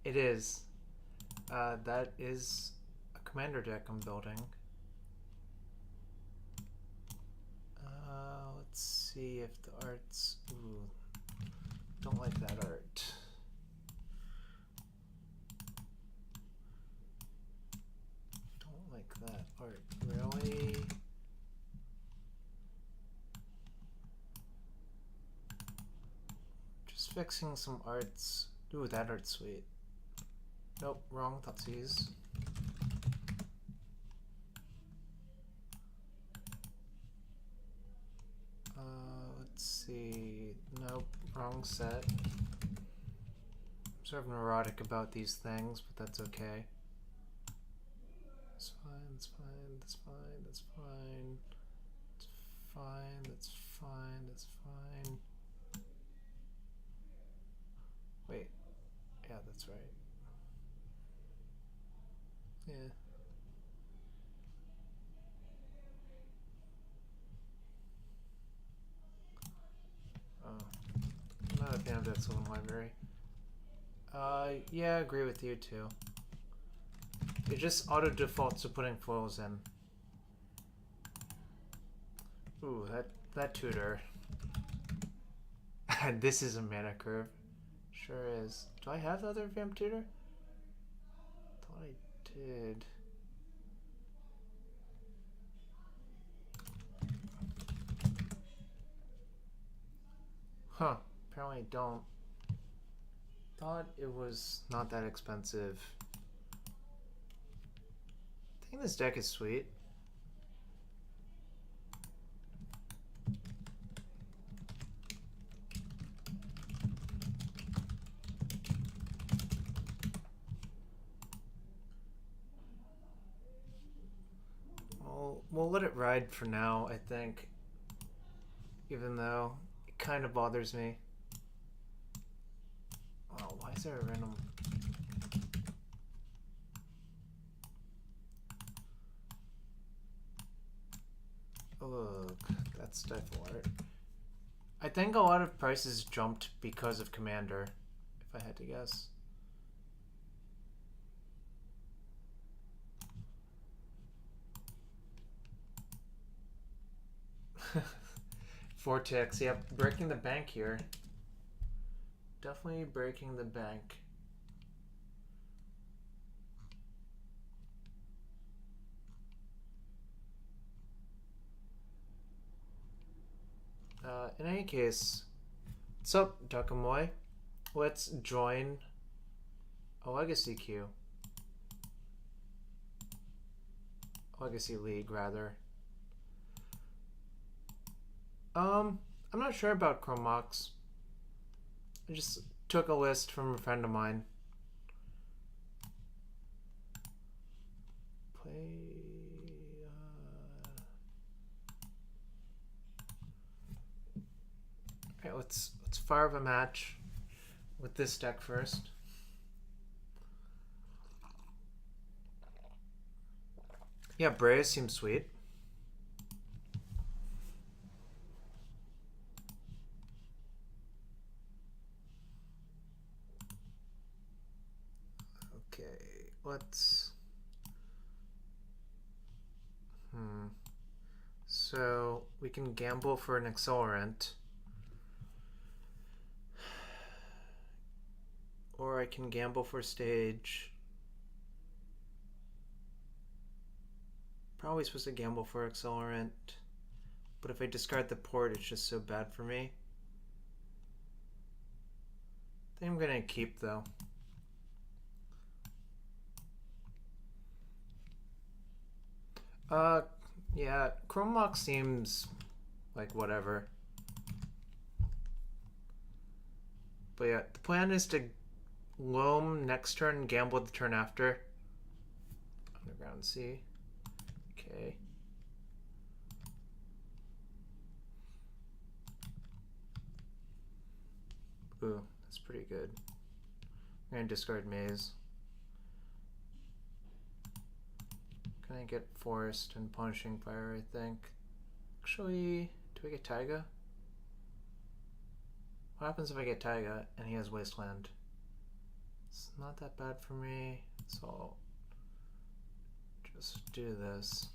It is. That is a commander deck I'm building. Let's see if the art's... Ooh, don't like that art. Don't like that art, really? Just fixing some arts. Ooh, that art's sweet. Nope, wrong Thoughtseize. Let's see. Nope, wrong set. I'm sort of neurotic about these things, but that's okay. That's fine, that's fine, that's fine, that's fine. It's fine, that's fine, that's fine. Wait. Yeah, that's right. Yeah. Oh. I'm not a fan of that Sylvan Library. Yeah, I agree with you too. It just auto defaults to putting foils in. Ooh, that tutor. This is a mana curve. Sure is. Do I have the other vamp tutor? Thought I did. Huh. Apparently I don't. Thought it was not that expensive. I think this deck is sweet. We'll let it ride for now, I think. Even though it kind of bothers me. Oh, why is there a random... Look, that's Stifle art. I think a lot of prices jumped because of Commander, if I had to guess. Vortex, yep, breaking the bank here. Definitely breaking the bank. In any case, what's up, Duckamoy? Let's join a Legacy queue. Legacy League, rather. I'm not sure about Chromox. I just took a list from a friend of mine. Okay, let's fire up a match with this deck first. Yeah, Brea seems sweet. Okay, let's... So, we can gamble for an accelerant. Or I can gamble for stage. Probably supposed to gamble for accelerant. But if I discard the port, it's just so bad for me. I think I'm gonna keep though. Yeah, Chromox seems like whatever. But yeah, the plan is to loam next turn, gamble the turn after. Underground C. Okay. Ooh, that's pretty good. I'm gonna discard Maze. Can I get Forest and Punishing Fire, I think? Actually, do I get Taiga? What happens if I get Taiga and he has Wasteland? It's not that bad for me, so I'll just do this.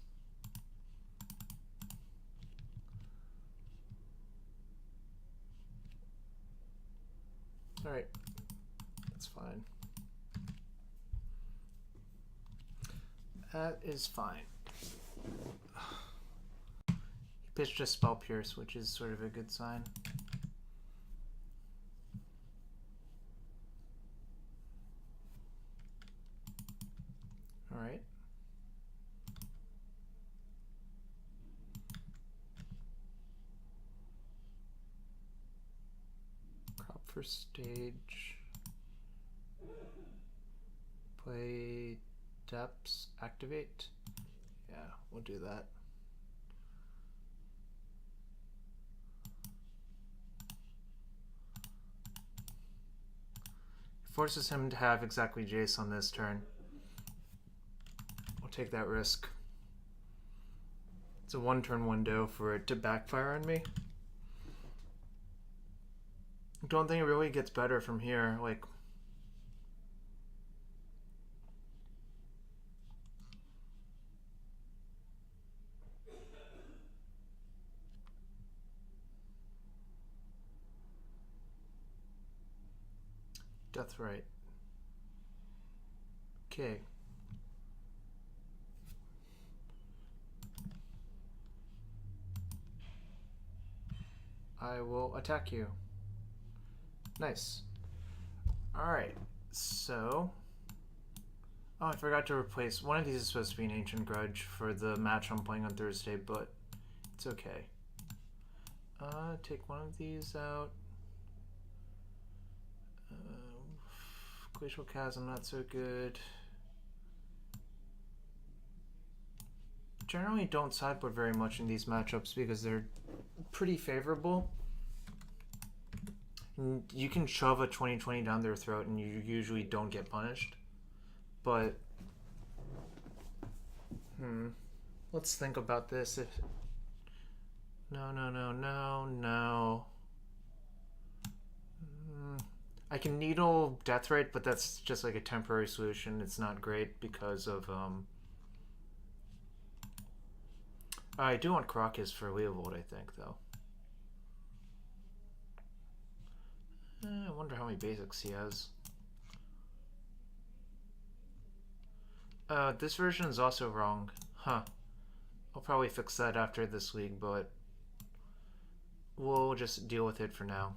Alright, that's fine. That is fine. He pitched a Spell Pierce, which is sort of a good sign. Alright. Crop for stage. Play depths, activate. Yeah, we'll do that. Forces him to have exactly Jace on this turn. I'll take that risk. It's a one-turn window for it to backfire on me. I don't think it really gets better from here. Like, Deathright. Okay. I will attack you. Nice. Alright, so... Oh, I forgot to replace... One of these is supposed to be an Ancient Grudge for the match I'm playing on Thursday, but it's okay. Take one of these out. Glacial Chasm, not so good. Generally don't sideboard very much in these matchups because they're pretty favorable. And you can shove a 20/20 down their throat and you usually don't get punished. But let's think about this. If no. I can needle Deathright, but that's just like a temporary solution. It's not great because of I do want Crocus for Leovold, I think, though. I wonder how many basics he has. This version is also wrong. Huh. I'll probably fix that after this league, but we'll just deal with it for now.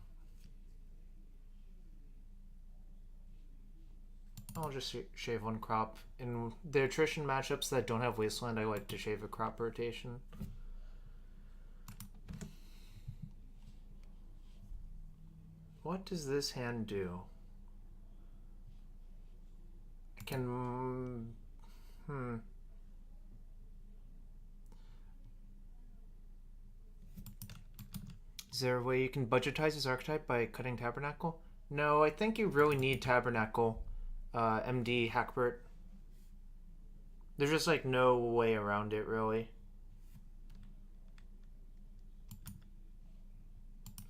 I'll just shave one crop. In the attrition matchups that don't have Wasteland, I like to shave a crop rotation. What does this hand do? I can... Is there a way you can budgetize his archetype by cutting Tabernacle? No, I think you really need Tabernacle. MD Hackbert. There's just like no way around it, really.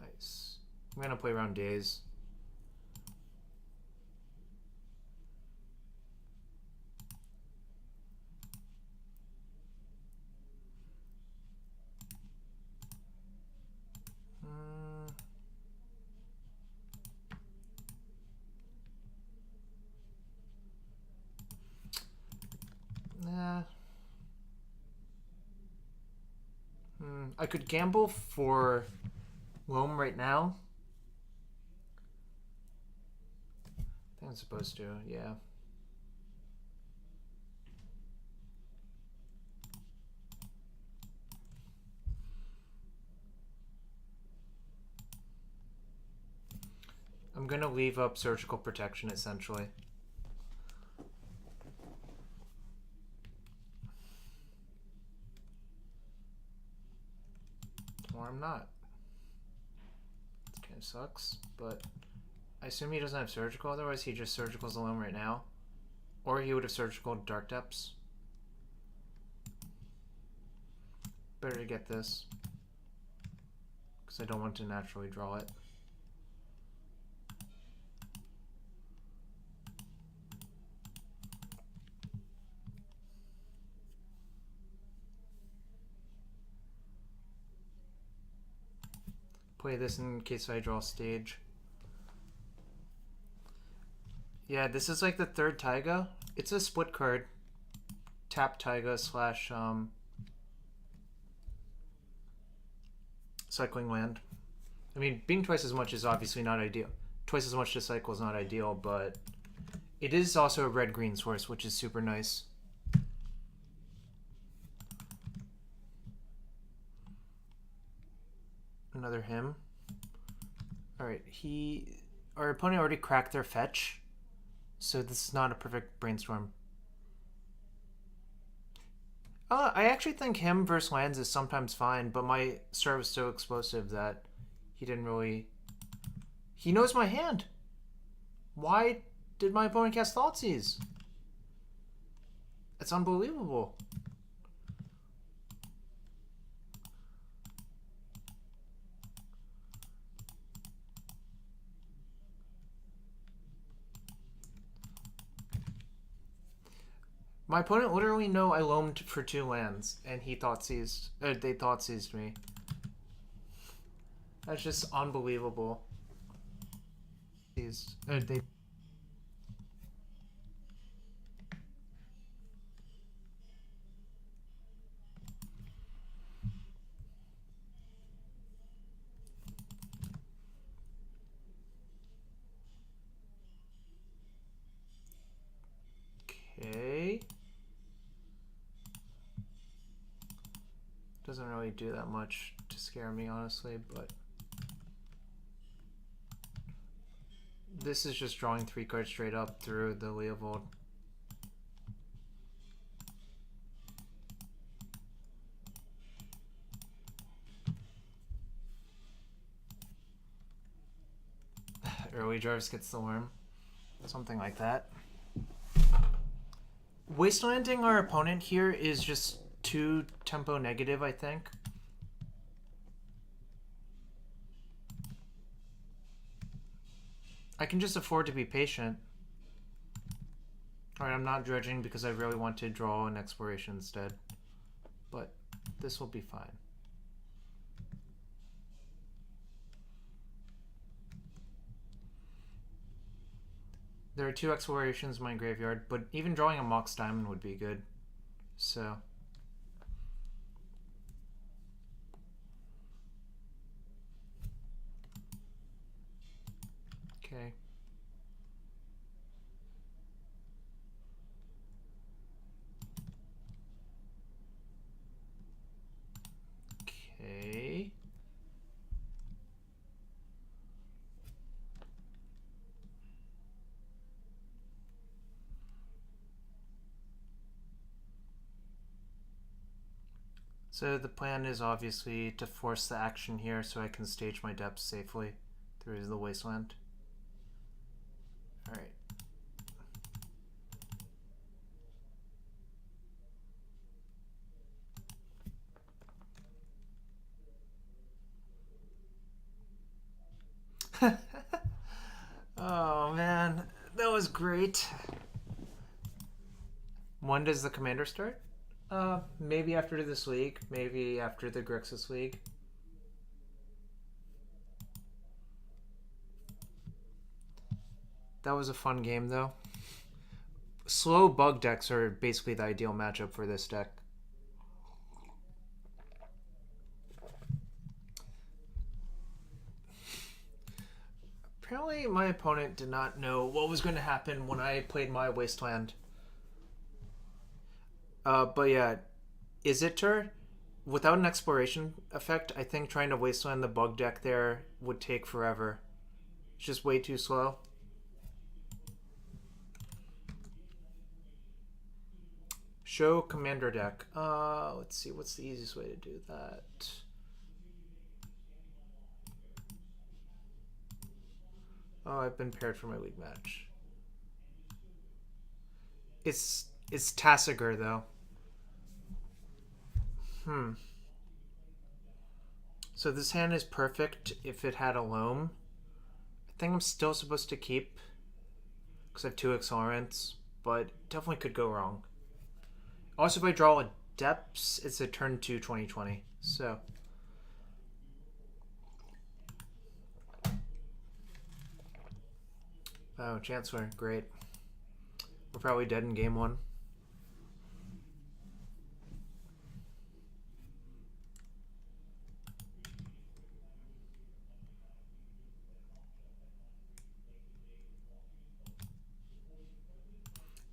Nice. I'm gonna play around Days. I could gamble for Loam right now. I think I'm supposed to, yeah. I'm gonna leave up Surgical Protection, essentially. Or I'm not. It kind of sucks, but I assume he doesn't have Surgical, otherwise he just Surgicals alone right now. Or he would have Surgical Dark Depths. Better to get this, because I don't want to naturally draw it. Play this in case I draw stage. Yeah, this is like the third Taiga. It's a split card. Tap Taiga slash cycling land. I mean, being twice as much is obviously not ideal. Twice as much to cycle is not ideal, but it is also a red-green source, which is super nice. Another him. Alright, our opponent already cracked their fetch, so this is not a perfect brainstorm. I actually think him versus lands is sometimes fine, but my start was so explosive that he didn't really... He knows my hand! Why did my opponent cast Thoughtseize? It's unbelievable. My opponent literally know I loamed for 2 lands, and he Thoughtseized. They Thoughtseized me. That's just unbelievable. They. Okay. Doesn't really do that much to scare me, honestly, but this is just drawing 3 cards straight up through the Leovold. Early Jarvis gets the worm. Something like that. Wastelanding our opponent here is just too tempo negative, I think. I can just afford to be patient. Alright, I'm not dredging because I really want to draw an exploration instead. But this will be fine. There are 2 explorations in my graveyard, but even drawing a Mox Diamond would be good. So... Okay. Okay. So the plan is obviously to force the action here so I can stage my depths safely through the wasteland. Alright. Oh man, that was great. When does the commander start? Maybe after this league, maybe after the Grixis league. That was a fun game though. Slow bug decks are basically the ideal matchup for this deck. Apparently my opponent did not know what was going to happen when I played my Wasteland. But yeah, Izitor, without an exploration effect, I think trying to Wasteland the bug deck there would take forever. It's just way too slow. Show commander deck. Let's see, what's the easiest way to do that? Oh, I've been paired for my league match. It's Tasigur though. So this hand is perfect if it had a loam. I think I'm still supposed to keep because I have 2 accelerants, but definitely could go wrong. Also, if I draw a depths, it's a turn 2 2020. So Oh, Chancellor, great. We're probably dead in game 1.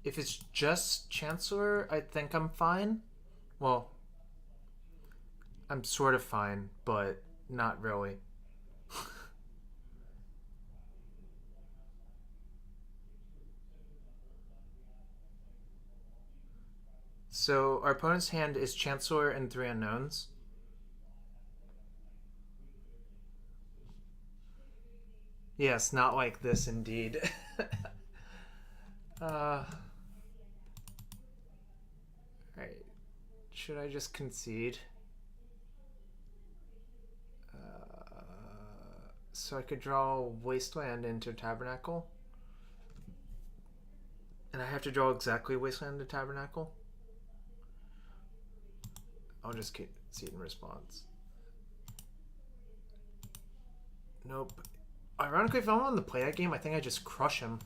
If it's just Chancellor, I think I'm fine. Well, I'm sort of fine, but not really. So our opponent's hand is Chancellor and 3 unknowns. Yes, not like this indeed. Right. Should I just concede? So I could draw Wasteland into Tabernacle? And I have to draw exactly Wasteland into Tabernacle? I'll just concede in response. Nope. Ironically, if I'm on the play that game, I think I just crush him.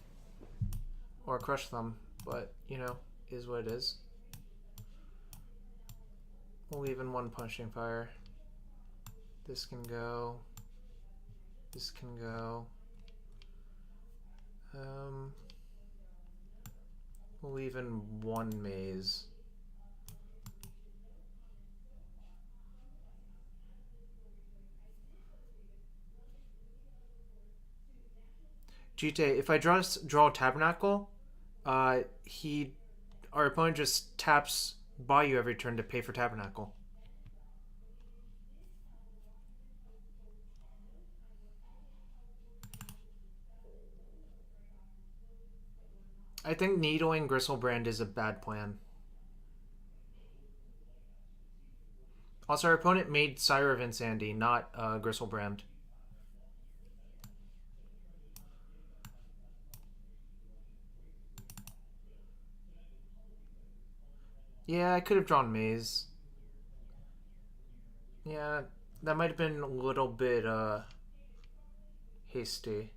Or crush them. But, you know, is what it is. We'll leave in 1 Punishing Fire. This can go. This can go. We'll leave in 1 Maze. Jite, if I draw Tabernacle, our opponent just taps Bayou every turn to pay for Tabernacle. I think needling Gristlebrand is a bad plan. Also, our opponent made Sire of Insanity, not Gristlebrand. Yeah, I could have drawn Maze. Yeah, that might have been a little bit hasty.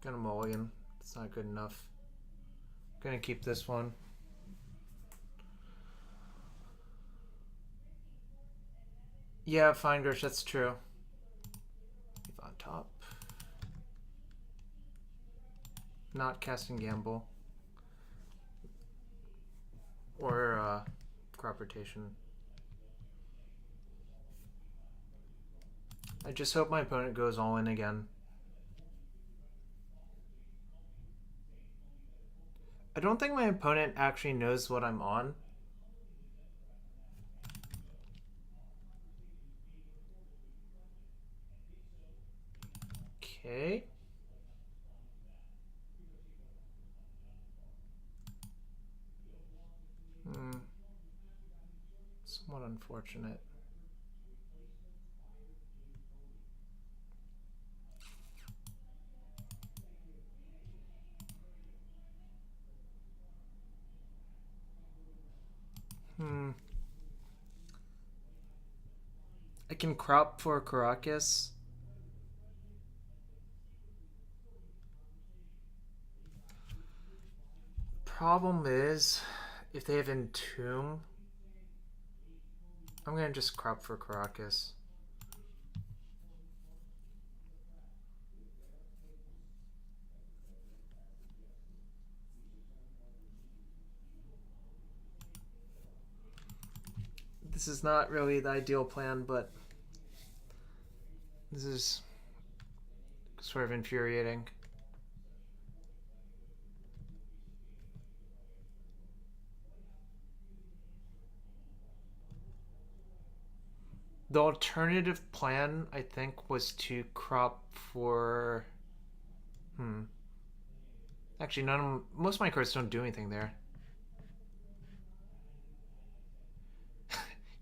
Gonna mulligan. It's not good enough. Gonna keep this one. Yeah, fine, Gersh, that's true. Leave on top. Not casting Gamble. Or crop rotation. I just hope my opponent goes all in again. I don't think my opponent actually knows what I'm on. Okay. Somewhat unfortunate. I can crop for Caracas. Problem is, if they have Entomb, I'm gonna just crop for Caracas. This is not really the ideal plan, but this is sort of infuriating. The alternative plan, I think, was to crop for... Actually, most of my cards don't do anything there.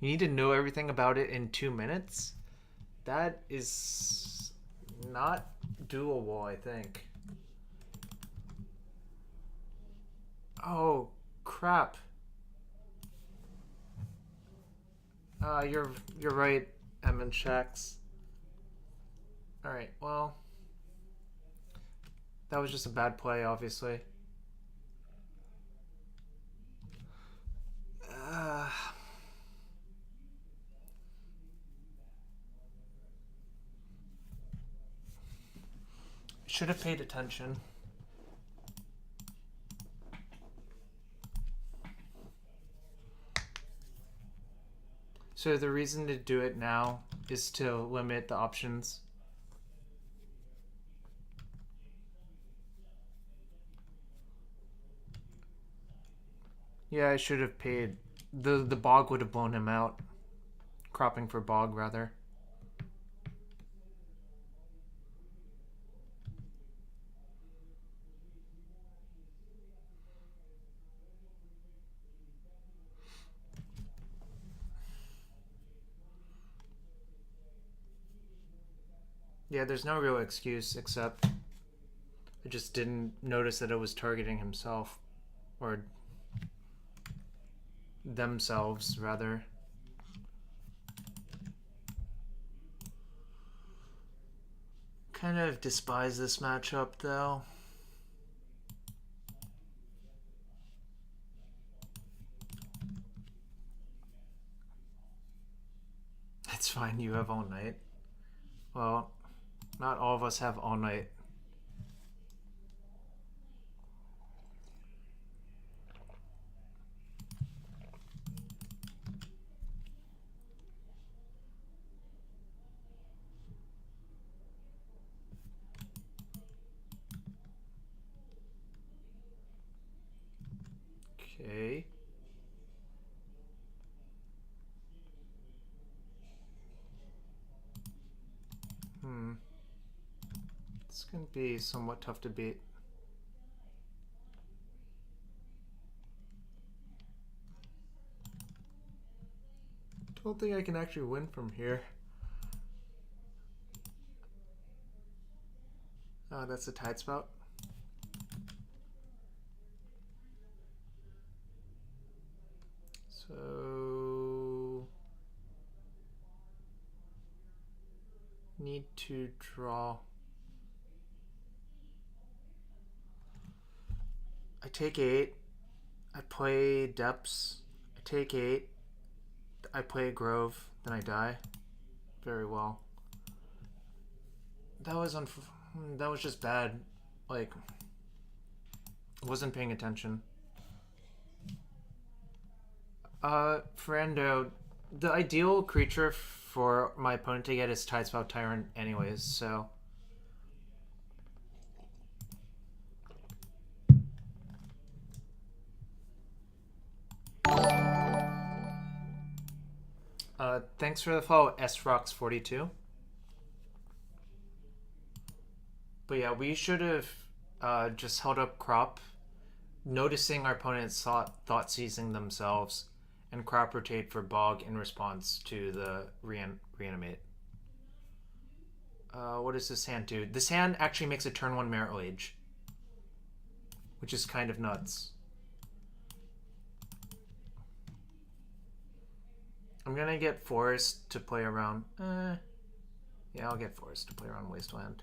You need to know everything about it in 2 minutes? That is not doable, I think. Oh, crap. You're right, Emin Shax. Alright, well, that was just a bad play, obviously. Uh, should have paid attention. So the reason to do it now is to limit the options. Yeah, I should have paid. The bog would have blown him out. Cropping for bog, rather. Yeah, there's no real excuse except I just didn't notice that it was targeting himself. Or themselves, rather. Kind of despise this matchup, though. It's fine, you have all night. Well, not all of us have all night. Okay. It's gonna be somewhat tough to beat. Don't think I can actually win from here. Oh, that's a tide spout. So need to draw. I take 8. I play depths. I take 8. I play grove. Then I die. Very well. That was that was just bad. Like, wasn't paying attention. Ferendo, the ideal creature for my opponent to get is Tidespout Tyrant anyways, so... thanks for the follow, srox42. But yeah, we should have just held up crop, noticing our opponent's thought seizing themselves, and crop rotate for bog in response to the reanimate. What does this hand do? This hand actually makes a turn 1 Merit Age, which is kind of nuts. I'm gonna get Forest to play around. Yeah, I'll get Forest to play around Wasteland.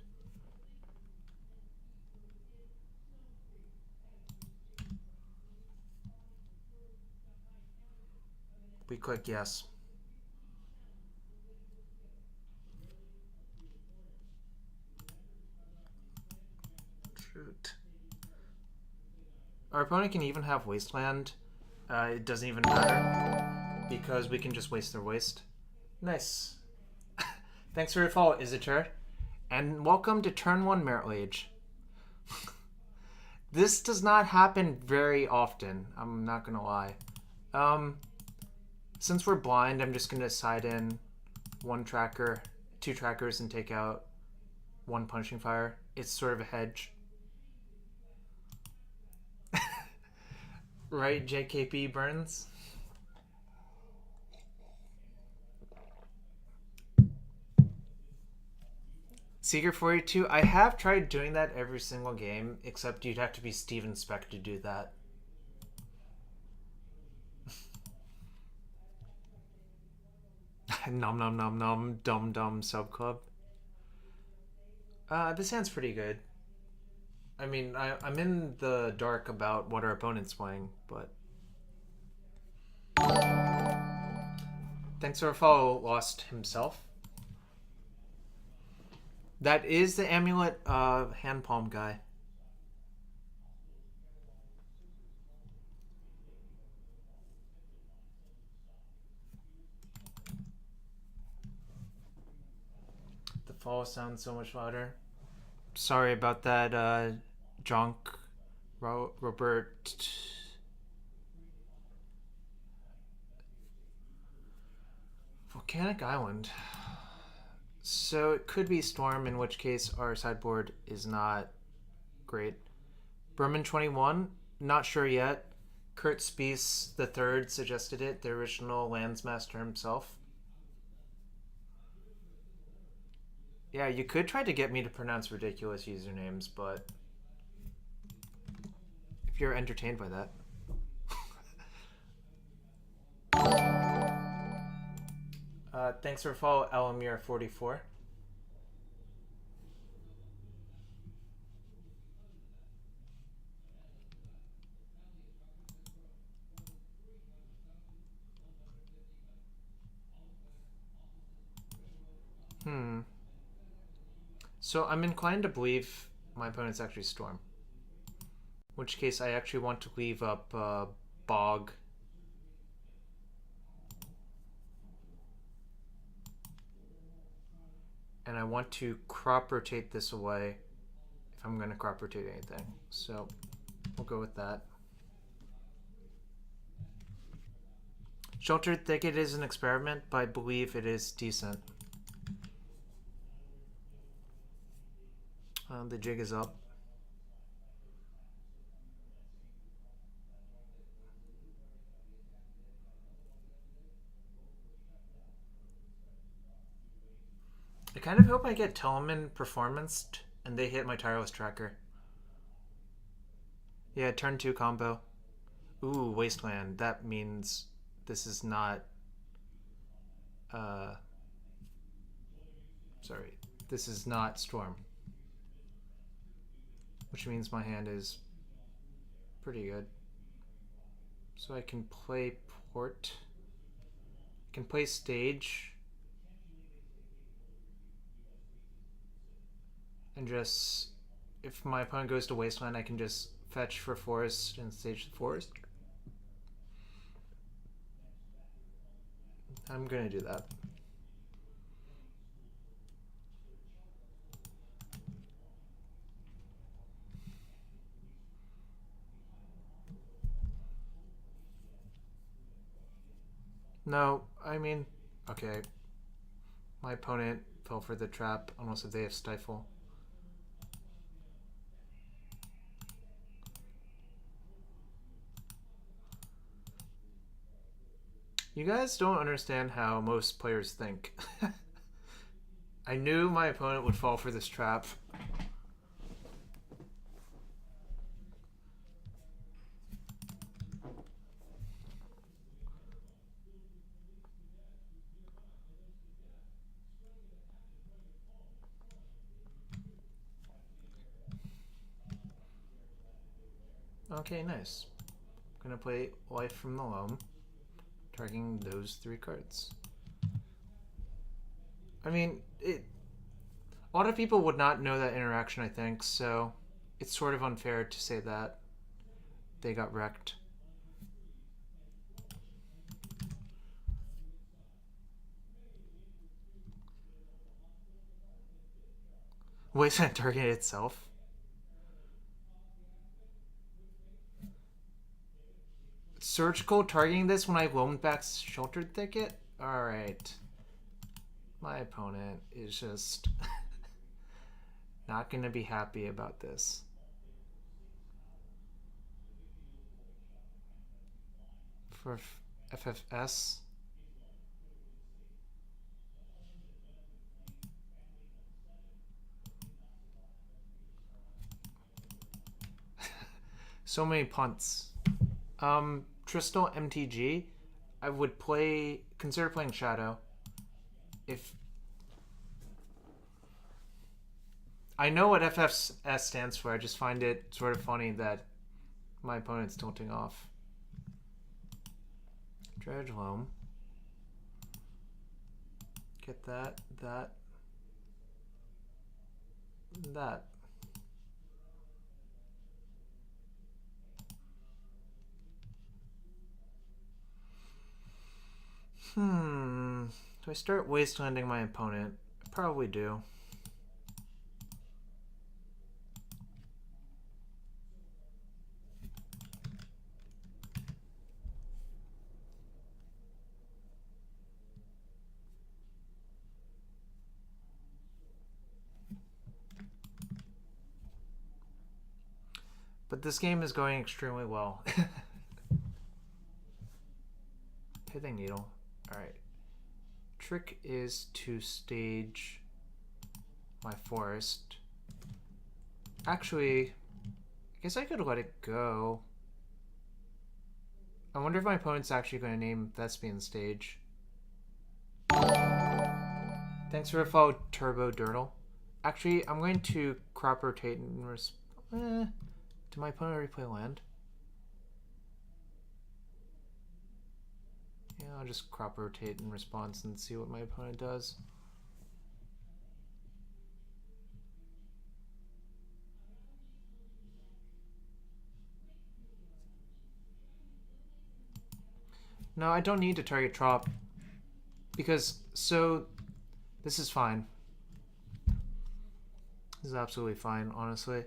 We click yes. Shoot. Our opponent can even have Wasteland. It doesn't even matter because we can just waste their waste. Nice. Thanks for your follow, Isitor. And welcome to turn 1 Merit Age. This does not happen very often, I'm not gonna lie. Since we're blind, I'm just gonna side in 1 tracker, 2 trackers, and take out 1 punching fire. It's sort of a hedge. Right, JKP Burns? Seeker 42, I have tried doing that every single game, except you'd have to be Steven Speck to do that. Nom nom nom nom dum dum sub club. This hand's pretty good. I mean, I'm in the dark about what our opponent's playing, but thanks for a follow, lost himself. That is the amulet hand palm guy. The fall sounds so much louder. Sorry about that, Jonk. Robert. Volcanic Island. So it could be Storm, in which case our sideboard is not great. Berman 21, not sure yet. Kurt Spies III suggested it, the original Landsmaster himself. Yeah, you could try to get me to pronounce ridiculous usernames, but if you're entertained by that. Thanks for follow, Alamir44. So I'm inclined to believe my opponent's actually Storm. In which case I actually want to leave up Bog. And I want to crop rotate this away if I'm going to crop rotate anything. So we'll go with that. Sheltered Thicket is an experiment, but I believe it is decent. The jig is up. I kind of hope I get Telemann performanced and they hit my Tireless Tracker. Yeah, turn 2 combo. Ooh, Wasteland. That means this is not... Sorry. This is not Storm. Which means my hand is pretty good. So I can play Port. I can play Stage. And just, if my opponent goes to Wasteland, I can just fetch for Forest and stage the Forest. I'm gonna do that. No, I mean, okay. My opponent fell for the trap unless if they have Stifle. You guys don't understand how most players think. I knew my opponent would fall for this trap. Okay, nice. I'm gonna play Life from the Loam, targeting those 3 cards. I mean, a lot of people would not know that interaction, I think, so it's sort of unfair to say that they got wrecked. Wasteland target itself. Surgical targeting this when I loamed back Sheltered Thicket? Alright. My opponent is just not going to be happy about this. For FFS. So many punts. Tristal MTG. I would consider playing Shadow. if I know what FFS stands for, I just find it sort of funny that my opponent's tilting off. Dredge Loam. Get that, that, that. Do I start wastelanding my opponent? I probably do. But this game is going extremely well. Pithing Needle. Alright. Trick is to stage my forest. Actually, I guess I could let it go. I wonder if my opponent's actually going to name Thespian Stage. Thanks for the follow, Turbo Dirtle. Actually, I'm going to crop rotate and did my opponent already play land? Yeah, I'll just crop rotate in response and see what my opponent does. No, I don't need to target trop because this is fine. This is absolutely fine, honestly.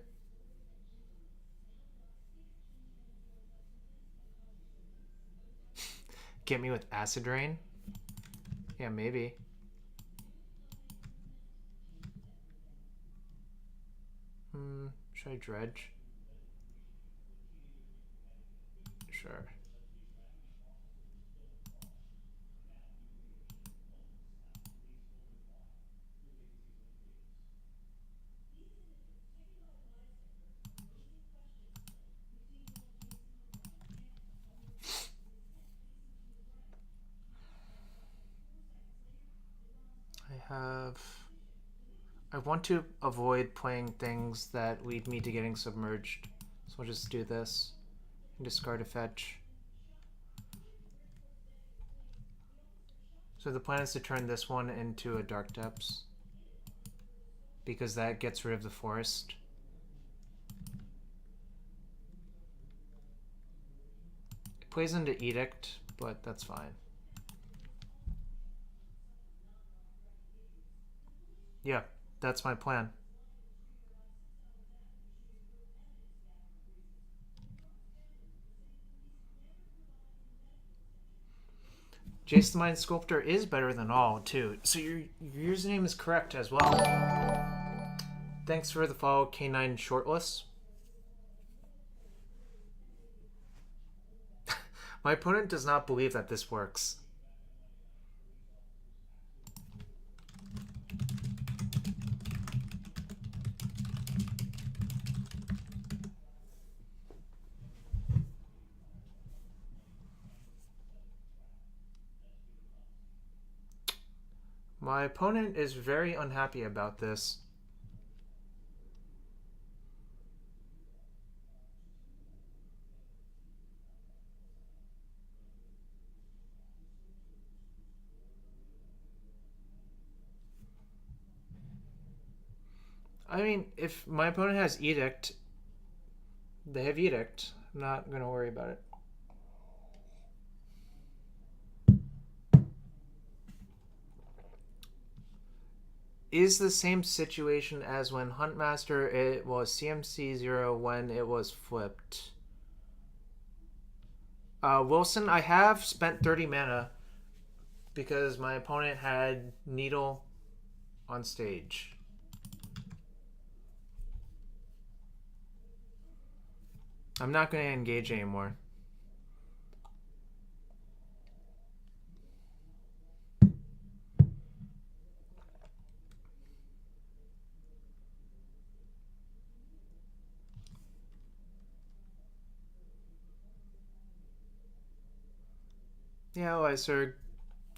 Get me with Acid Rain? Yeah, maybe. Should I dredge? Sure. I want to avoid playing things that lead me to getting submerged. So I'll just do this and discard a fetch. So the plan is to turn this one into a Dark Depths because that gets rid of the forest. It plays into Edict, but that's fine. Yeah, that's my plan. Jace the Mind Sculptor is better than all, too. So your username is correct as well. Thanks for the follow, K9 Shortlist. My opponent does not believe that this works. My opponent is very unhappy about this. I mean, if my opponent has Edict, they have Edict. I'm not going to worry about it. Is the same situation as when Huntmaster, it was CMC 0 when it was flipped. Wilson, I have spent 30 mana because my opponent had Needle on stage. I'm not going to engage anymore. Yeah, Elizer,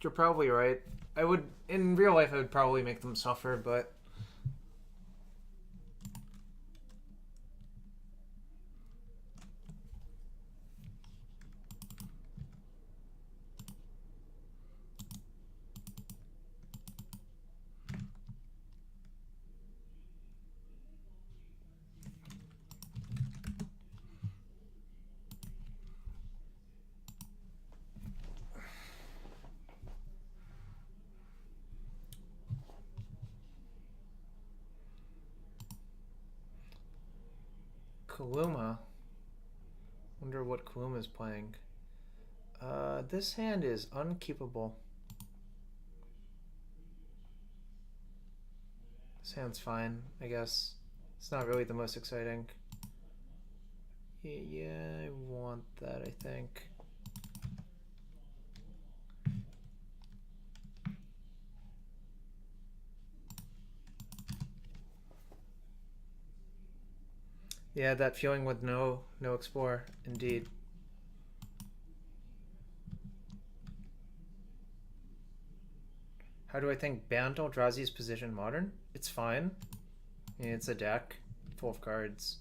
You're probably right. I would, in real life, I would probably make them suffer, but... Kaluma. Wonder what Kaluma's playing. This hand is unkeepable. This hand's fine, I guess. It's not really the most exciting. Yeah, I want that, I think. Yeah, that feeling with no explore, indeed. How do I think banned Eldrazi's position modern? It's fine. I mean, it's a deck full of cards.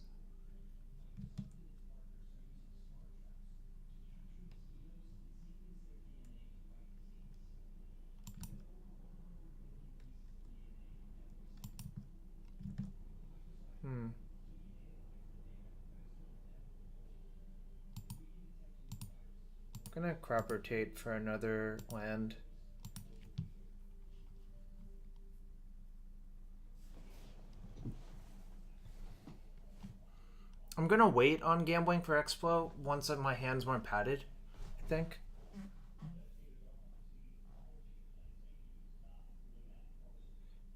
I'm gonna crop rotate for another land. I'm gonna wait on gambling for X-Flow once my hand's more padded, I think.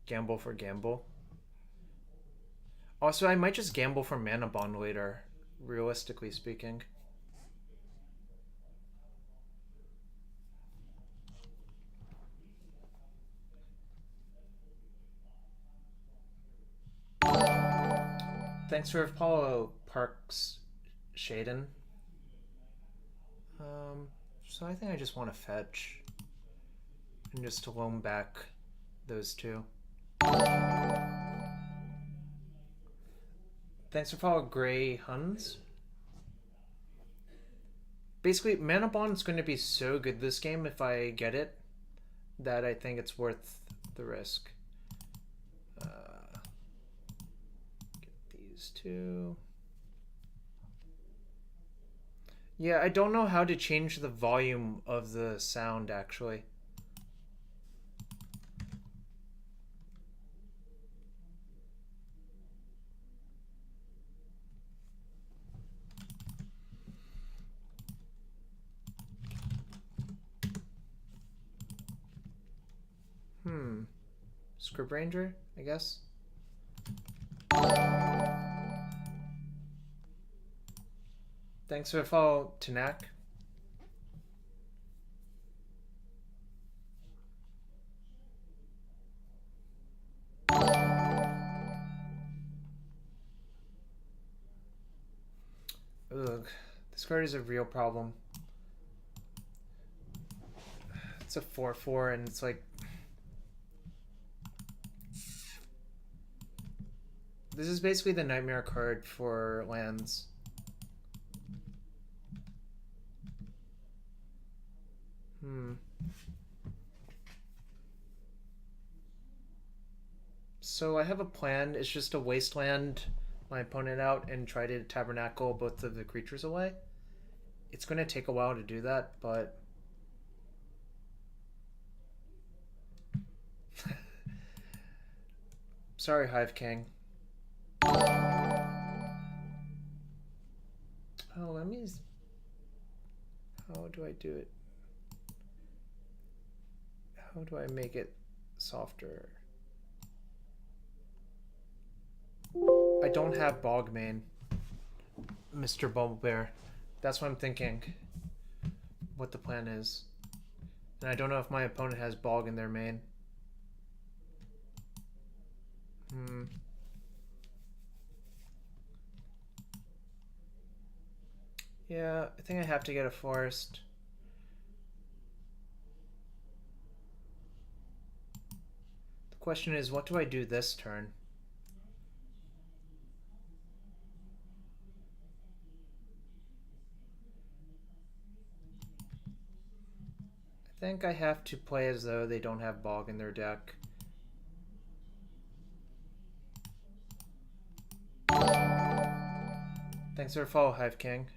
Gamble for gamble. Also, I might just gamble for Mana Bond later, realistically speaking. Thanks for follow, Parks Shaden. So I think I just want to fetch and just to loan back those two. Thanks for follow, Gray Huns. Basically, Mana Bond is going to be so good this game if I get it that I think it's worth the risk. Get these two. Yeah, I don't know how to change the volume of the sound, actually. Script Ranger, I guess. Thanks for the follow, Tanak. Ugh, this card is a real problem. It's a 4/4 and it's like... This is basically the nightmare card for lands. So I have a plan. It's just to wasteland my opponent out and try to tabernacle both of the creatures away. It's going to take a while to do that, but... Sorry, Hive King. Oh, let me... How do I do it? How do I make it softer? I don't have Bog main, Mr. Bumblebear. That's what I'm thinking. What the plan is. And I don't know if my opponent has Bog in their main. Yeah, I think I have to get a forest. Question is, what do I do this turn? I think I have to play as though they don't have Bog in their deck. Thanks for the follow, Hive King.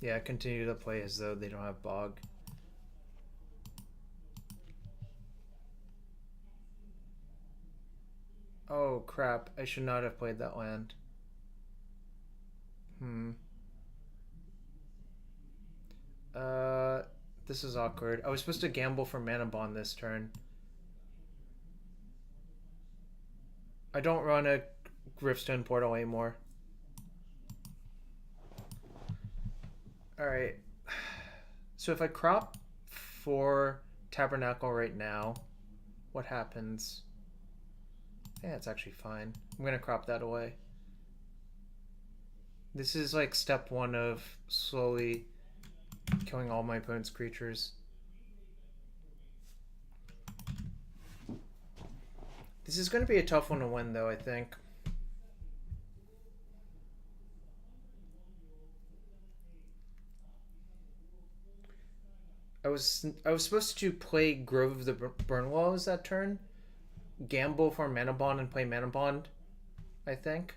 Yeah, continue to play as though they don't have Bog. Oh crap, I should not have played that land. This is awkward. I was supposed to gamble for Mana Bond this turn. I don't run a Griffstone Portal anymore. Alright. So if I crop for Tabernacle right now, what happens? Yeah, it's actually fine. I'm gonna crop that away. This is like step one of slowly killing all my opponent's creatures. This is going to be a tough one to win, though, I think. I was supposed to play Grove of the Burnwallows that turn, gamble for Mana Bond and play Mana Bond, I think.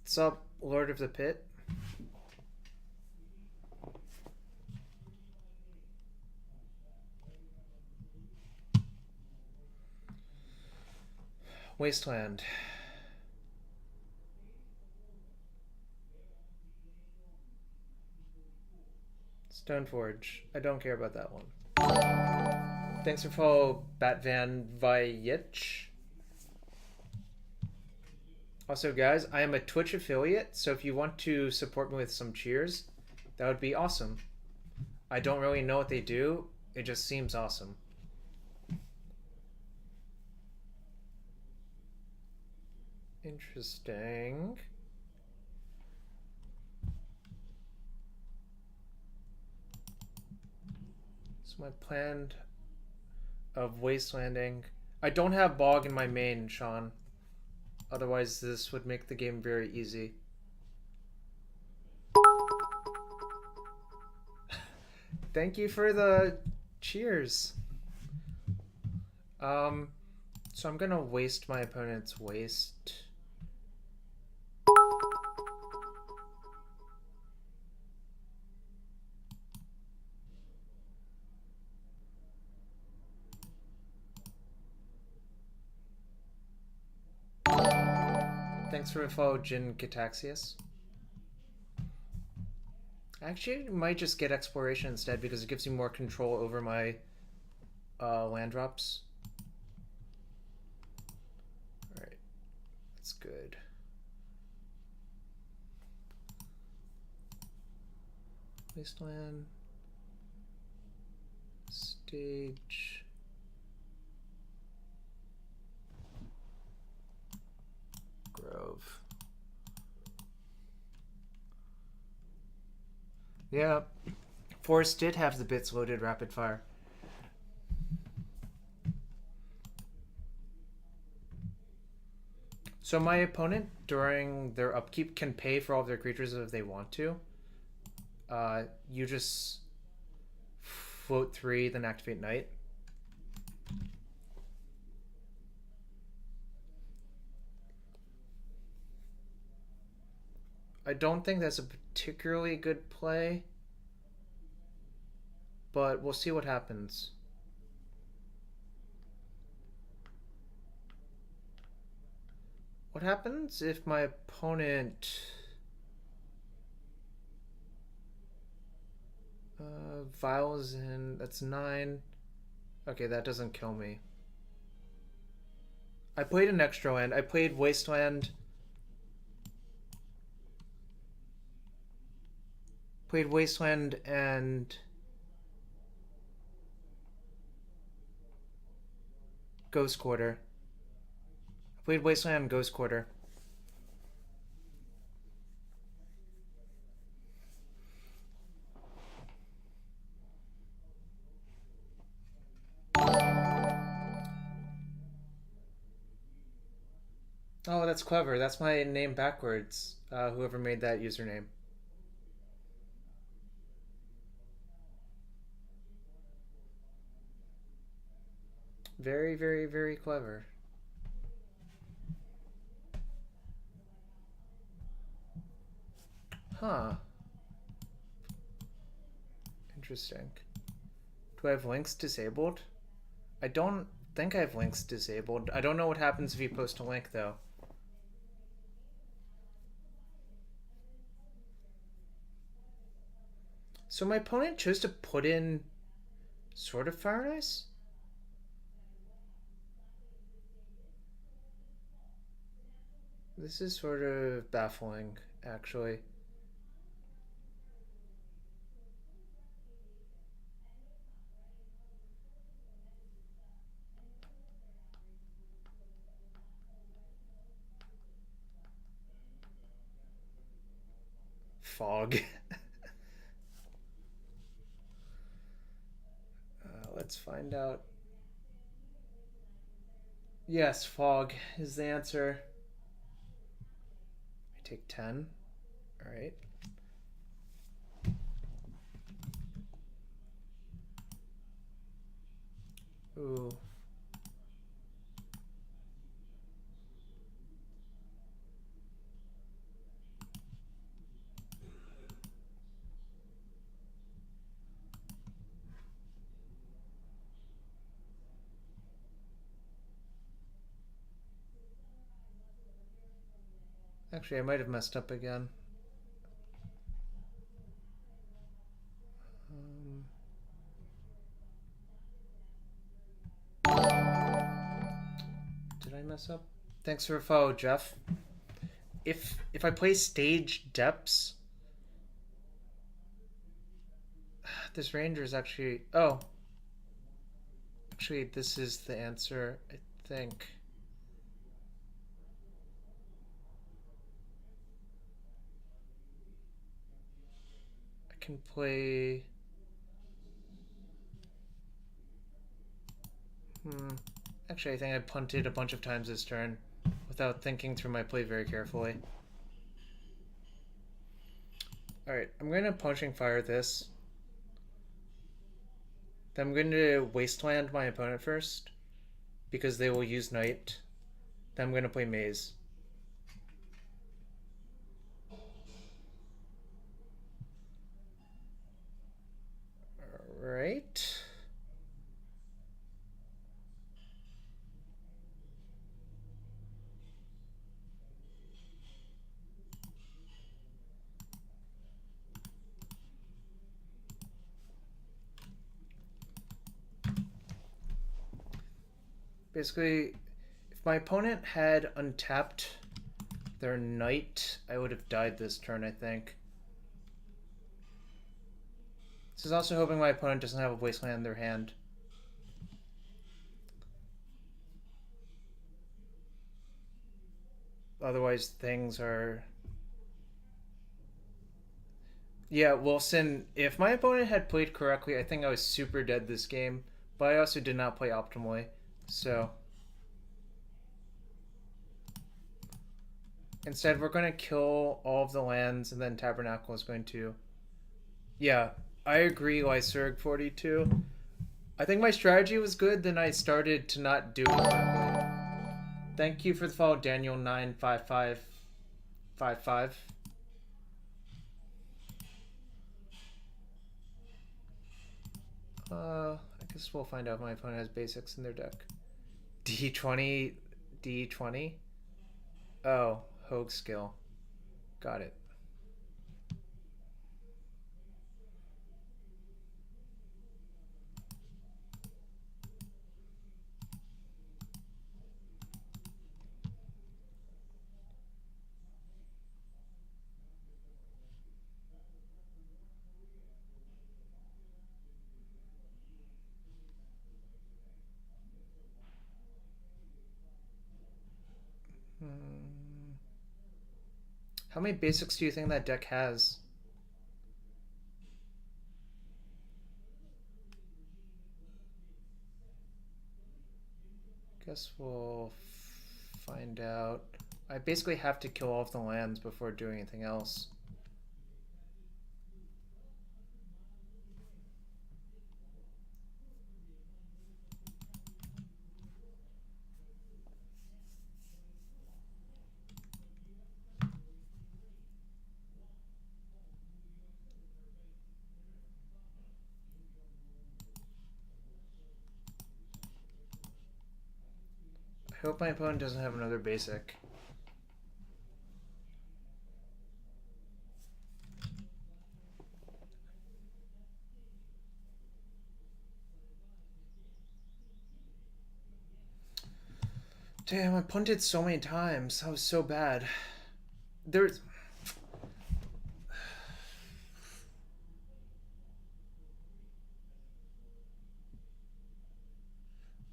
What's up, Lord of the Pit? Wasteland. Stoneforge. I don't care about that one. Thanks for follow, Batvan Vayich. Also, guys, I am a Twitch affiliate, so if you want to support me with some cheers, that would be awesome. I don't really know what they do. It just seems awesome. Interesting. So my plan of wastelanding. I don't have Bog in my main, Sean. Otherwise, this would make the game very easy. Thank you for the cheers. So I'm gonna waste my opponent's waste. Thanks for the follow, Jin Cataxius. Actually, I might just get Exploration instead because it gives me more control over my land drops. Alright, that's good. Wasteland. Stage. Grove. Yeah, Forest did have the bits loaded rapid fire. So my opponent, during their upkeep, can pay for all of their creatures if they want to. You just float 3, then activate Knight. I don't think that's a particularly good play, but we'll see what happens. What happens if my opponent vials in? That's 9. Okay, that doesn't kill me. I played an extra land. I played Wasteland. Played Wasteland and Ghost Quarter. Played Wasteland and Ghost Quarter. Oh, that's clever. That's my name backwards. Whoever made that username. Very, very, very clever. Huh. Interesting. Do I have links disabled? I don't think I have links disabled. I don't know what happens if you post a link, though. So my opponent chose to put in Sword of Fire and Ice? This is sort of baffling, actually. Fog. Let's find out. Yes, fog is the answer. I take 10. Alright. Ooh. Actually, I might have messed up again. Did I mess up? Thanks for a follow, Jeff. If I play stage depths, this ranger is actually... Oh. Actually, this is the answer, I think. I can play... Actually, I think I punted a bunch of times this turn without thinking through my play very carefully. Alright, I'm going to Punching Fire this. Then I'm going to Wasteland my opponent first, because they will use Knight. Then I'm going to play Maze. Alright. Basically, if my opponent had untapped their Knight, I would have died this turn, I think. This is also hoping my opponent doesn't have a Wasteland in their hand. Otherwise, things are... Yeah, Wilson, if my opponent had played correctly, I think I was super dead this game. But I also did not play optimally. So instead, we're going to kill all of the lands, and then Tabernacle is going to... Yeah, I agree, Lysurg 42. I think my strategy was good, then I started to not do it correctly. Thank you for the follow, Daniel95555. I guess we'll find out if my opponent has basics in their deck. D20, D20. Oh, Hogue skill. Got it. How many basics do you think that deck has? Guess we'll find out. I basically have to kill off the lands before doing anything else. I hope my opponent doesn't have another basic. Damn, I punted so many times. That was so bad. There's...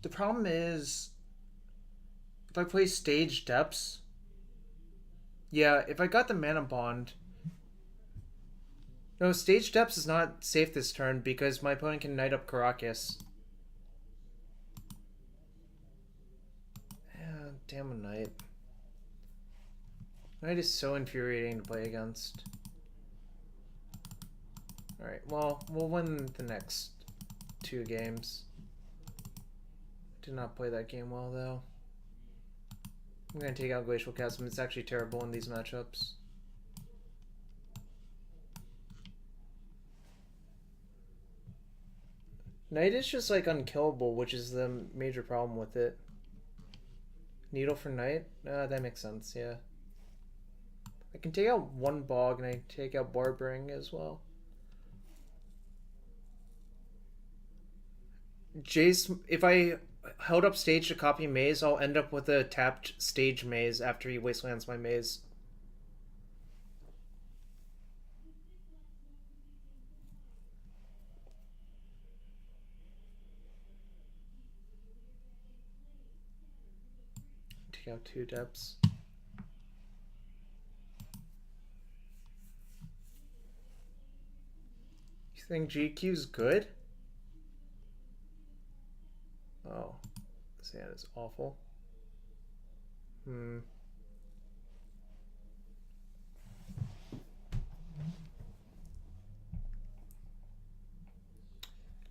The problem is, if I play Stage Depths... Yeah, if I got the Mana Bond... No, Stage Depths is not safe this turn because my opponent can Knight up Caracas. Yeah, damn a Knight. Knight is so infuriating to play against. Alright, well, we'll win the next 2 games. Did not play that game well, though. I'm going to take out Glacial Chasm. It's actually terrible in these matchups. Knight is just, like, unkillable, which is the major problem with it. Needle for Knight? That makes sense, yeah. I can take out 1 Bog, and I take out Barbering as well. Jace, if I held up stage to copy Maze, I'll end up with a tapped stage Maze after he wastelands my Maze. Take out 2 depths. You think GQ's good? Oh, this hand is awful.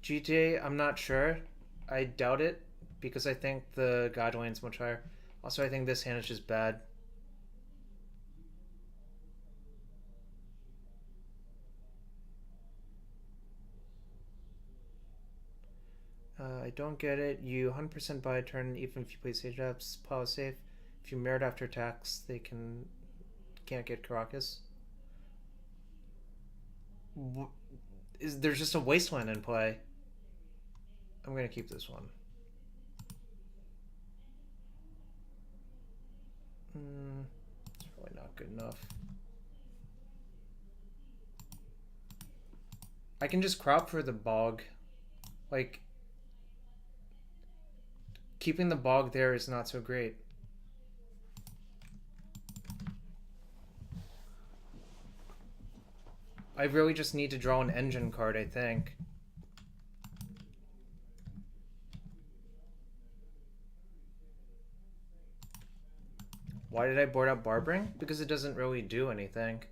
GTA, I'm not sure. I doubt it because I think the Godline's much higher. Also, I think this hand is just bad. I don't get it. You 100% buy a turn even if you play Sage Apps. Pile safe. If you merit after attacks, they can't get Caracas. There's just a Wasteland in play. I'm gonna keep this one. It's probably not good enough. I can just crop for the Bog. Like, keeping the Bog there is not so great. I really just need to draw an engine card, I think. Why did I board out Barbering? Because it doesn't really do anything.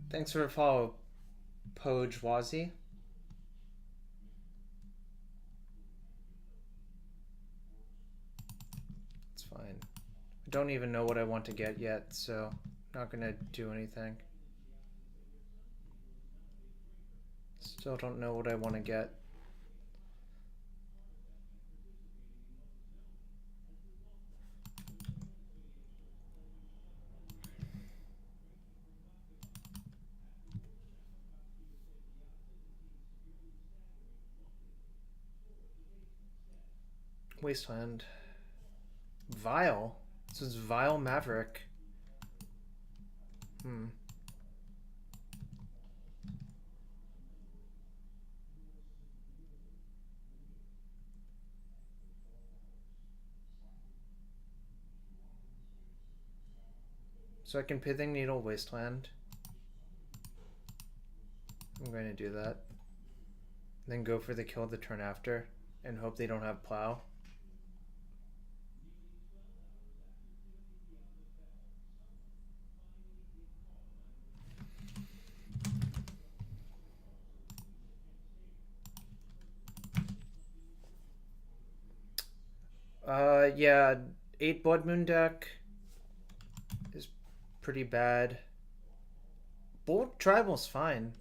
Thanks for the follow, Pojwazi. It's fine. I don't even know what I want to get yet, so I'm not gonna do anything. Still don't know what I want to get. Wasteland. Vile? This is Vile Maverick. So I can Pithing Needle Wasteland. I'm going to do that. Then go for the kill the turn after and hope they don't have Plow. Yeah, 8 Blood Moon deck is pretty bad. Bolt Tribal's fine.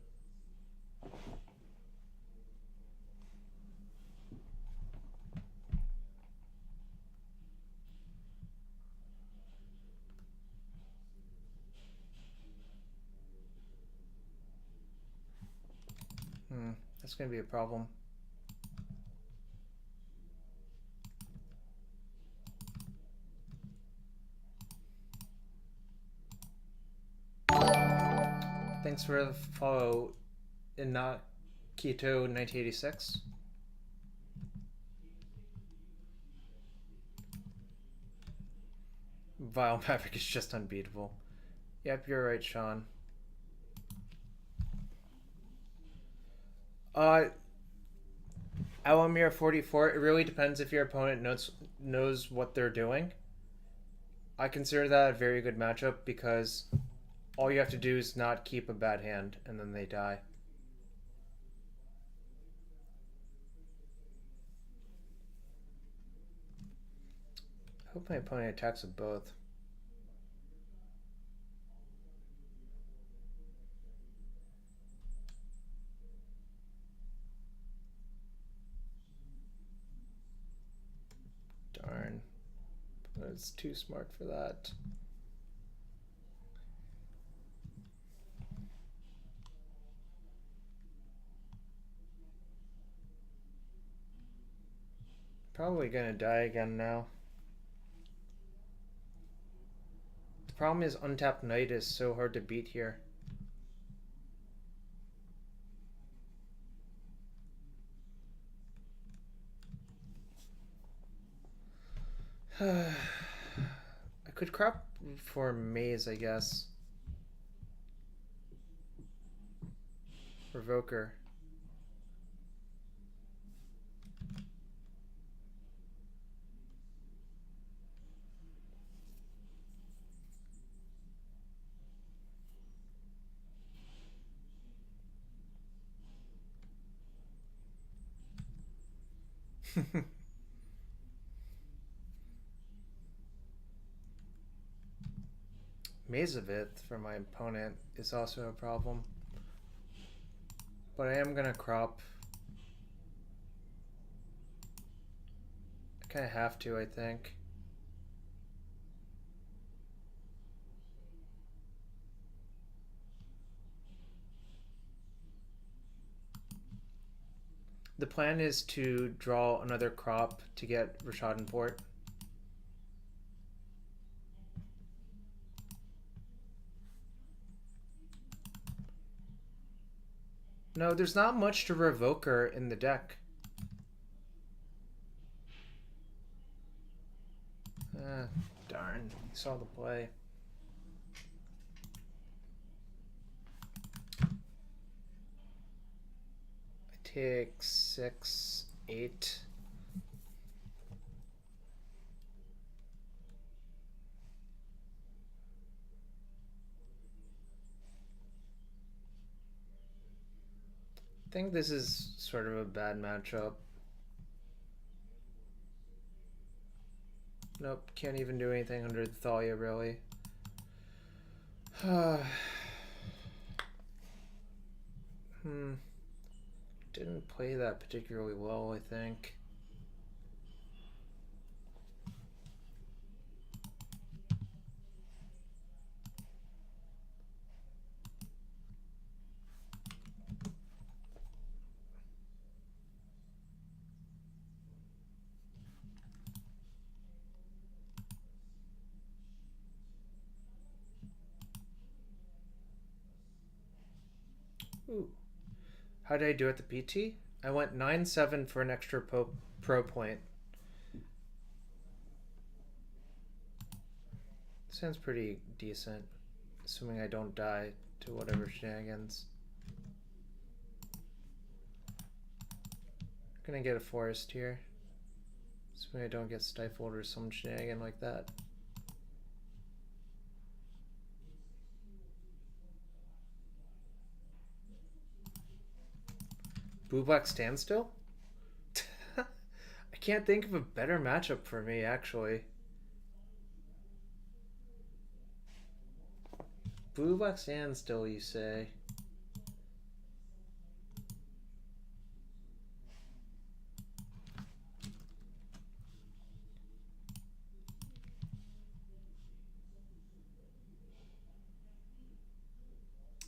That's gonna be a problem. Thanks for the follow, Keto 1986. Vile Maverick is just unbeatable. Yep, you're right, Sean. Alamir 44, it really depends if your opponent knows what they're doing. I consider that a very good matchup because all you have to do is not keep a bad hand and then they die. I hope my opponent attacks with both. Darn. It's too smart for that. Probably gonna die again now. The problem is Untapped Knight is so hard to beat here. I could crop for Maze, I guess. Revoker. Mazavith for my opponent is also a problem. But I am gonna crop. I kinda have to, I think. The plan is to draw another crop to get Rishadenport. No, there's not much to Revoker in the deck. Darn, you saw the play. I take 6, 8. I think this is sort of a bad matchup. Nope, can't even do anything under the Thalia, really. Didn't play that particularly well, I think. Ooh. How did I do at the PT? I went 9-7 for an extra pro point. Sounds pretty decent. Assuming I don't die to whatever shenanigans. I'm gonna get a forest here. Assuming I don't get stifled or some shenanigan like that. Blue black standstill? I can't think of a better matchup for me, actually. Blue black standstill, you say?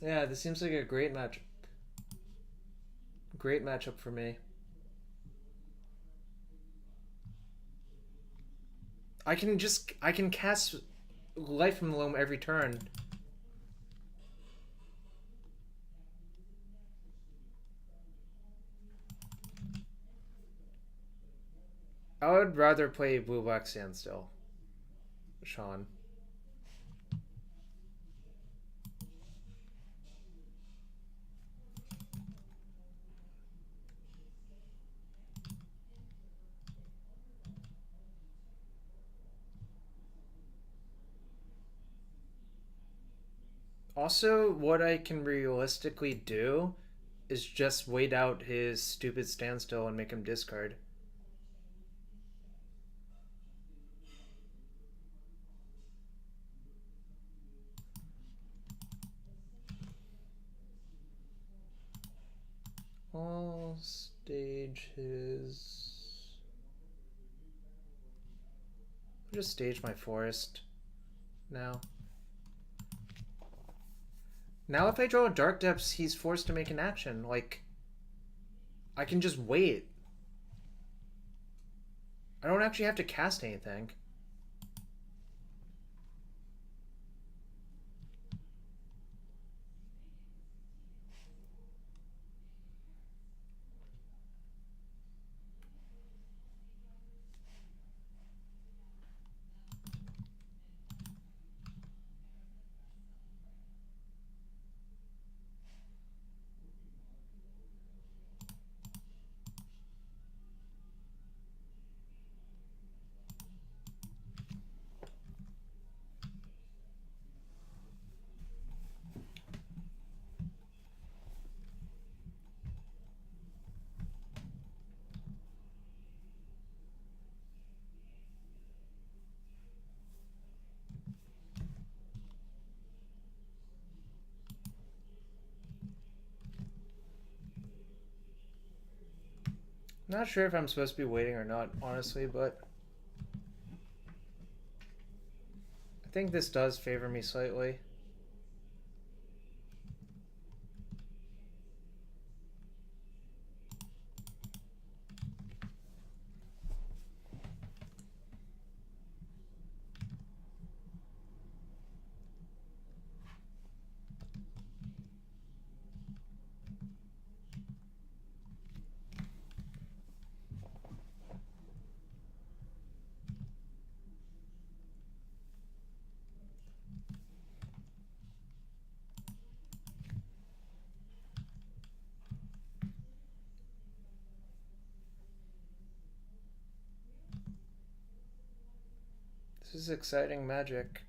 Yeah, this seems like a great match. Great matchup for me. I can cast Light from the Loam every turn. I would rather play blue black standstill, Sean. Also, what I can realistically do is just wait out his stupid standstill and make him discard. I'll stage his... I'll just stage my forest now. Now if I draw a Dark Depths, he's forced to make an action. Like, I can just wait. I don't actually have to cast anything. Not sure if I'm supposed to be waiting or not, honestly, but I think this does favor me slightly. This is exciting magic.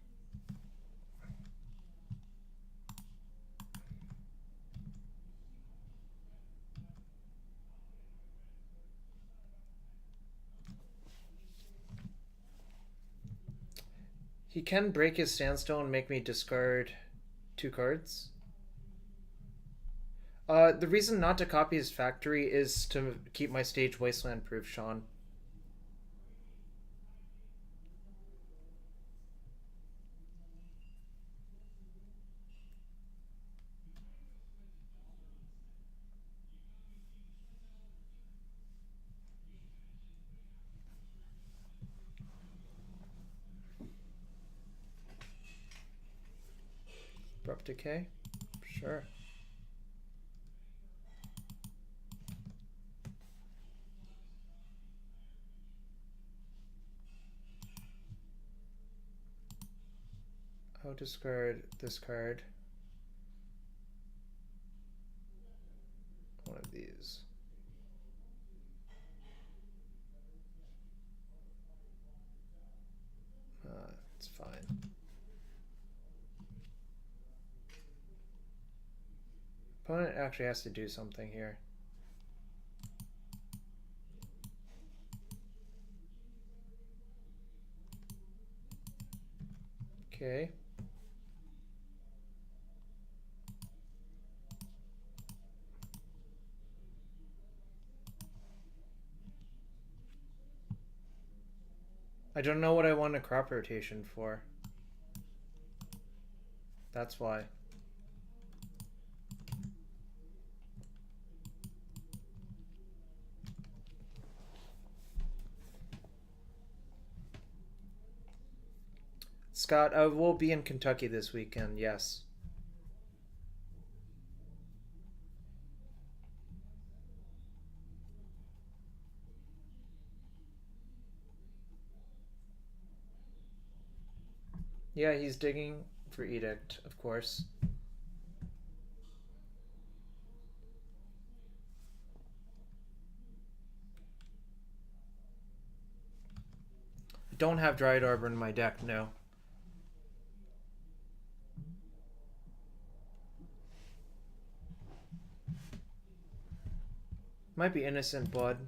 He can break his standstill and make me discard 2 cards. The reason not to copy his factory is to keep my stage wasteland proof, Sean. Abrupt Decay? Sure. I'll discard this card. One of these. It's fine. Opponent actually has to do something here. Okay. I don't know what I want a crop rotation for. That's why. Scott, I will be in Kentucky this weekend, yes. Yeah, he's digging for Edict, of course. I don't have Dryad Arbor in my deck, no. Might be Innocent Blood.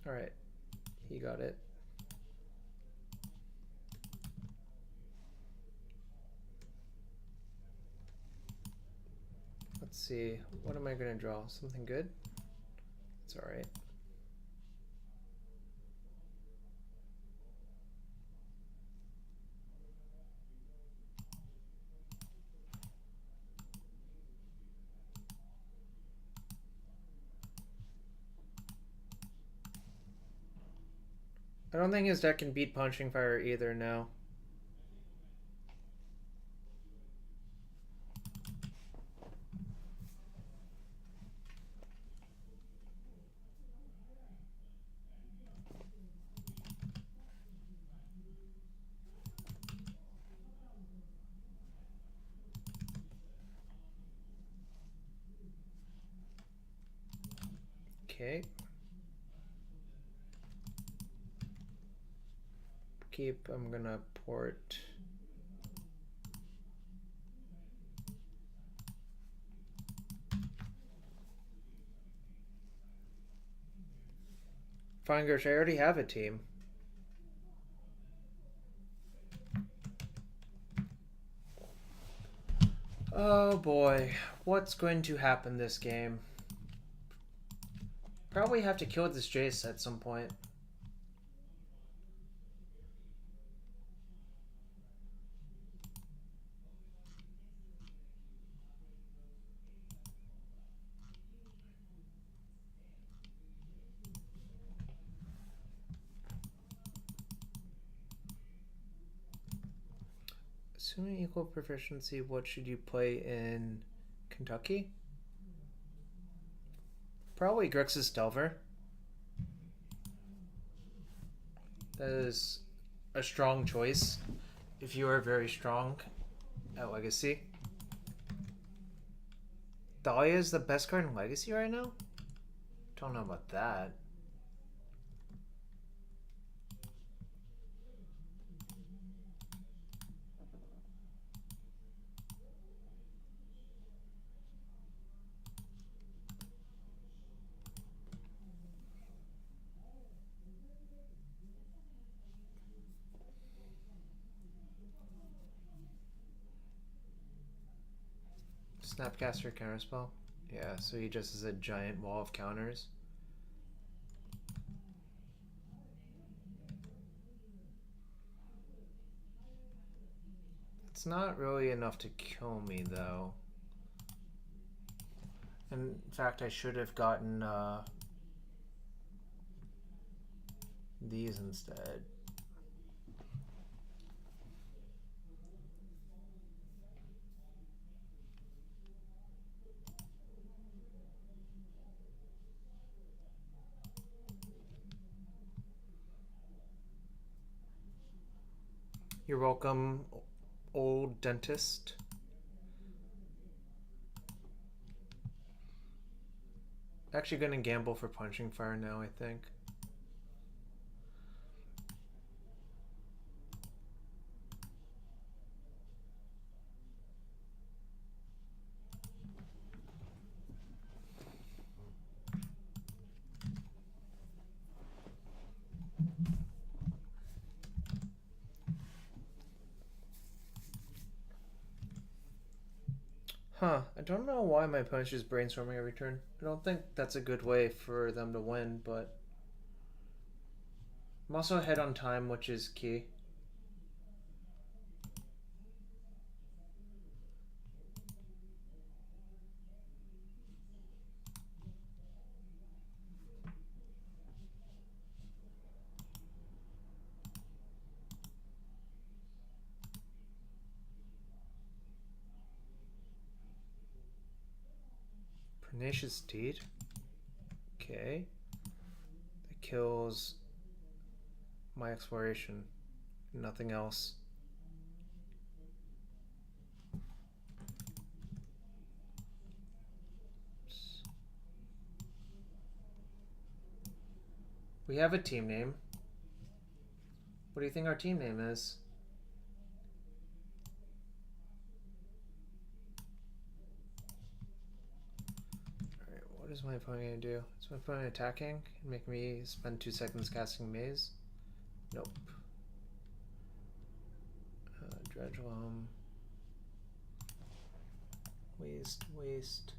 Alright. He got it. Let's see. What am I going to draw? Something good? It's alright. I don't think his deck can beat Punching Fire either now. Okay. I'm gonna port. Fine, Gersh, I already have a team. Oh boy, what's going to happen this game? Probably have to kill this Jace at some point. Assuming equal proficiency, what should you play in Kentucky? Probably Grixis Delver. That is a strong choice if you are very strong at Legacy. Dahlia is the best card in Legacy right now? Don't know about that. Snapcaster counterspell? Yeah, so he just has a giant wall of counters. It's not really enough to kill me, though. In fact, I should have gotten these instead. You're welcome, old dentist. Actually gonna gamble for punching fire now, I think. Huh, I don't know why my opponent's just brainstorming every turn. I don't think that's a good way for them to win, but I'm also ahead on time, which is key. Pernicious Deed. Okay. That kills my exploration. Nothing else. We have a team name. What do you think our team name is? Alright, what is my opponent going to do? Is my opponent attacking and make me spend 2 seconds casting Maze? Nope. Dredgelum. Waste.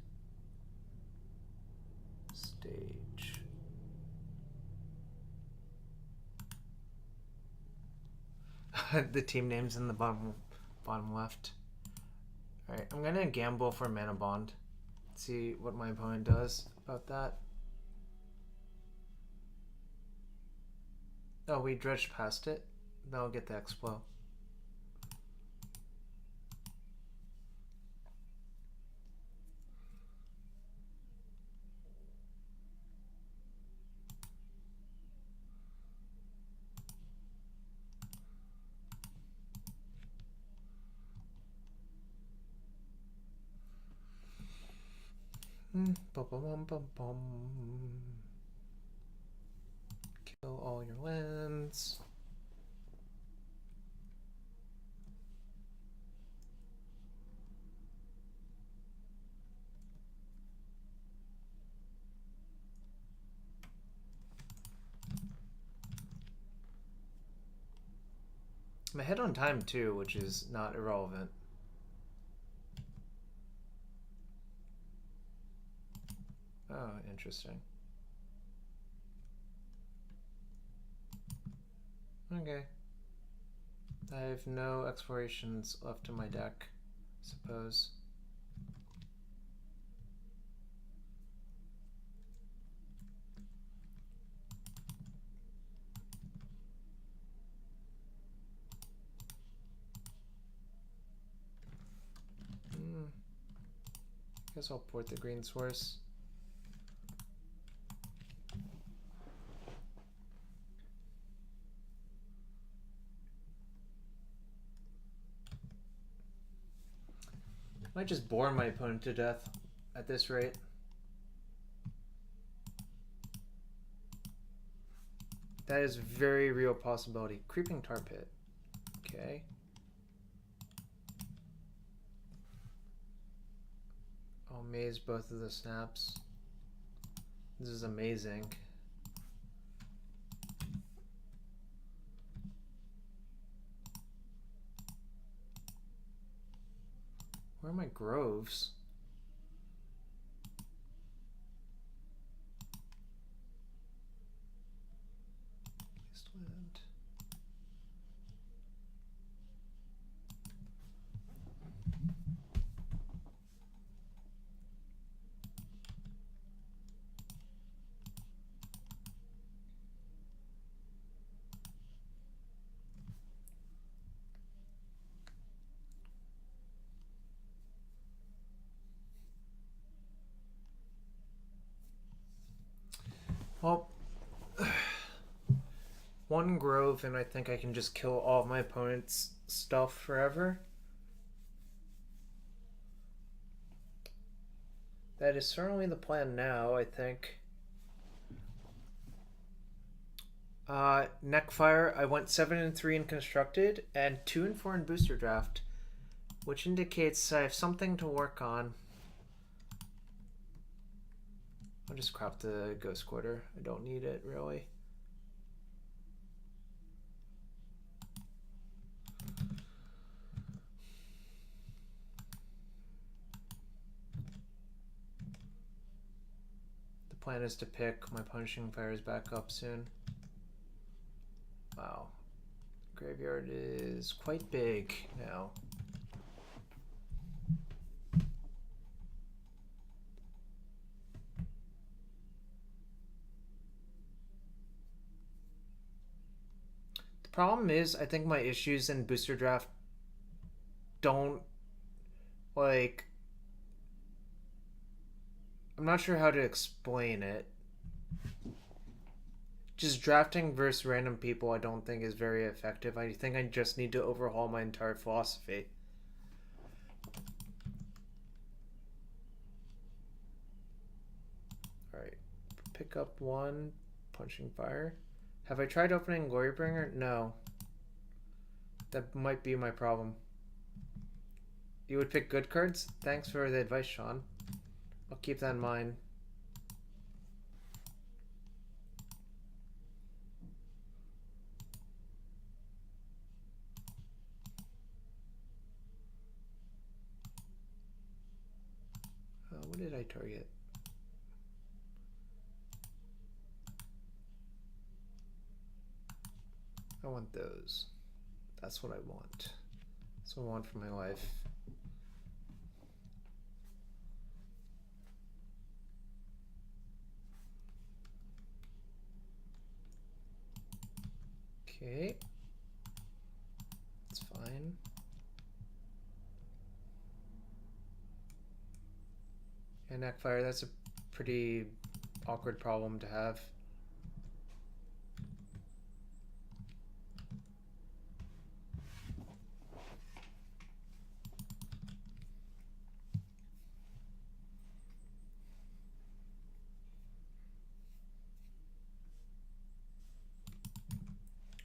Stage. The team name's in the bottom left. Alright, I'm gonna gamble for Mana Bond. See what my opponent does about that. Oh, we dredged past it. Then I'll get the Explo. Kill all your lands. I'm ahead on time too, which is not irrelevant. Oh, interesting. Okay. I have no explorations left in my deck, I suppose. Guess I'll port the green source. Might just bore my opponent to death at this rate. That is a very real possibility. Creeping Tar Pit. Okay. I'll maze both of the snaps. This is amazing. Where are my groves? Eastland. one grove and I think I can just kill all of my opponent's stuff forever. That is certainly the plan now, I think. Neckfire, I went 7-3 in constructed and 2-4 in booster draft, which indicates I have something to work on. I'll just crop the Ghost Quarter. I don't need it really. The plan is to pick my Punishing Fires back up soon. Wow. Graveyard is quite big now. The problem is, I think my issues in booster draft don't, like, I'm not sure how to explain it. Just drafting versus random people I don't think is very effective. I think I just need to overhaul my entire philosophy. Alright. Pick up one. Punching Fire. Have I tried opening Glorybringer? No. That might be my problem. You would pick good cards? Thanks for the advice, Sean. I'll keep that in mind. What did I target? I want those. That's what I want. That's what I want for my life. Okay. That's fine. And Neckfire, that's a pretty awkward problem to have.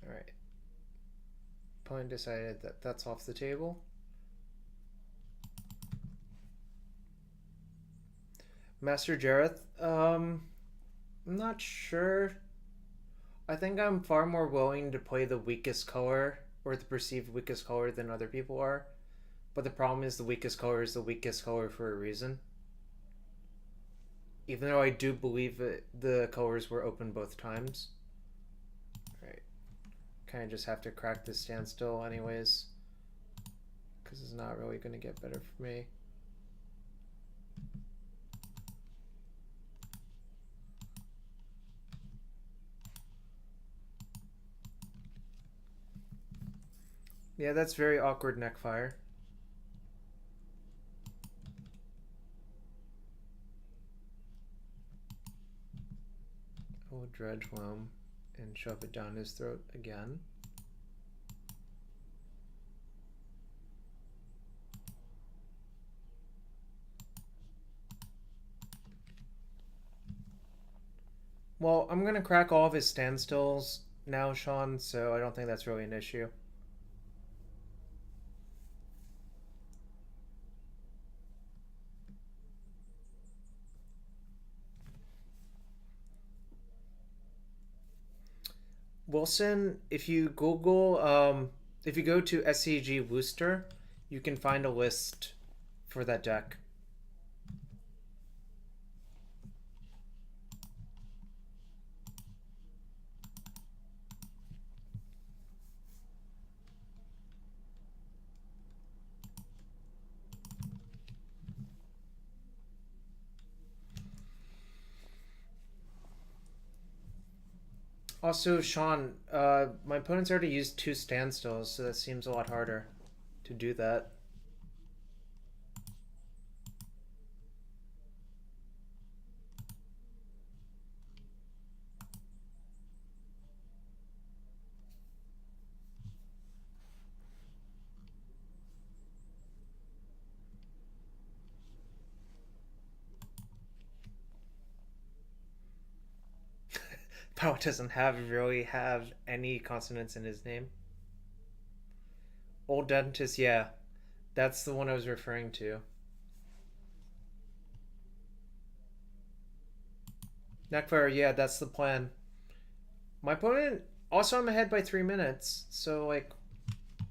Alright. Opponent decided that that's off the table. Master Jareth, I'm not sure. I think I'm far more willing to play the weakest color, or the perceived weakest color, than other people are. But the problem is the weakest color is the weakest color for a reason. Even though I do believe that the colors were open both times. Right. Kind of just have to crack this standstill anyways. Because it's not really going to get better for me. Yeah, that's very awkward Neckfire. I will Dredge Loam and shove it down his throat again. Well, I'm going to crack all of his standstills now, Sean, so I don't think that's really an issue. Wilson, if you Google, if you go to SCG Wooster, you can find a list for that deck. Also, Sean, my opponent's already used 2 standstills, so that seems a lot harder to do that. Poe doesn't really have any consonants in his name. Old Dentist, yeah. That's the one I was referring to. Neckfire, yeah, that's the plan. My opponent... Also, I'm ahead by 3 minutes, so, like,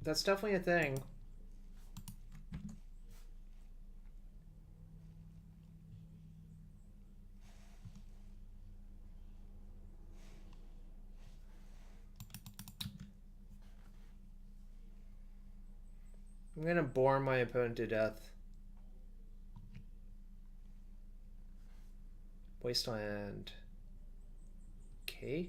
that's definitely a thing. I'm gonna bore my opponent to death. Wasteland. Okay.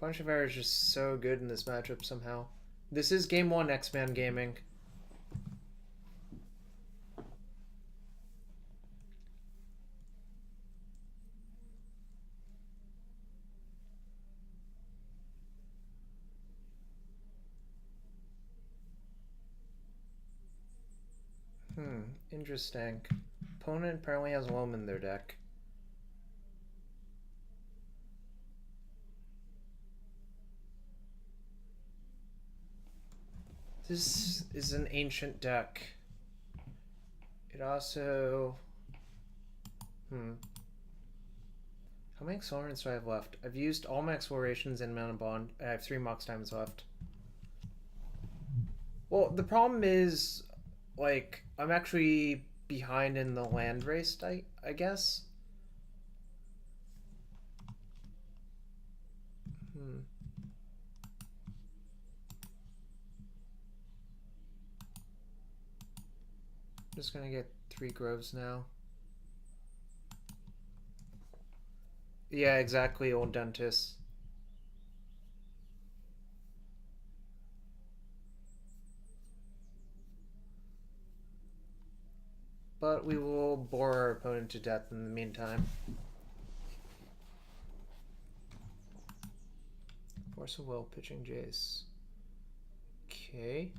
Punch of Air is just so good in this matchup somehow. This is game 1 X-Man Gaming. Interesting. Opponent apparently has Loam in their deck. This is an ancient deck. It also... How many Accelerants do I have left? I've used all my Explorations and Mana Bond. I have 3 Mox Times left. Well, the problem is, like, I'm actually behind in the land race, I guess. Just gonna get 3 Groves now. Yeah, exactly, Old Dentist. But we will bore our opponent to death in the meantime. Force of Will, pitching Jace. Okay.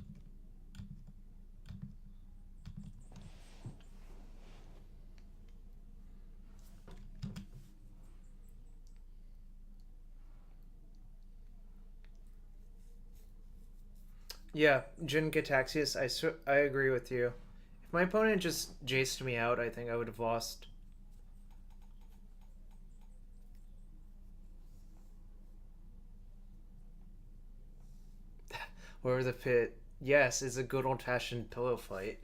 Yeah, Jin Gataxius, I agree with you. If my opponent just jaced me out, I think I would have lost. Over the pit. Yes, it's a good old-fashioned pillow fight.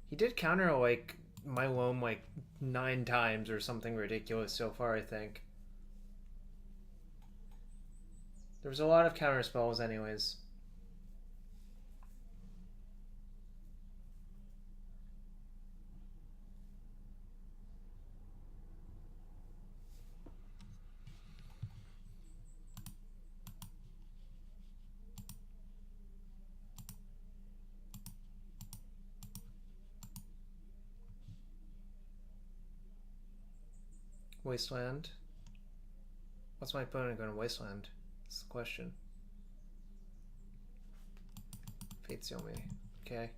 He did counter, like, my Loam, like, 9 times or something ridiculous so far, I think. There was a lot of counter spells anyways. Wasteland. What's my opponent going to Wasteland? That's the question. Fate Seal me. Okay.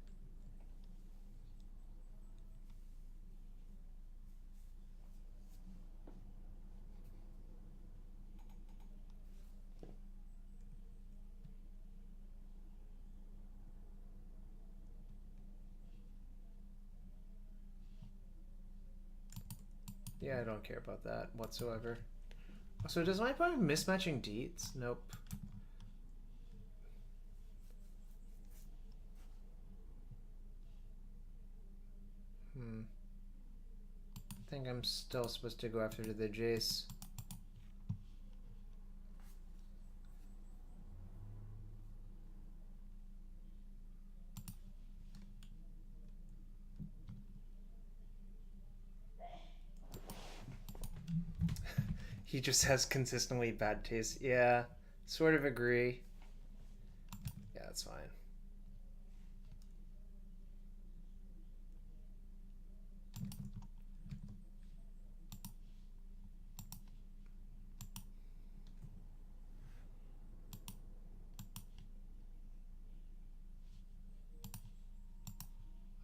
Yeah, I don't care about that whatsoever. So does my opponent mismatching deeds? Nope. I think I'm still supposed to go after the Jace. He just has consistently bad taste. Yeah, sort of agree. Yeah, that's fine.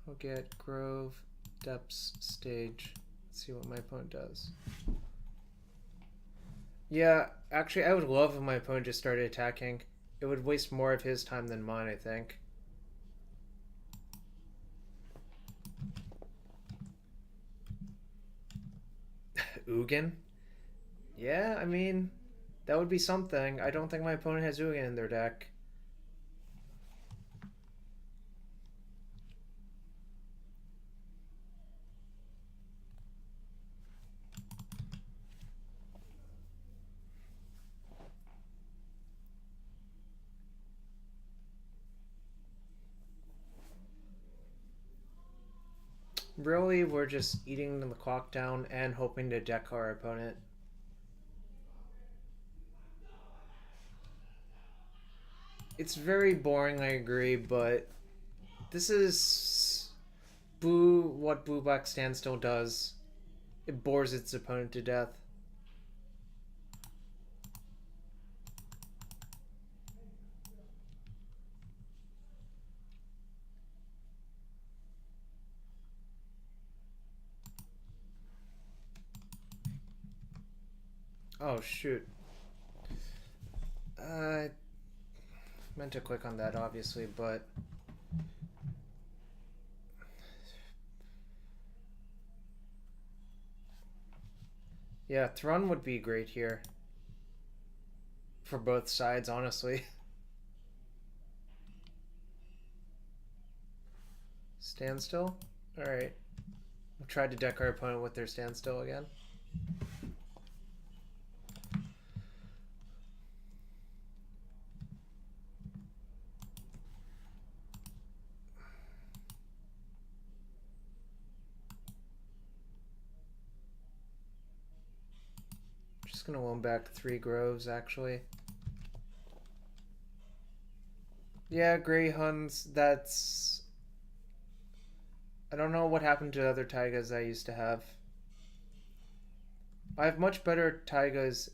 I'll get Grove, Depths, Stage. Let's see what my opponent does. Yeah, actually, I would love if my opponent just started attacking. It would waste more of his time than mine, I think. Ugin? Yeah, I mean, that would be something. I don't think my opponent has Ugin in their deck. Really, we're just eating the clock down and hoping to deck our opponent. It's very boring, I agree, but this is what Blue Black Standstill does. It bores its opponent to death. Oh, shoot. Meant to click on that, obviously, but... Yeah, Thrun would be great here. For both sides, honestly. Standstill? Alright. We'll try to deck our opponent with their standstill again. Just gonna loan back 3 Groves, actually. Yeah, Grey Huns, that's... I don't know what happened to other Taigas I used to have. I have much better Taigas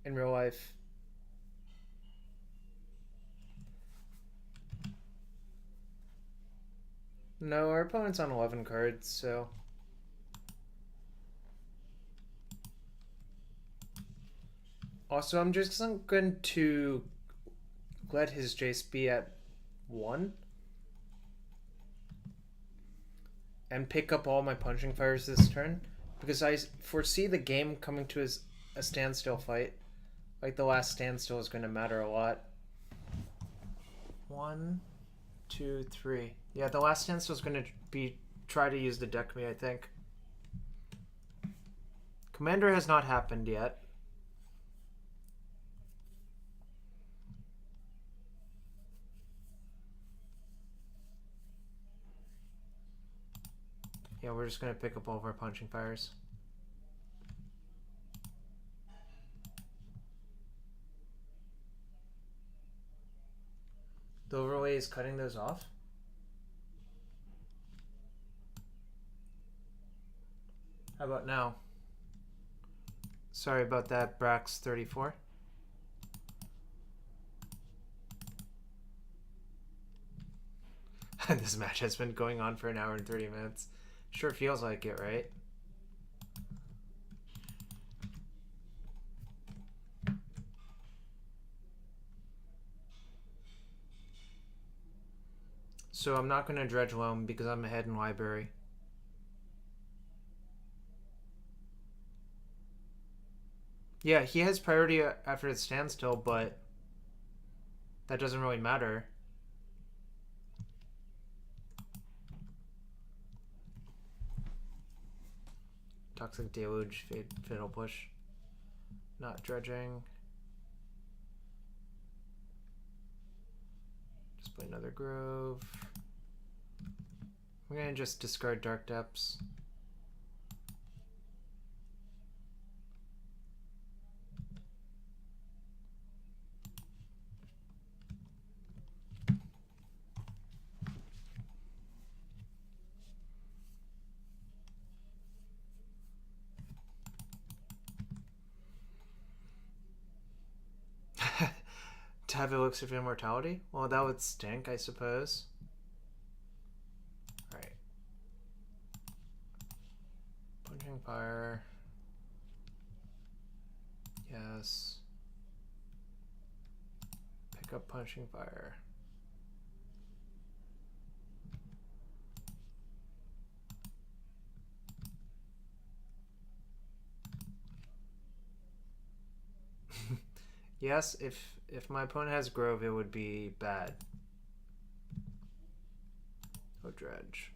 in real life. No, our opponent's on 11 cards, so... Also, I'm just going to let his Jace be at 1. And pick up all my punching fires this turn. Because I foresee the game coming to a standstill fight. Like the last standstill is going to matter a lot. 1, 2, 3. Yeah, the last standstill is going to be try to use the deck me, I think. Commander has not happened yet. Yeah, we're just going to pick up all of our punching fires. The overlay is cutting those off. How about now? Sorry about that, Brax34. This match has been going on for an hour and 30 minutes. Sure feels like it, right? So I'm not going to dredge loam because I'm ahead in library. Yeah, he has priority after the standstill, but that doesn't really matter. Toxic Deluge, Fatal Push. Not dredging. Just play another Grove. We're gonna just discard Dark Depths. To have Elixir of Immortality? Well, that would stink, I suppose. Punching fire. Yes. Pick up punching fire. Yes, if my opponent has Grove, it would be bad. Oh, Dredge.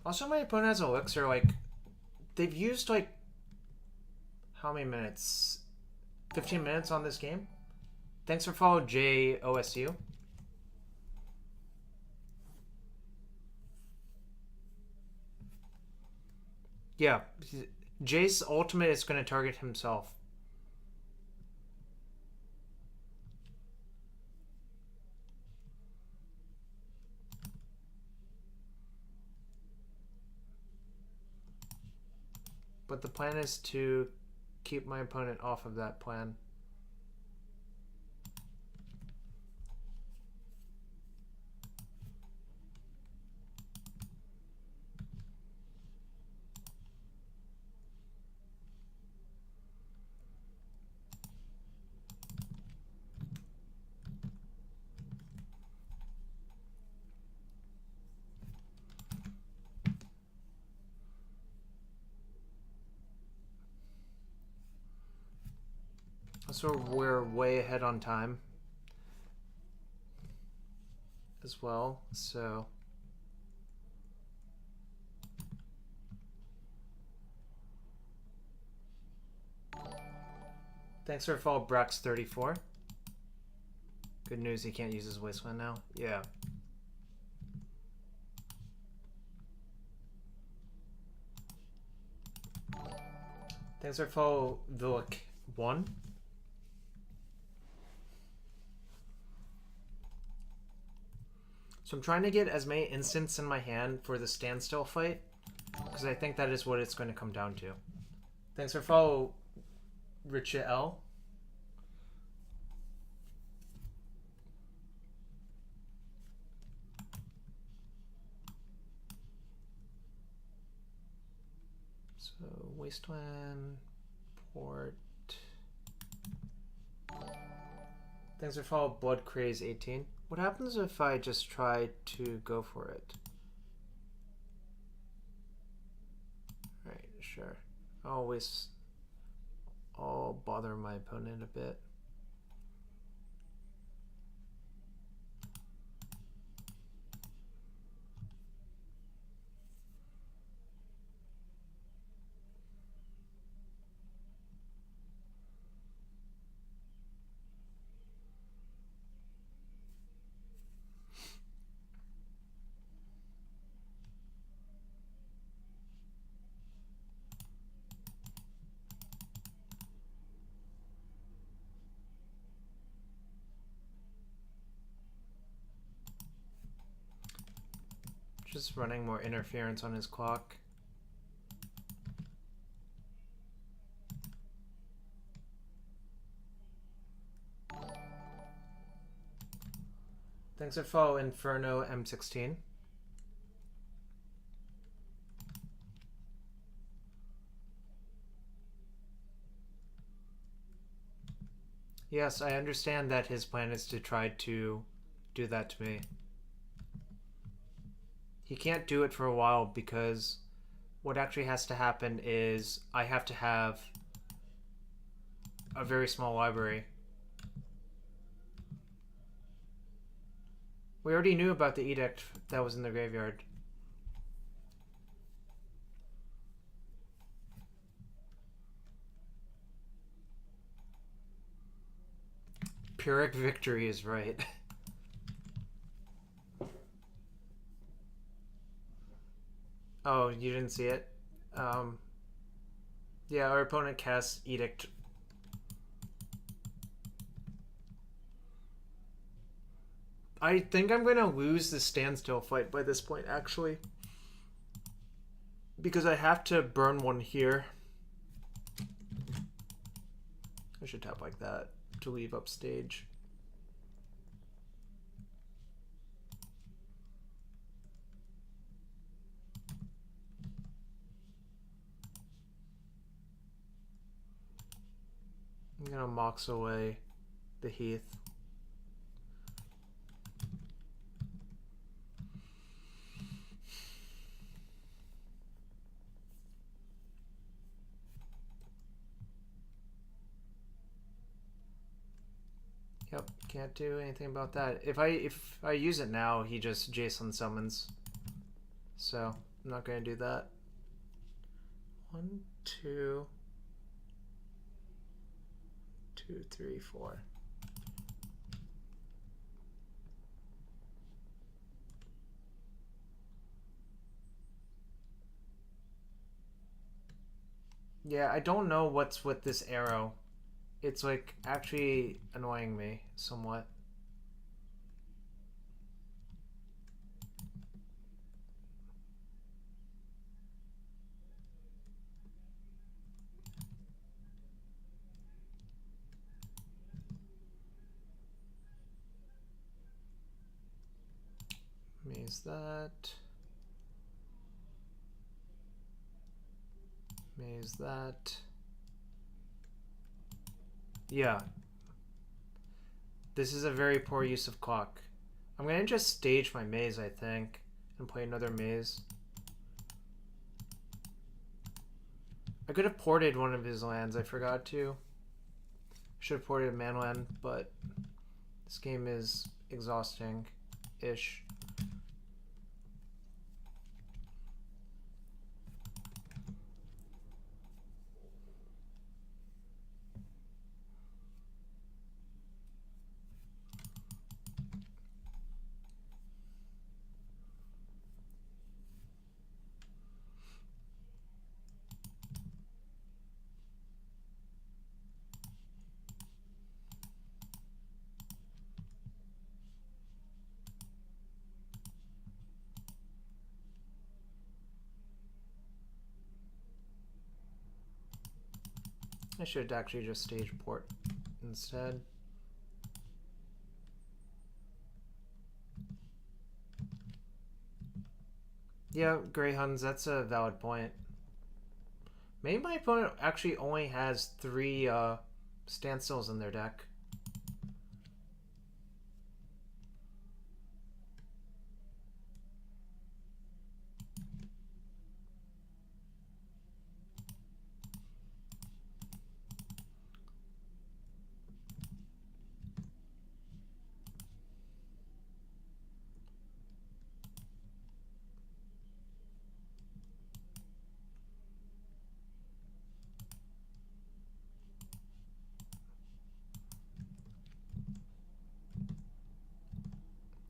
Also, my opponent has Elixir, like, they've used, like, how many minutes? 15 minutes on this game? Thanks for following JOSU. Yeah, Jay's ultimate is going to target himself. But the plan is to keep my opponent off of that plan. So we're way ahead on time as well, so thanks for follow Brax34. Good news, he can't use his wasteland now. Yeah. Thanks for follow Villic1. So I'm trying to get as many instants in my hand for the standstill fight, because I think that is what it's going to come down to. Thanks for follow Richard L. So Wasteland, Port. Thanks for follow Blood Craze 18. What happens if I just try to go for it? Right, sure. I'll bother my opponent a bit. Just running more interference on his clock. Thanks for follow Inferno M16. Yes, I understand that his plan is to try to do that to me. He can't do it for a while because what actually has to happen is I have to have a very small library. We already knew about the edict that was in the graveyard. Pyrrhic victory is right. Oh, you didn't see it? Yeah, our opponent casts Edict. I think I'm going to lose the standstill fight by this point, actually. Because I have to burn one here. I should tap like that to leave upstage. I'm gonna mox away the heath. Yep, can't do anything about that. If I use it now, he just Jason summons. So I'm not gonna do that. 1, 2, 2, 3, 4. Yeah, I don't know what's with this arrow. It's like actually annoying me somewhat. Maze that. Maze that. Yeah. This is a very poor use of clock. I'm gonna just stage my maze, I think, and play another maze. I could have ported one of his lands, I forgot to. Should have ported a man land, but this game is exhausting-ish. I should actually just stage port instead. Yeah, Greyhounds, that's a valid point. Maybe my opponent actually only has 3 standstills in their deck.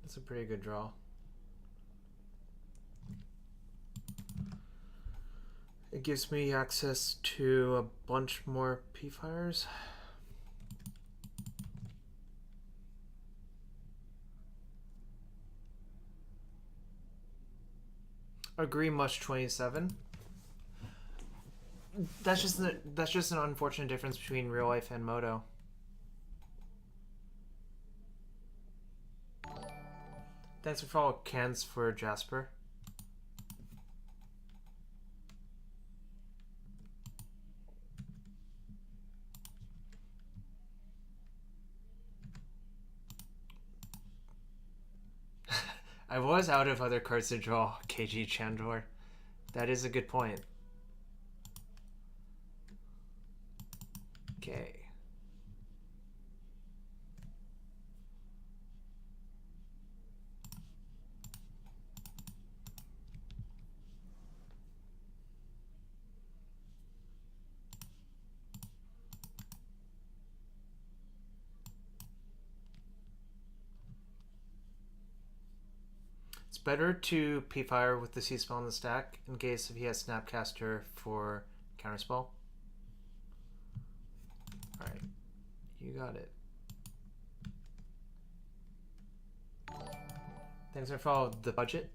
That's a pretty good draw. It gives me access to a bunch more P-Fires. Agree much 27. That's just an unfortunate difference between real life and Moto. Thanks for following Cans for Jasper. I was out of other cards to draw, KG Chandler. That is a good point. Okay. It's better to P-Fire with the C-Spell in the stack in case if he has Snapcaster for Counterspell. Alright, you got it. Thanks for following the budget.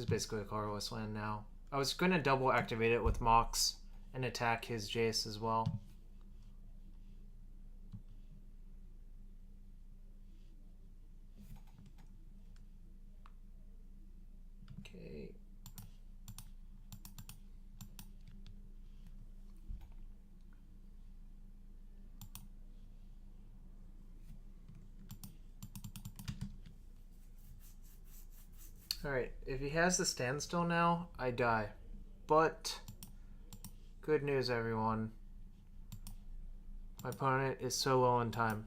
is basically a colorless land now. I was going to double activate it with Mox and attack his Jace as well. Okay. Alright, if he has the standstill now, I die. But, good news everyone. My opponent is so low on time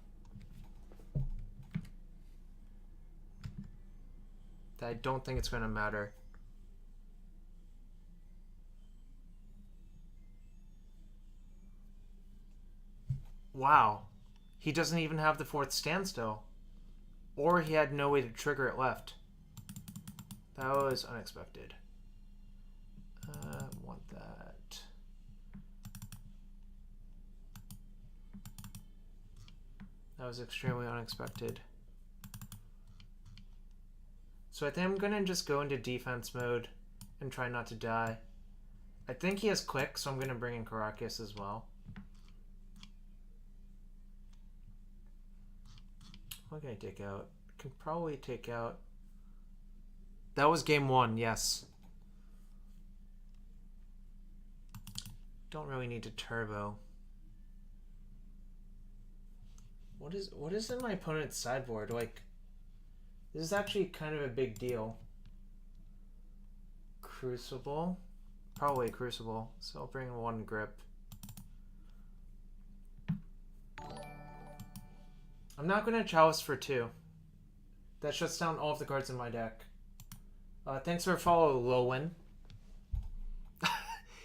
that I don't think it's going to matter. Wow. He doesn't even have the 4th standstill. Or he had no way to trigger it left. That was unexpected. Want that. That was extremely unexpected. So I think I'm gonna just go into defense mode and try not to die. I think he has quick, so I'm gonna bring in Caracas as well. What can I take out? Can probably take out... That was game 1, yes. Don't really need to turbo. What is in my opponent's sideboard? Like, this is actually kind of a big deal. Crucible? Probably Crucible, so I'll bring 1 grip. I'm not going to Chalice for 2. That shuts down all of the cards in my deck. Thanks for follow, Lowin.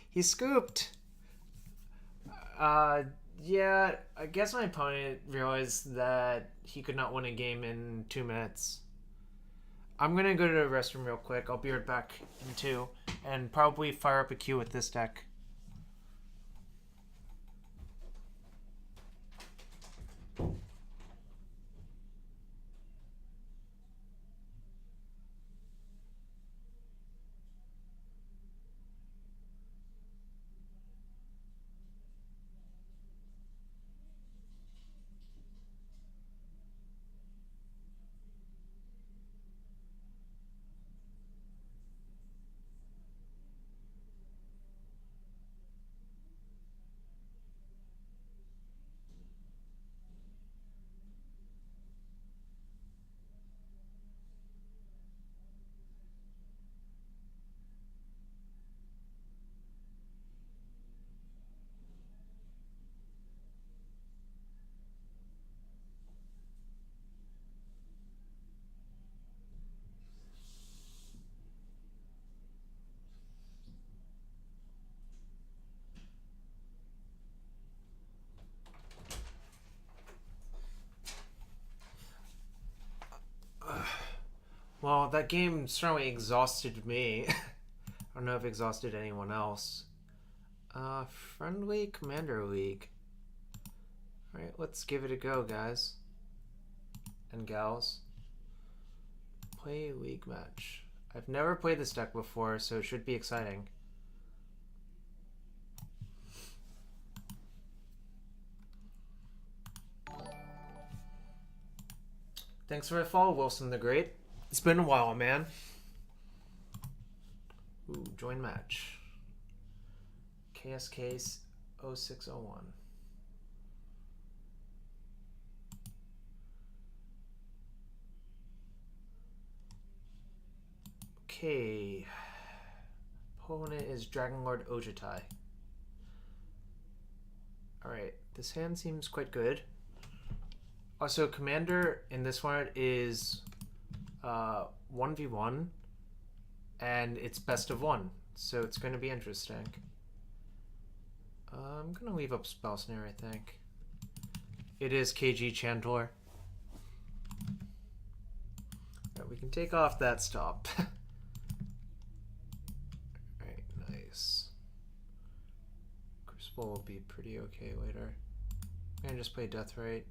He scooped. Yeah, I guess my opponent realized that he could not win a game in 2 minutes. I'm gonna go to the restroom real quick. I'll be right back in 2, and probably fire up a queue with this deck. Well, that game certainly exhausted me. I don't know if it exhausted anyone else. Friendly Commander League. Alright, let's give it a go, guys. And gals. Play League match. I've never played this deck before, so it should be exciting. Thanks for the follow, Wilson the Great. It's been a while, man. Ooh, join match. KSK 0601. Okay. Opponent is Dragonlord Ojitai. Alright, this hand seems quite good. Also, Commander in this one is 1v1, and it's best of 1, so it's going to be interesting. I'm going to leave up Spell Snare, I think. It is KG Chandler. Right, we can take off that stop. Alright, nice. Crucible will be pretty okay later. I'm going to just play Deathrite.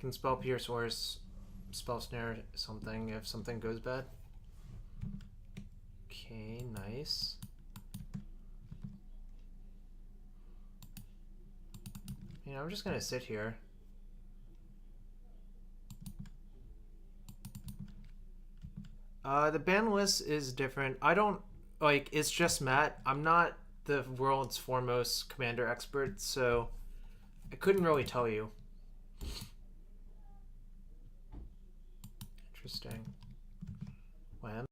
Can spell pierce or spell snare something if something goes bad. Okay, nice. You know, I'm just gonna sit here. The ban list is different. I don't like. It's just Matt. I'm not the world's foremost commander expert, so I couldn't really tell you. Interesting. Whammed.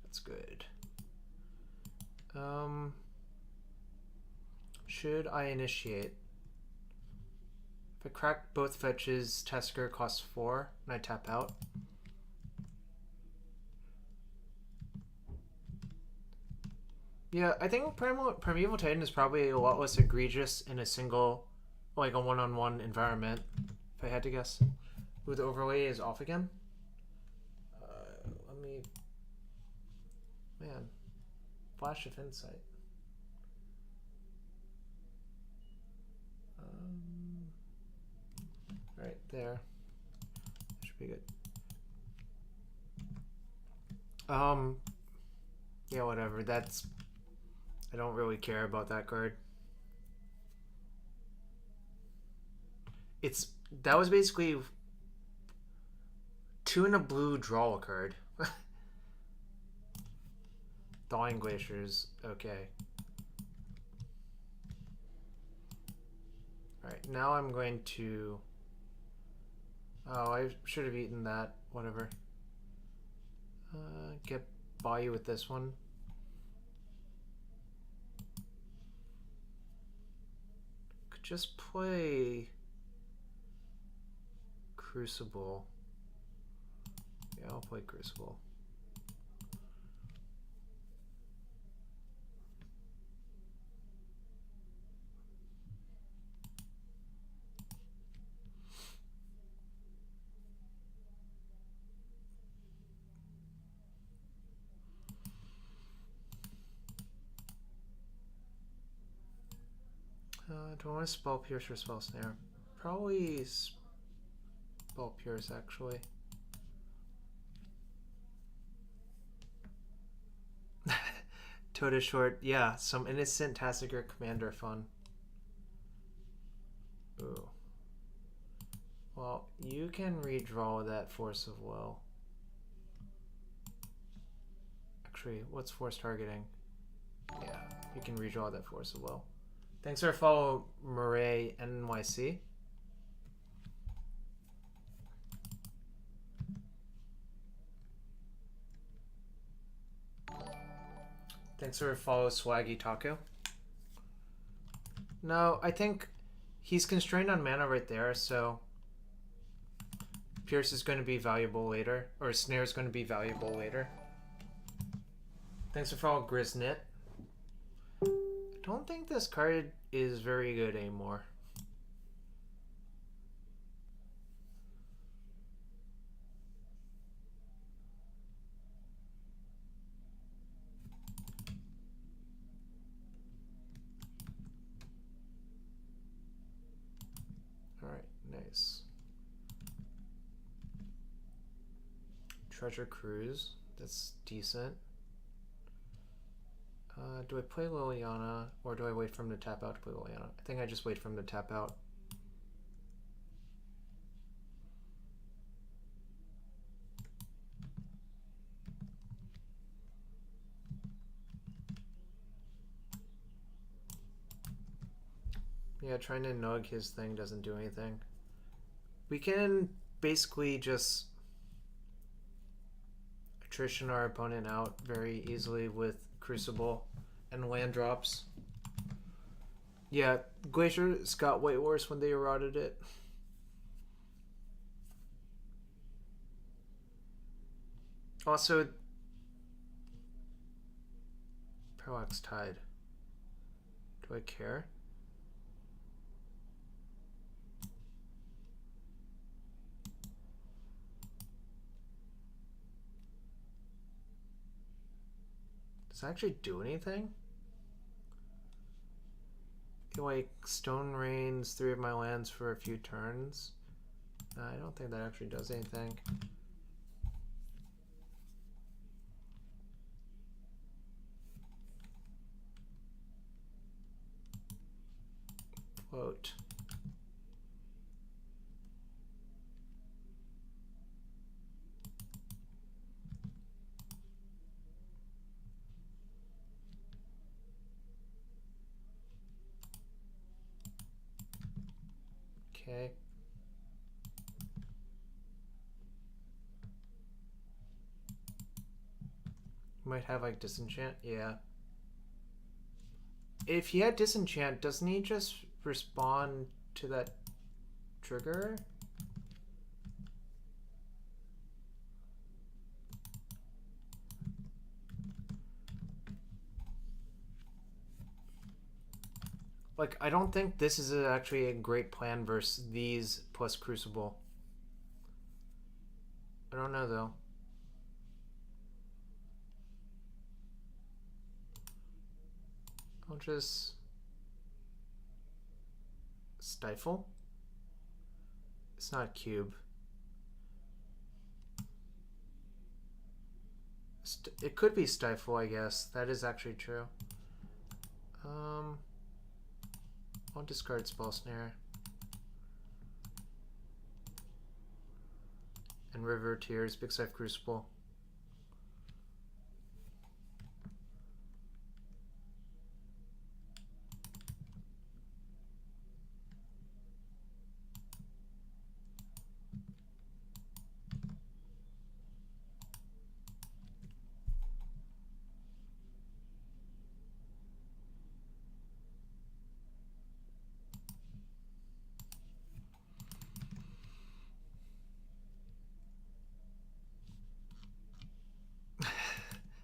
That's good. Should I initiate? If I crack both fetches, Tasigur costs 4, and I tap out. Yeah, I think Primeval Titan is probably a lot less egregious in a single, like a one-on-one environment, if I had to guess. Ooh, the overlay is off again? Let me... Man. Flash of insight. Right there. Should be good. Yeah, whatever. That's... I don't really care about that card. That was basically 2 and a blue, draw a card. Thawing Glaciers, okay. Alright, now I'm going to... Oh, I should have eaten that. Whatever. Get Bayou with this one. Could just play Crucible. Yeah, I'll play Crucible. Do I want to spell Pierce or spell Snare? Probably spell Pierce, actually. Toda Short, yeah, some innocent Tasigur commander fun. Ooh. Well, you can redraw that Force of Will. Actually, what's force targeting? Yeah, you can redraw that Force of Will. Thanks for follow, Murray NYC. Thanks for follow, Swaggy Taco. No, I think he's constrained on mana right there, so Pierce is going to be valuable later, or Snare is going to be valuable later. Thanks for follow, Griznit. I don't think this card is very good anymore. Alright, nice. Treasure Cruise, that's decent. Do I play Liliana, or do I wait for him to tap out to play Liliana? I think I just wait for him to tap out. Yeah, trying to nug his thing doesn't do anything. We can basically just attrition our opponent out very easily with Crucible and land drops. Yeah, Glaciers got way worse when they eroded it. Also, Parallax Tide. Do I care? Does it actually do anything? Like Stone Rains 3 of my lands for a few turns. I don't think that actually does anything. Float. Okay. Might have like disenchant, yeah. If he had disenchant, doesn't he just respond to that trigger? Like, I don't think this is actually a great plan versus these plus Crucible. I don't know though. I'll just Stifle. It's not cube. It could be Stifle, I guess. That is actually true. I'll discard Spell Snare. And River Tears, Big Scythe Crucible.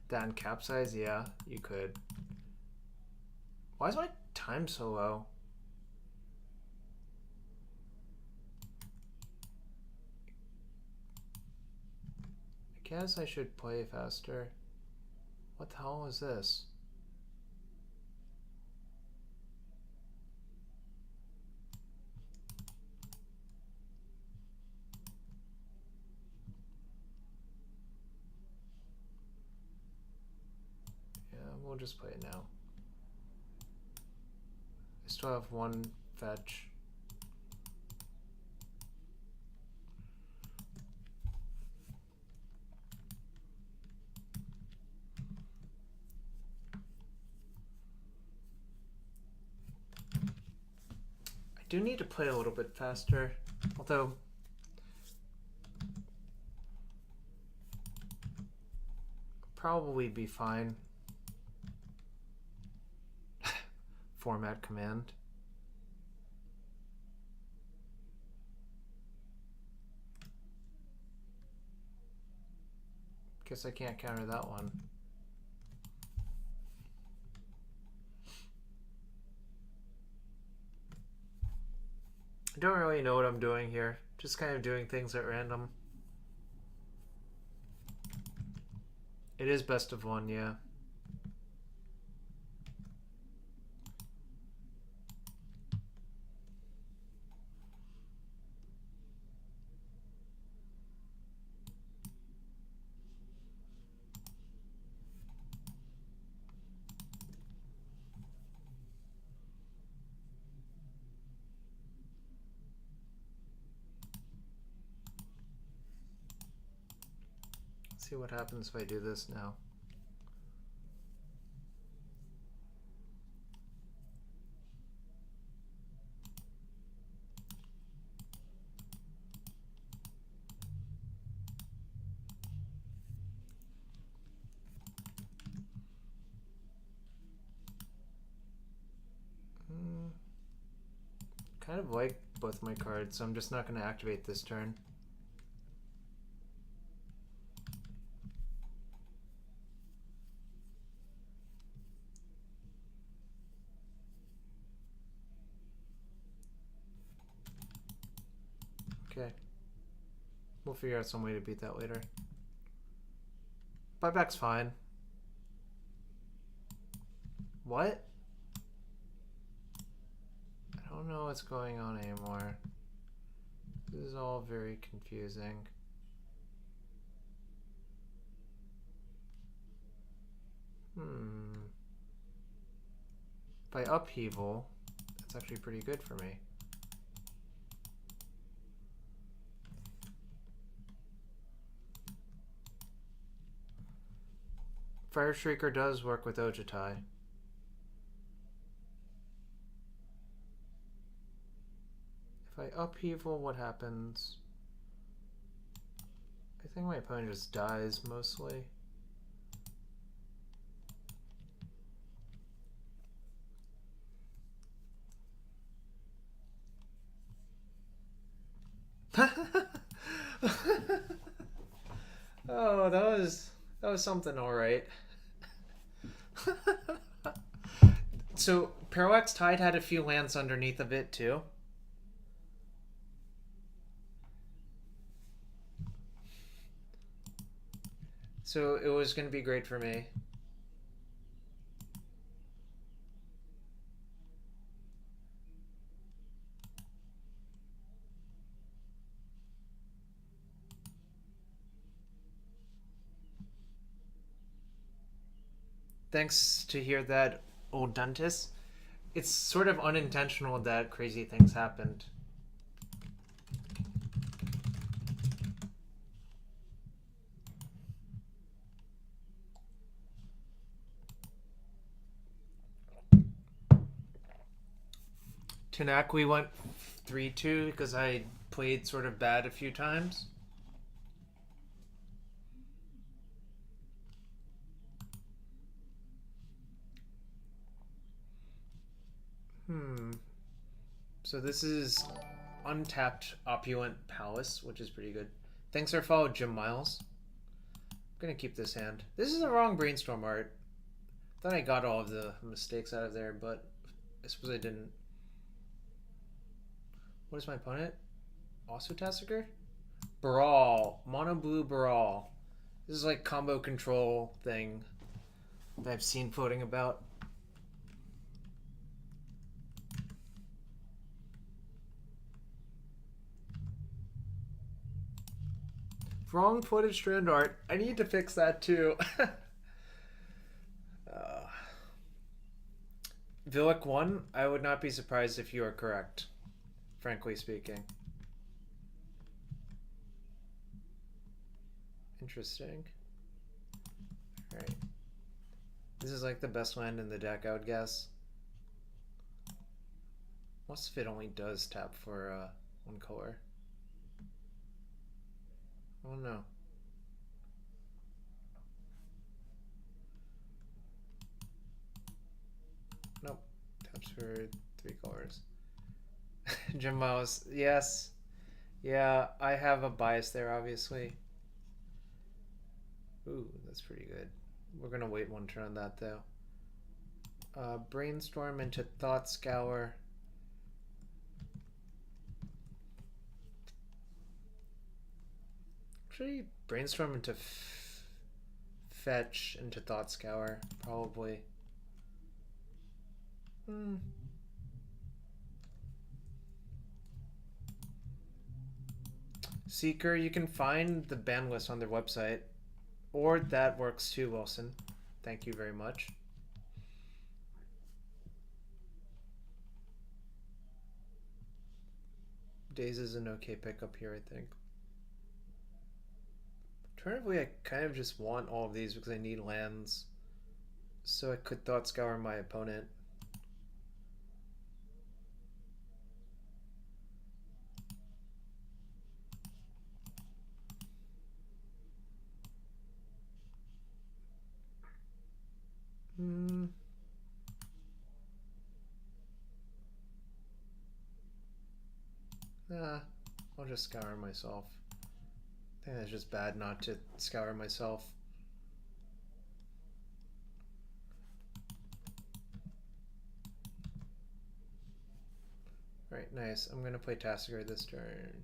That and Capsize? Yeah, you could. Why is my time so low? I guess I should play faster. What the hell is this? Yeah, we'll just play it now. I still have one fetch. I do need to play a little bit faster, although probably be fine. Format command. Guess I can't counter that one. I don't really know what I'm doing here. Just kind of doing things at random. It is best of one, yeah. See what happens if I do this now. Kind of like both my cards, so I'm just not going to activate this turn. Okay. We'll figure out some way to beat that later. Buyback's fine. What? I don't know what's going on anymore. This is all very confusing. By upheaval, that's actually pretty good for me. Fire Shrieker does work with Ojutai. If I upheaval, what happens? I think my opponent just dies mostly. Oh, that was something, all right. So Parallax Tide had a few lands underneath of it too. So it was going to be great for me. Thanks to hear that, old dentist. It's sort of unintentional that crazy things happened. Tanak, we went 3-2 because I played sort of bad a few times. So this is Untapped Opulent Palace, which is pretty good. Thanks for follow, Jim Miles. I'm gonna keep this hand. This is the wrong brainstorm art. Thought I got all of the mistakes out of there, but I suppose I didn't. What is my opponent? Also Tasigur? Brawl. Mono blue Brawl. This is like combo control thing that I've seen floating about. Wrong footed strand art. I need to fix that too. Villic 1, I would not be surprised if you are correct, frankly speaking. Interesting. Alright. This is like the best land in the deck, I would guess. Most of it only does tap for one color. Oh no. Nope. Taps for 3 colors. Jim Miles. Yes. Yeah, I have a bias there, obviously. Ooh, that's pretty good. We're gonna wait one turn on that, though. Brainstorm into Thought Scour. Actually, Brainstorm into Fetch into Thought Scour, probably. Seeker, you can find the ban list on their website. Or that works too, Wilson. Thank you very much. Days is an okay pickup here, I think. Alternatively, I kind of just want all of these because I need lands. So I could Thought Scour my opponent. I'll just scour myself. I think that's just bad not to scour myself. Alright, nice. I'm gonna play Tasigur this turn.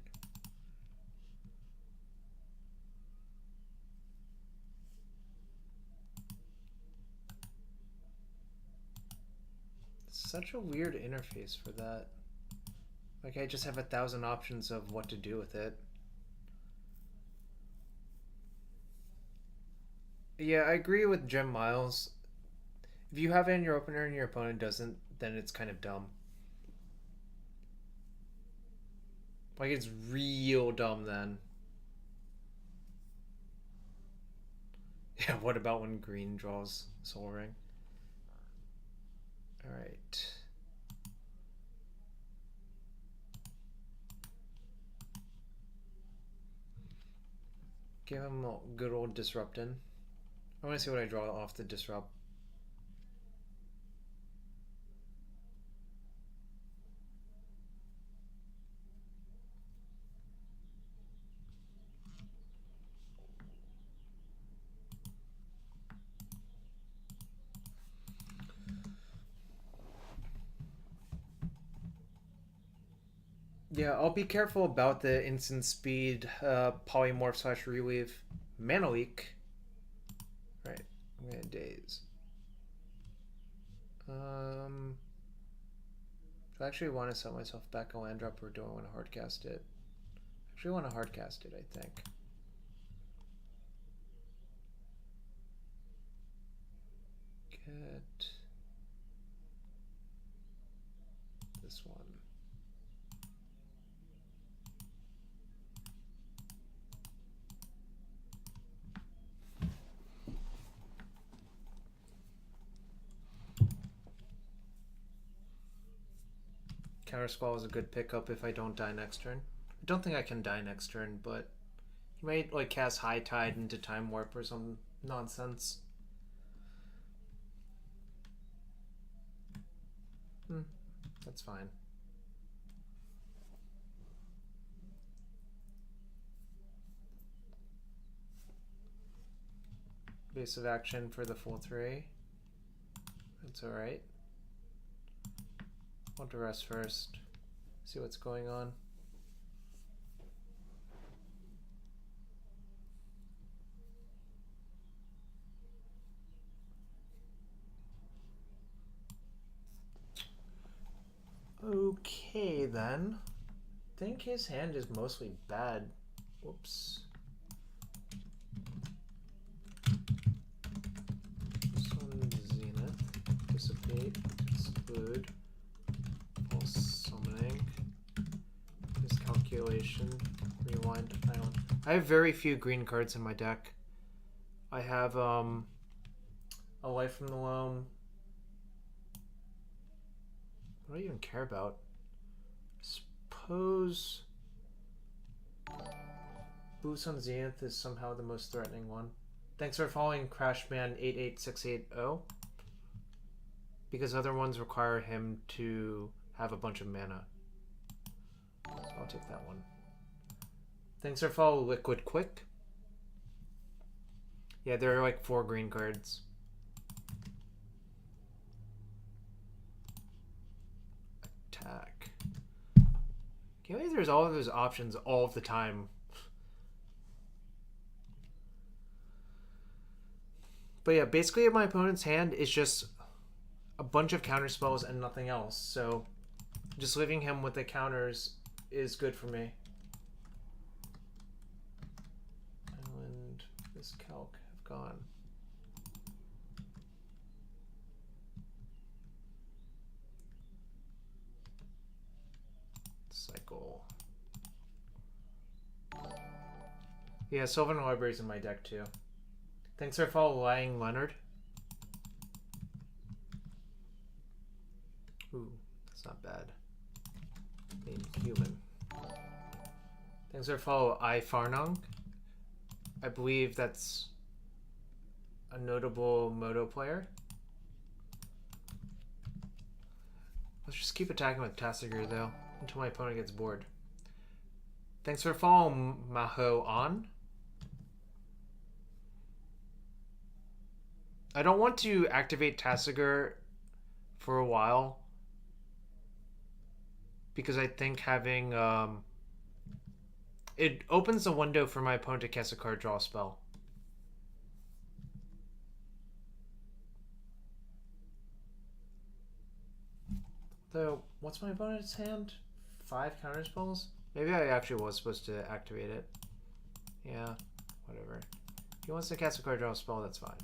Such a weird interface for that. Like, I just have 1,000 options of what to do with it. Yeah, I agree with Jim Miles. If you have it in your opener and your opponent doesn't, then it's kind of dumb. Like, it's real dumb then. Yeah, what about when green draws Soul Ring? Alright. Give him a good old disruptin'. I want to see what I draw off the disrupt. Yeah, I'll be careful about the instant speed polymorph slash reweave. Mana leak. Right, I'm gonna daze. Do I actually want to set myself back a land drop or do I want to hardcast it? I actually want to hardcast it, I think. Get this one. Counterspell is a good pickup if I don't die next turn. I don't think I can die next turn, but you might like cast High Tide into Time Warp or some nonsense. That's fine. Base of action for the full 3. That's alright. Want to rest first. See what's going on. Okay then. I think his hand is mostly bad. Whoops. This one, Zenith. Dissipate. Exclude. Pulse summoning. Miscalculation. Rewind. Island. I have very few green cards in my deck. I have a Life from the Loam. What do I even care about? Suppose Boots on Zenith is somehow the most threatening one. Thanks for following Crashman88680. Because other ones require him to have a bunch of mana. So I'll take that one. Thanks for following Liquid Quick. Yeah, there are like 4 green cards. Attack. Can't believe there's all of those options all of the time. But yeah, basically my opponent's hand is just a bunch of counter spells and nothing else. So just leaving him with the counters is good for me. And this calc have gone. Cycle. Yeah, Sylvan Library's in my deck too. Thanks for following Leonard. Ooh, that's not bad. Inhuman. Thanks for follow I Farnung. I believe that's a notable Moto player. Let's just keep attacking with Tasigur though, until my opponent gets bored. Thanks for following Maho on. I don't want to activate Tasigur for a while because I think having it opens the window for my opponent to cast a card draw spell. So what's my opponent's hand? 5 counter spells? Maybe I actually was supposed to activate it. Yeah, whatever. If he wants to cast a card, draw a spell, that's fine.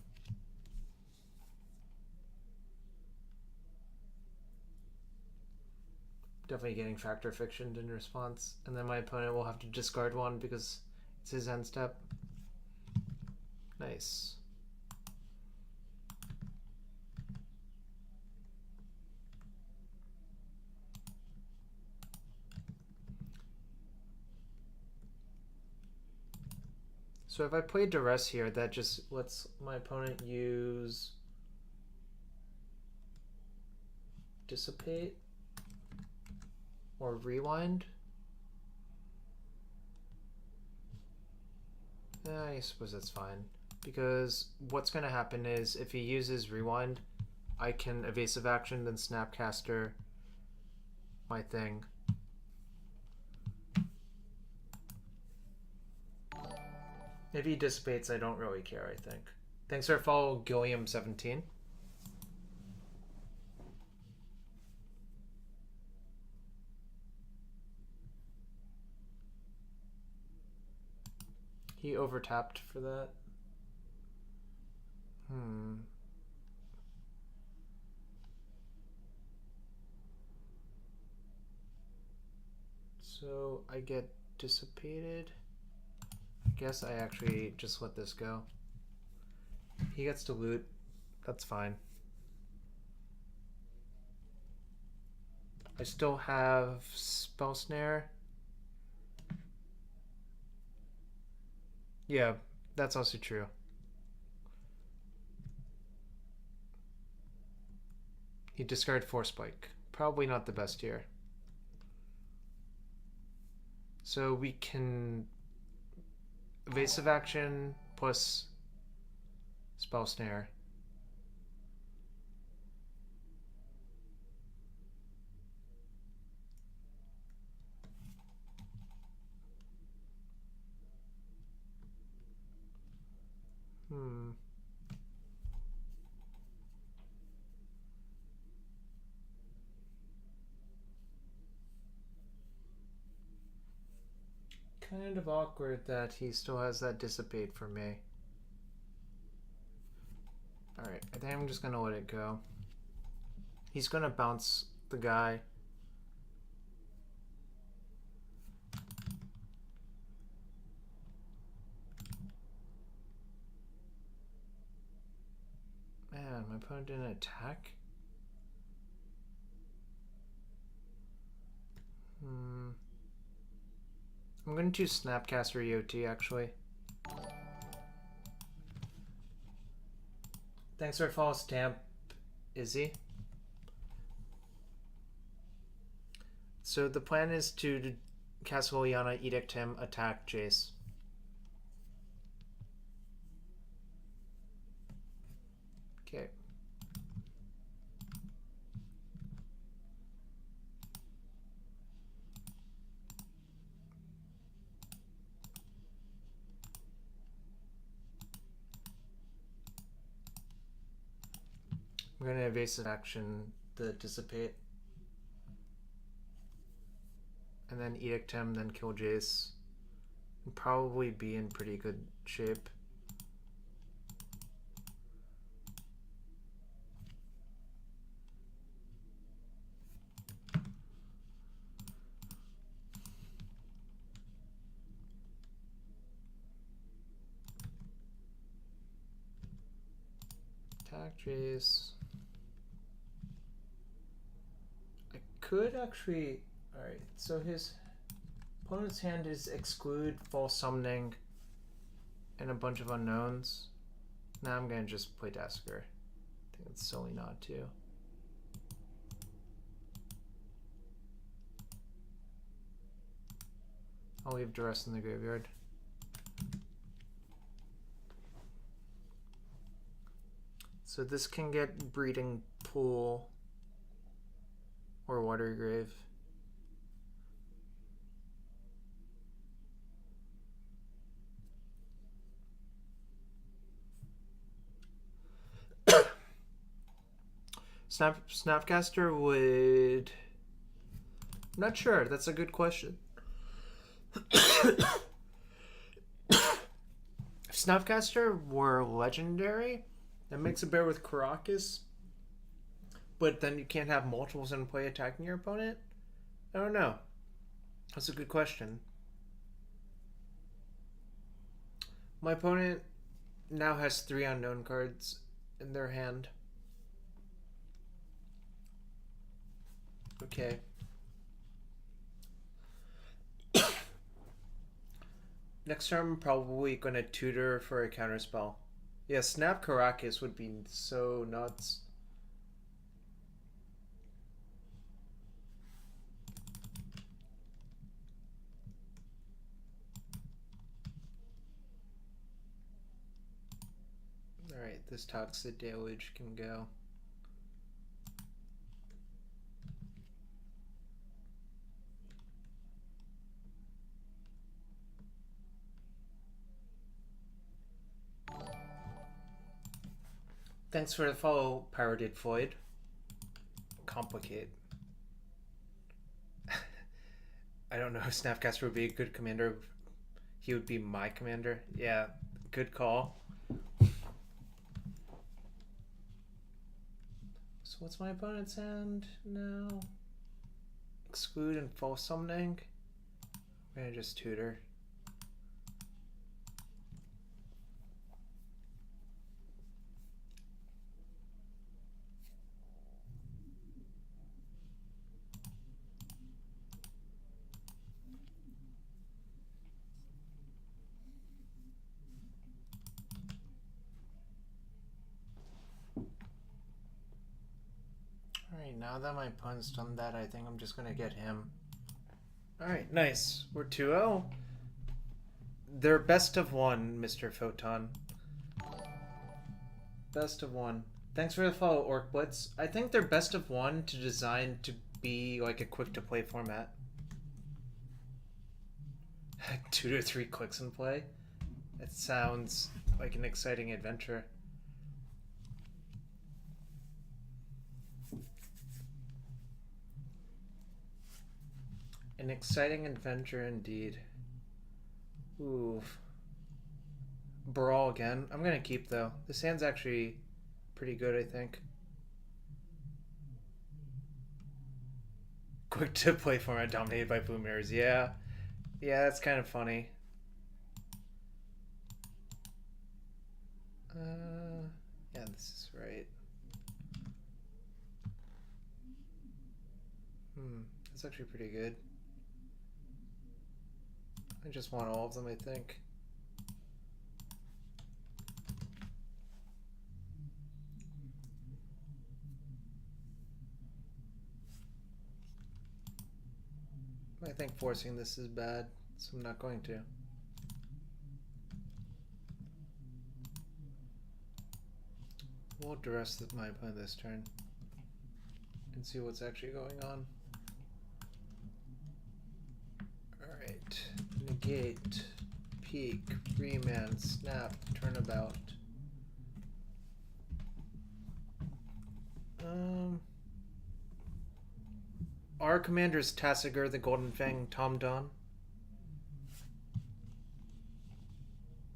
Definitely getting Factor Fictioned in response. And then my opponent will have to discard one because it's his end step. Nice. So if I play Duress here, that just lets my opponent use Dissipate or Rewind. I suppose that's fine. Because what's going to happen is if he uses Rewind, I can evasive action, then Snapcaster my thing. If he dissipates, I don't really care, I think. Thanks for follow, Gilliam17. He overtapped for that. So I get dissipated. I guess I actually just let this go. He gets to loot. That's fine. I still have Spell Snare. Yeah, that's also true. He discarded Force Spike. Probably not the best here. So we can evasive action plus Spell Snare. Kind of awkward that he still has that dissipate for me. Alright, I think I'm just gonna let it go. He's gonna bounce the guy. Man, my opponent didn't attack? I'm going to choose Snapcaster EOT, actually. Thanks for follow, Stamp, Izzy. So the plan is to cast Liliana, Edict him, attack Jace. Okay. I'm going to evasive action the Dissipate. And then Edict him, then kill Jace. And probably be in pretty good shape. Attack Jace. I could actually... Alright, so his opponent's hand is Exclude, False Summoning, and a bunch of unknowns. Now I'm gonna just play Tasigur. I think it's silly not to. I'll leave Duress in the graveyard. So this can get Breeding Pool or Watery Grave. Snapcaster would I'm not sure. That's a good question. If Snapcaster were legendary, that makes a bear with Caracas, but then you can't have multiples in play attacking your opponent? I don't know. That's a good question. My opponent now has 3 unknown cards in their hand. Okay. Next turn, I'm probably going to tutor for a counterspell. Yeah, Snap Caracas would be so nuts. Alright, this Toxic Deluge can go. Thanks for the follow, Pirated Floyd. Complicate. I don't know if Snapcaster would be a good commander. He would be my commander. Yeah, good call. So what's my opponent's hand now? Exclude and false summoning. I'm gonna just tutor. Alright, now that my opponent's done that, I think I'm just gonna get him. Alright, nice. We're 2-0. They're best of 1, Mr. Photon. Best of 1. Thanks for the follow, Orc Blitz. I think they're best of 1 to design to be like a quick to play format. 2 to 3 clicks in play. It sounds like an exciting adventure. An exciting adventure indeed. Ooh. Brawl again. I'm gonna keep though. This hand's actually pretty good, I think. Quick to play format dominated by blue mirrors. Yeah. Yeah, that's kind of funny. Yeah, this is right. That's actually pretty good. I just want all of them, I think. I think forcing this is bad, so I'm not going to. We'll address my opponent this turn and see what's actually going on. Alright. Negate, peek, remand, snap, turnabout. Our commander is Tasigur, the Golden Fang, Tom Don.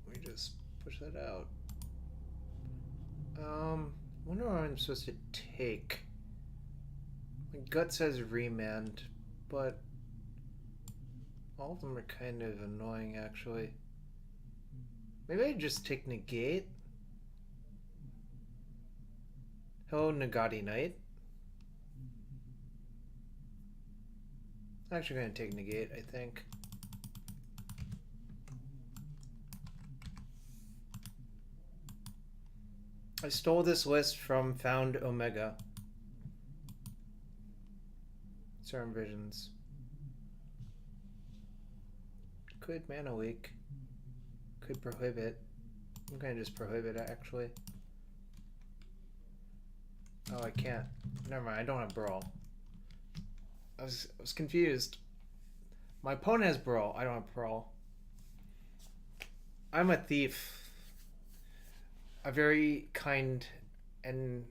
We just push that out. Wonder what I'm supposed to take. My gut says remand, but all of them are kind of annoying actually. Maybe I just take negate. Hello, Nagati Knight. I'm actually going to take negate, I think. I stole this list from Found Omega. Certain Visions. Could mana leak. Could prohibit. I'm going to just prohibit it, actually. Oh, I can't. Never mind, I don't have Brawl. I was confused. My opponent has Brawl. I don't have Brawl. I'm a thief. A very kind and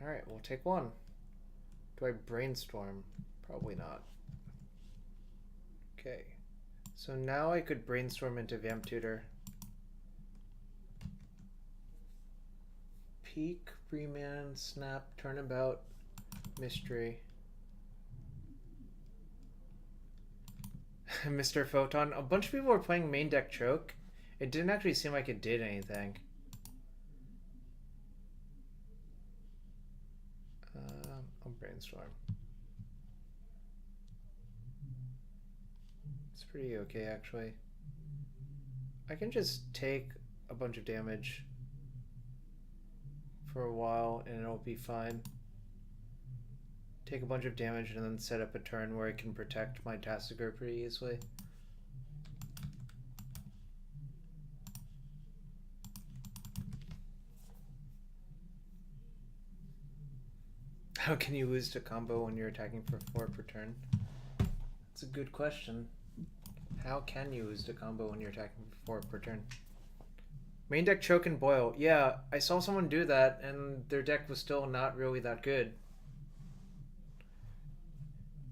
Alright, we'll take one. Do I brainstorm? Probably not. Okay. So now I could brainstorm into Vamp Tutor. Peak, Remand, Snap, Turnabout, Mystery. Mr. Photon. A bunch of people were playing main deck Choke. It didn't actually seem like it did anything. I'll brainstorm. It's pretty okay, actually. I can just take a bunch of damage for a while and it'll be fine. Take a bunch of damage and then set up a turn where I can protect my Tasigur pretty easily. How can you lose to combo when you're attacking for 4 per turn? That's a good question. How can you lose to combo when you're attacking for 4 per turn? Main deck Choke and Boil. Yeah, I saw someone do that and their deck was still not really that good.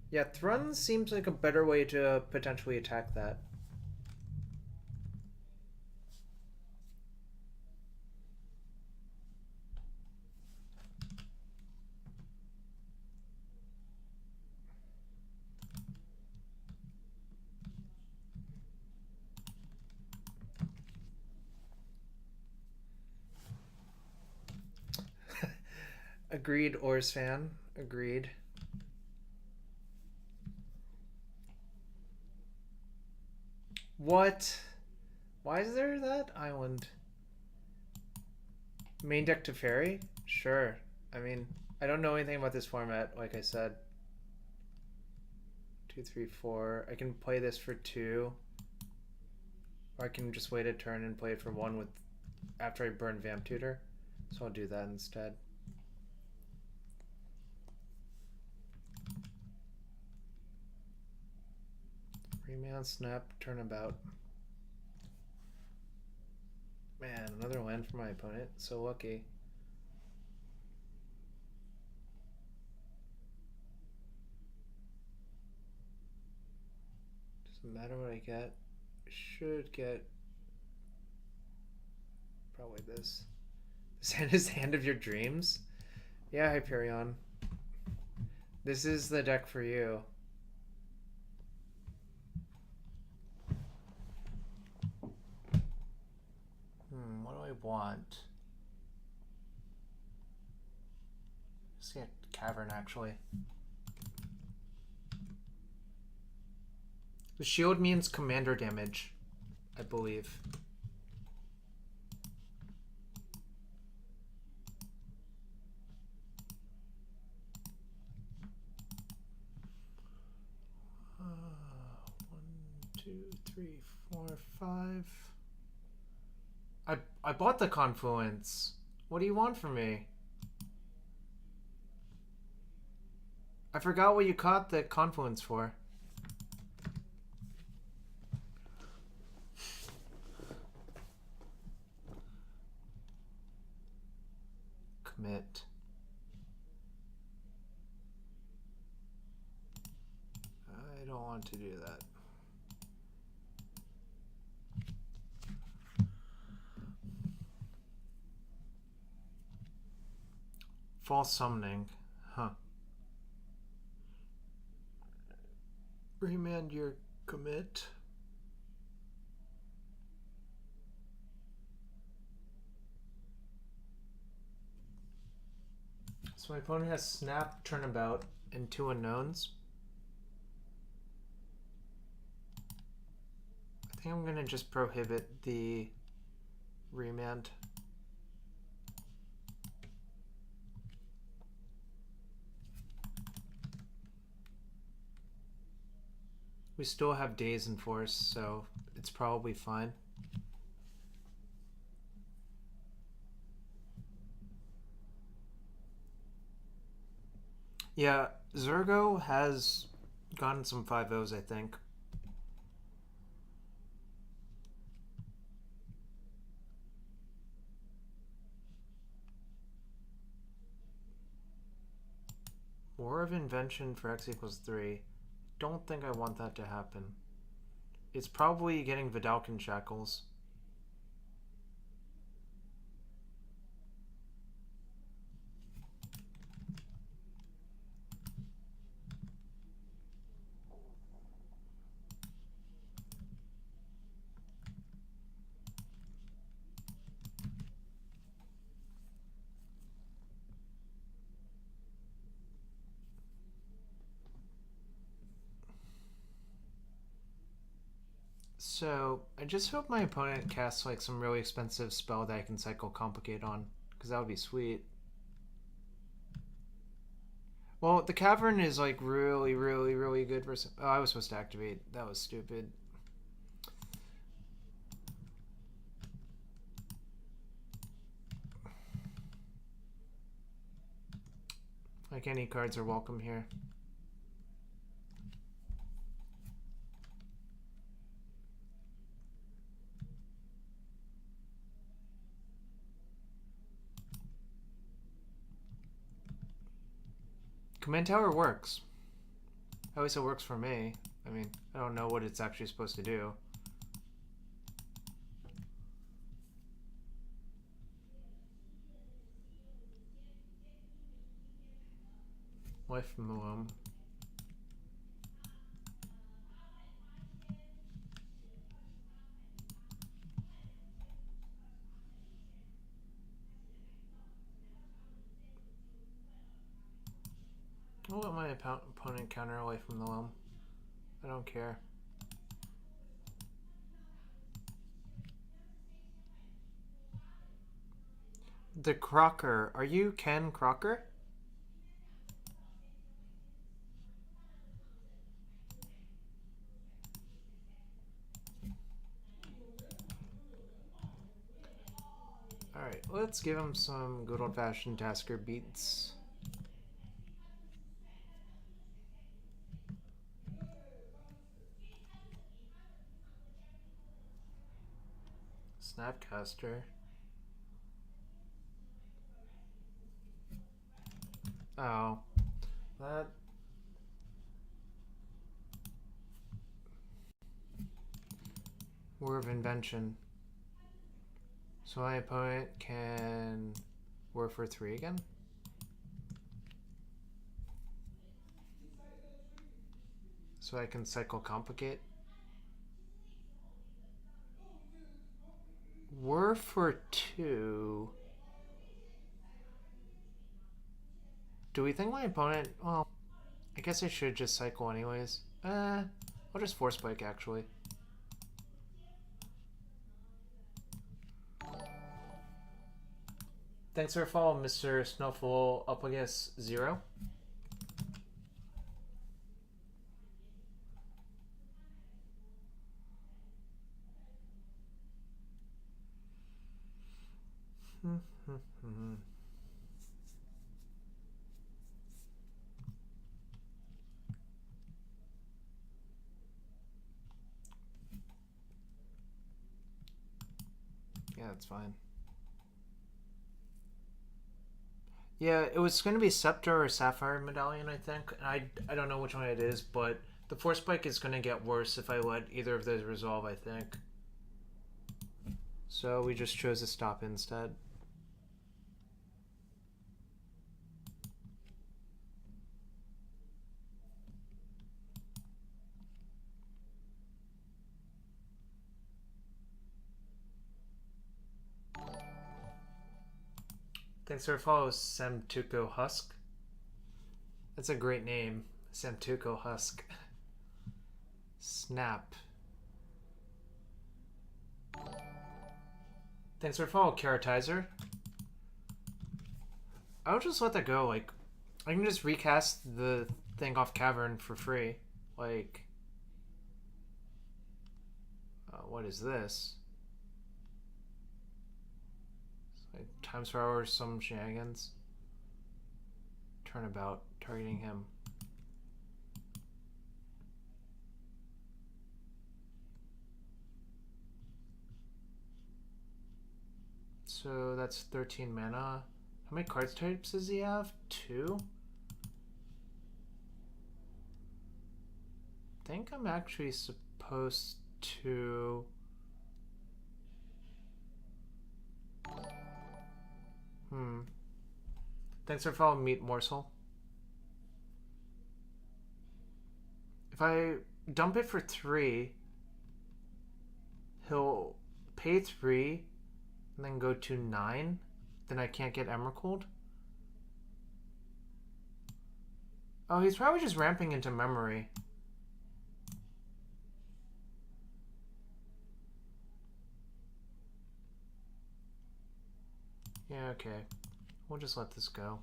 Yeah, Thrun seems like a better way to potentially attack that. Agreed, Ors fan. Agreed. What? Why is there that island? Main deck to Fairy? Sure. I mean, I don't know anything about this format, like I said. 2, 3, 4. I can play this for 2. Or I can just wait a turn and play it for 1 with after I burn Vamp Tutor. So I'll do that instead. Remand, Snap, Turnabout. Man, another land for my opponent. So lucky. Doesn't matter what I get. I should get probably this. This hand is Hand of Your Dreams. Yeah, Hyperion. This is the deck for you. What do I want? Let's get Cavern, actually. The shield means commander damage, I believe. One, two, three, four, 5. I bought the Confluence. What do you want from me? I forgot what you caught the Confluence for. Commit. I don't want to do that. False summoning. Huh. Remand your commit. So my opponent has Snap, Turnabout, and 2 unknowns. I think I'm gonna just prohibit the Remand. We still have Daze in force, so it's probably fine. Yeah, Zergo has gotten some 5-0s, I think. War of Invention for x equals 3. Don't think I want that to happen. It's probably getting Vidalcan Shackles. So, I just hope my opponent casts like some really expensive spell that I can cycle Complicate on, because that would be sweet. Well, the Cavern is like really, really, really good for... Oh, I was supposed to activate. That was stupid. Like, any cards are welcome here. Command Tower works. At least it works for me. I mean, I don't know what it's actually supposed to do. Life from the Loam. I'll let my opponent counter Life from the Loam. I don't care. The Crocker. Are you Ken Crocker? Alright, let's give him some good old-fashioned Tasigur beats. Snapcaster. Oh. That... War of Invention. So my opponent can War for 3 again? So I can cycle Complicate? War for 2... Do we think my opponent... Well, I guess I should just cycle anyways. I'll just Force Spike, actually. Thanks for following, Mr. Snuffle up against 0. Yeah, that's fine. Yeah, it was going to be Scepter or Sapphire Medallion, I think. I don't know which one it is, but the Force Spike is going to get worse if I let either of those resolve, I think. So we just chose to stop instead. Thanks for follow, Samtuko Husk. That's a great name, Samtuko Husk. Snap. Thanks for follow, Karatizer. I'll just let that go. Like, I can just recast the thing off Cavern for free. Like, what is this? Like, times per hour, some shenanigans. Turnabout, targeting him. So that's 13 mana. How many card types does he have? 2? think I'm actually supposed to... Thanks for following Meat Morsel. If I dump it for 3, he'll pay 3 and then go to 9. Then I can't get Emrakul. Oh, he's probably just ramping into memory. Yeah, okay. We'll just let this go.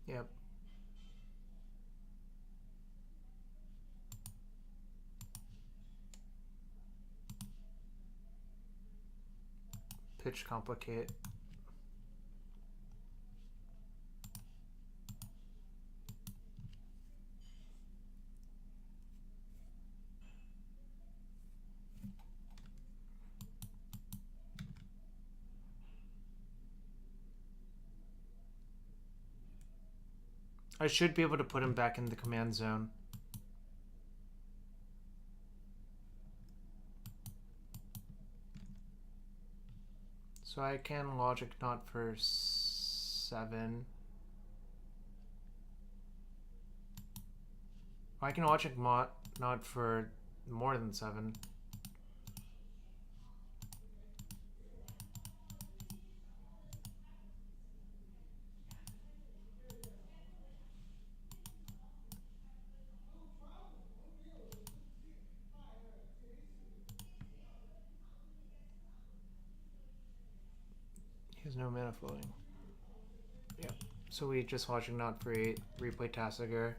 Yep. Pitch complicate. I should be able to put him back in the command zone. So I can logic not for 7. I can logic not for more than 7. He has no mana flowing. Yep. So we just logic not for 8, replay Tasigur.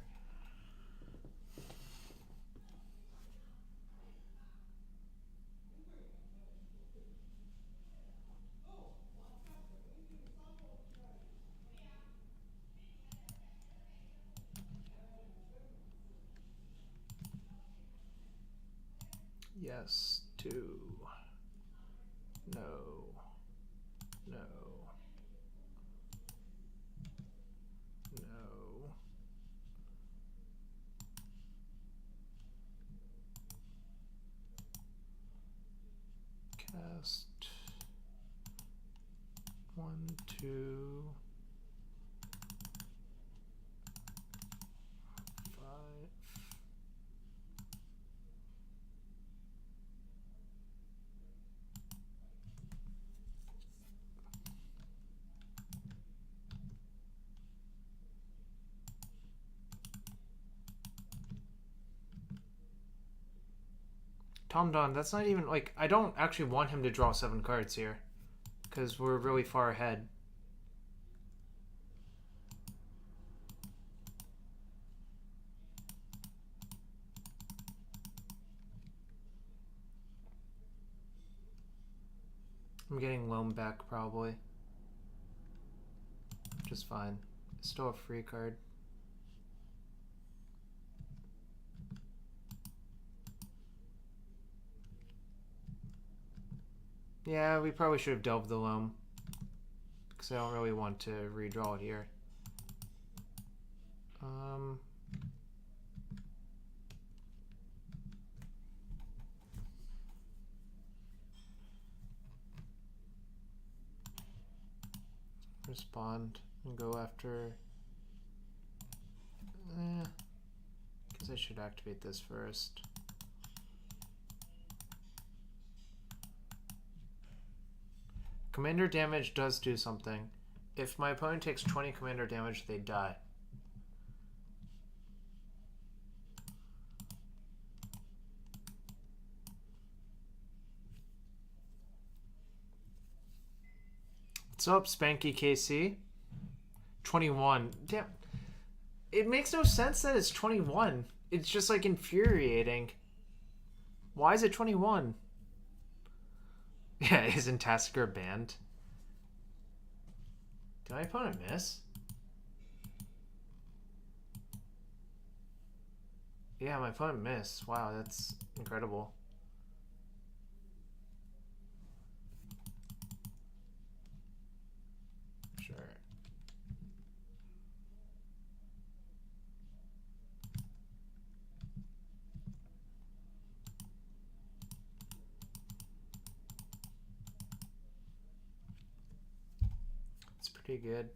Yes, 2. No. No. No. Cast 1, 2, 5. Tom Don, that's not even, like, I don't actually want him to draw 7 cards here. Because we're really far ahead. I'm getting Loam back, probably. Which is fine. It's still a free card. Yeah, we probably should have delved the Loam. Because I don't really want to redraw it here. Respond and go after... Guess I should activate this first. Commander damage does do something. If my opponent takes 20 commander damage, they die. What's up, Spanky KC? 21. Damn. It makes no sense that it's 21. It's just like infuriating. Why is it 21? Yeah, isn't Tasigur banned? Did my opponent miss? Yeah, my opponent missed. Wow, that's incredible. pretty good.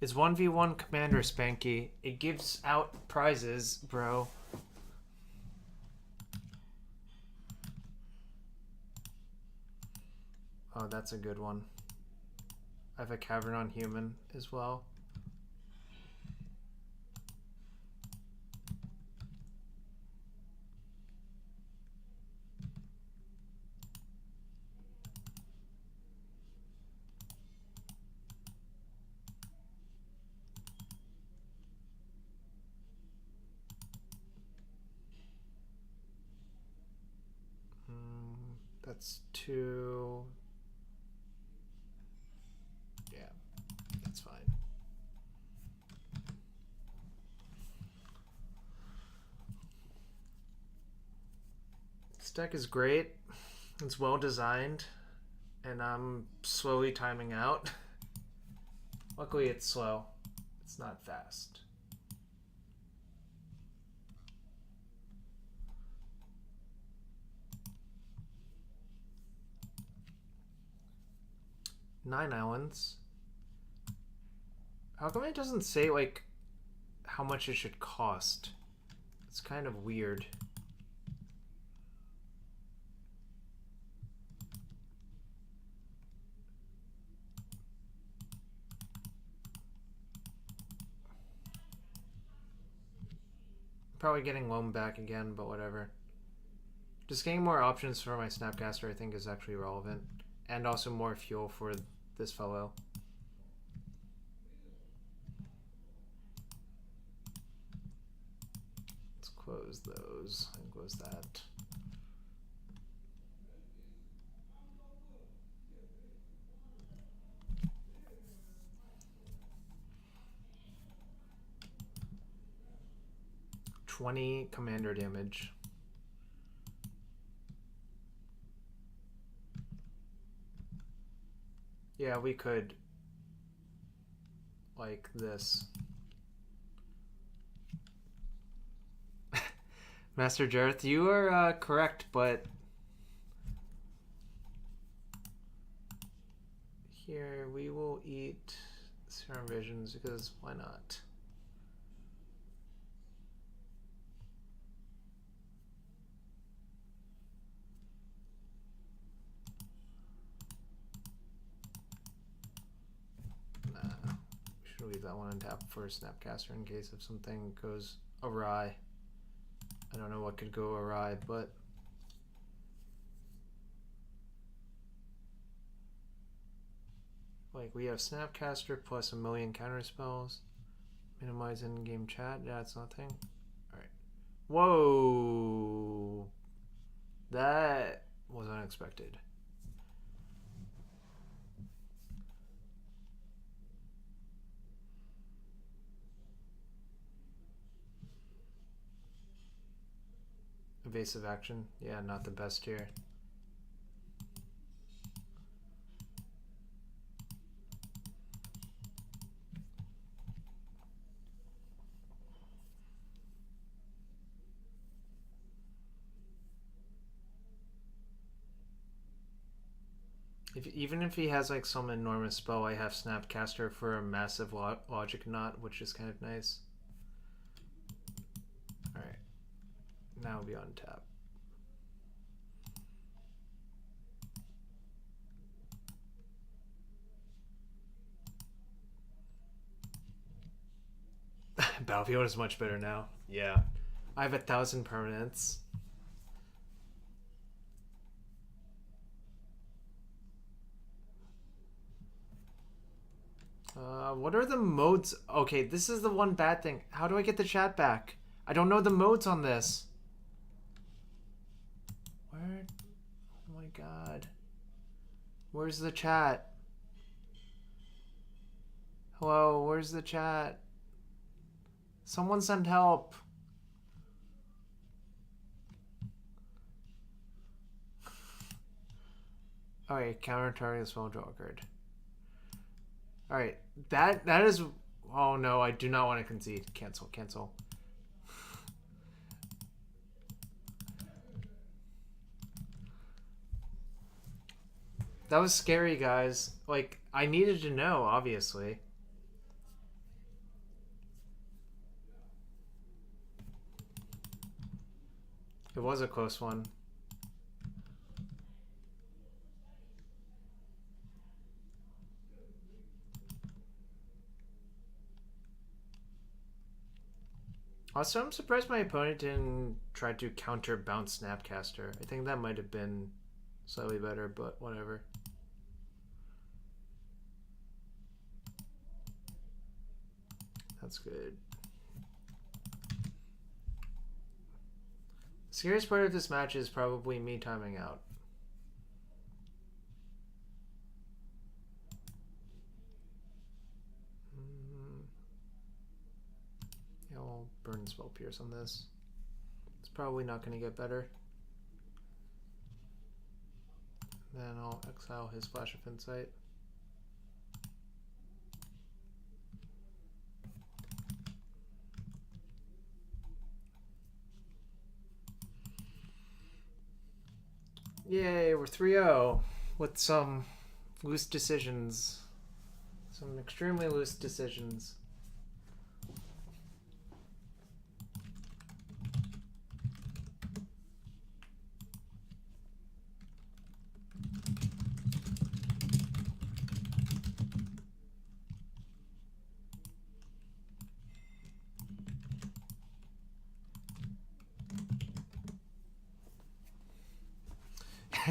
It's 1v1 Commander Spanky. It gives out prizes, bro. Oh, that's a good one. I have a Cavern on Human as well. That's 2. Yeah, that's fine. This deck is great. It's well designed, and I'm slowly timing out. Luckily, it's slow. It's not fast. Nine islands. How come it doesn't say, like, how much it should cost? It's kind of weird. Probably getting loam back again, but whatever. Just getting more options for my Snapcaster I think is actually relevant. And also more fuel for this fellow. Let's close those and close that. $20 commander damage. Yeah, we could, like this. Master Jareth, you are correct, but here we will eat Serum Visions because why not? Leave that one on tap for a Snapcaster in case if something goes awry. I don't know what could go awry, but like we have Snapcaster plus a million counter spells. Minimize in-game chat. Yeah, it's nothing. Alright. Whoa! That was unexpected. Evasive action. Yeah, not the best here. Even if he has like some enormous spell, I have Snapcaster for a massive logic knot, which is kind of nice. Alright. Now we'll be on tap. Battlefield is much better now. Yeah. I have 1,000 permanents. What are the modes? Okay, this is the one bad thing. How do I get the chat back? I don't know the modes on this. Where? Oh my god. Where's the chat? Hello, where's the chat? Someone send help. Alright, counter target spell, draw a card. Alright, that is... Oh no, I do not want to concede. Cancel, cancel. That was scary, guys. Like, I needed to know, obviously. It was a close one. Also, I'm surprised my opponent didn't try to counter bounce Snapcaster. I think that might have been slightly better, but whatever. That's good. The scariest part of this match is probably me timing out. Yeah, I'll burn Spell Pierce on this. It's probably not going to get better. Then I'll exile his Flash of Insight. Yay, we're 3-0 with some loose decisions. Some extremely loose decisions.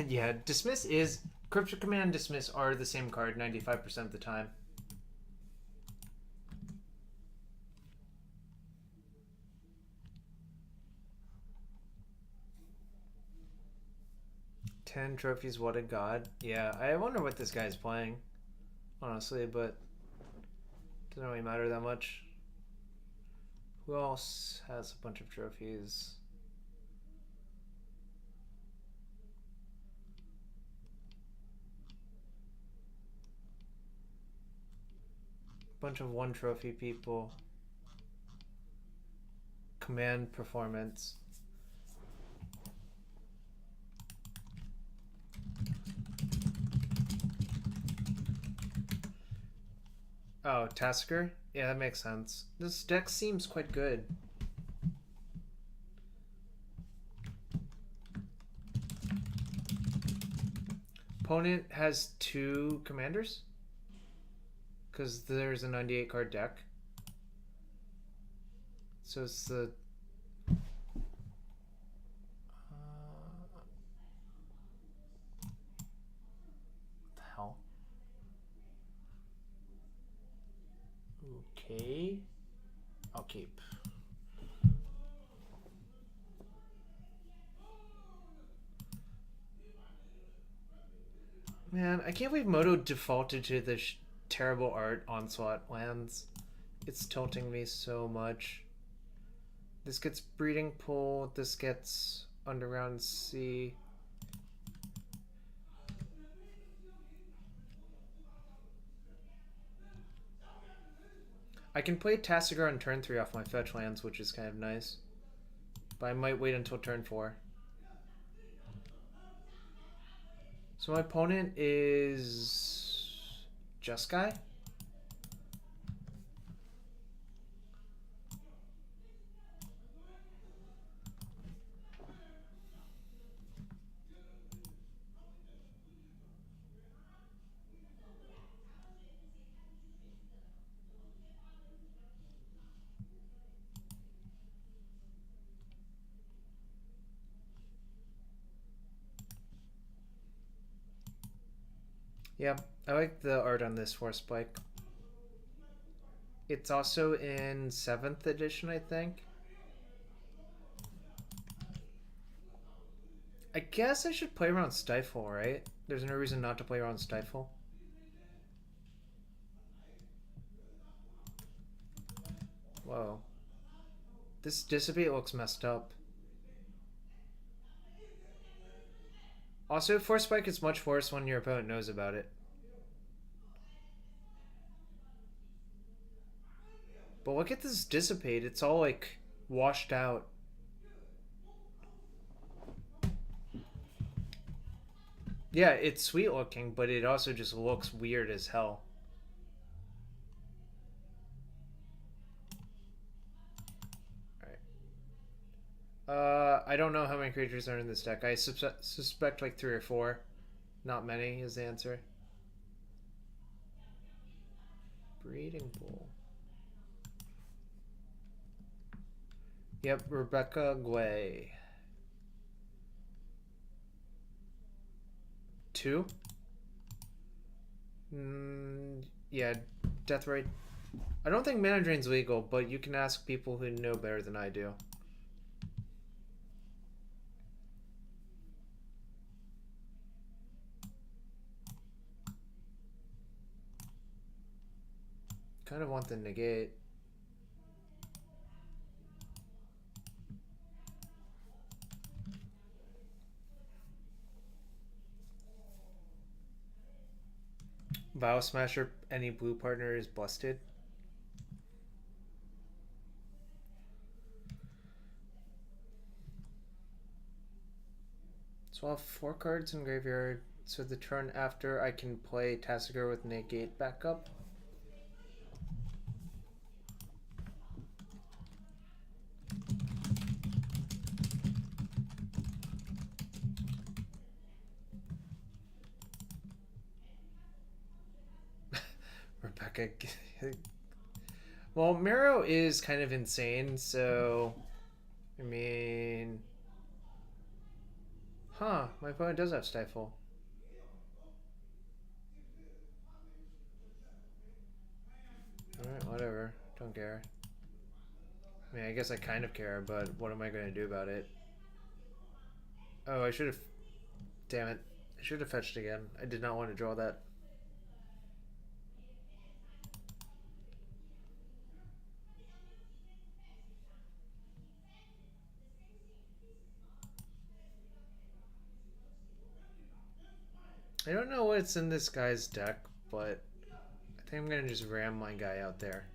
Yeah, Dismiss is... Cryptic Command and Dismiss are the same card 95% of the time. Ten trophies, what a god. Yeah, I wonder what this guy's playing, honestly, but it doesn't really matter that much. Who else has a bunch of trophies? Bunch of 1 trophy people. Command performance. Oh, Tasigur? Yeah, that makes sense. This deck seems quite good. Opponent has 2 commanders? Because there's a 98 card deck. So it's the... what the hell? Okay. I'll keep. Man, I can't believe Moto defaulted to the terrible art Onslaught lands. It's tilting me so much. This gets Breeding Pool, this gets Underground Sea. I can play Tasigur on turn 3 off my fetch lands, which is kind of nice. But I might wait until turn 4. So my opponent is... Just Guy? Yeah, I like the art on this Force Spike. It's also in 7th edition, I think. I guess I should play around Stifle, right? There's no reason not to play around Stifle. Whoa. This Dissipate looks messed up. Also, Force Spike is much worse when your opponent knows about it. But look at this Dissipate. It's all, like, washed out. Yeah, it's sweet looking, but it also just looks weird as hell. I don't know how many creatures are in this deck. I suspect like 3 or 4. Not many is the answer. Breeding pool. Yep, Rebecca Guay. 2? Yeah, Death Right. I don't think Mana Drain's legal, but you can ask people who know better than I do. Kind of want the negate. Vow Smasher, any blue partner is busted. So I'll have 4 cards in graveyard. So the turn after I can play Tasigur with negate backup. Rebecca. Well, Miro is kind of insane, so I mean, my opponent does have Stifle. Alright, whatever. Don't care. I mean, I guess I kind of care, but what am I going to do about it? Oh, I should have... Damn it. I should have fetched again. I did not want to draw that. I don't know what's in this guy's deck, but I think I'm going to just ram my guy out there.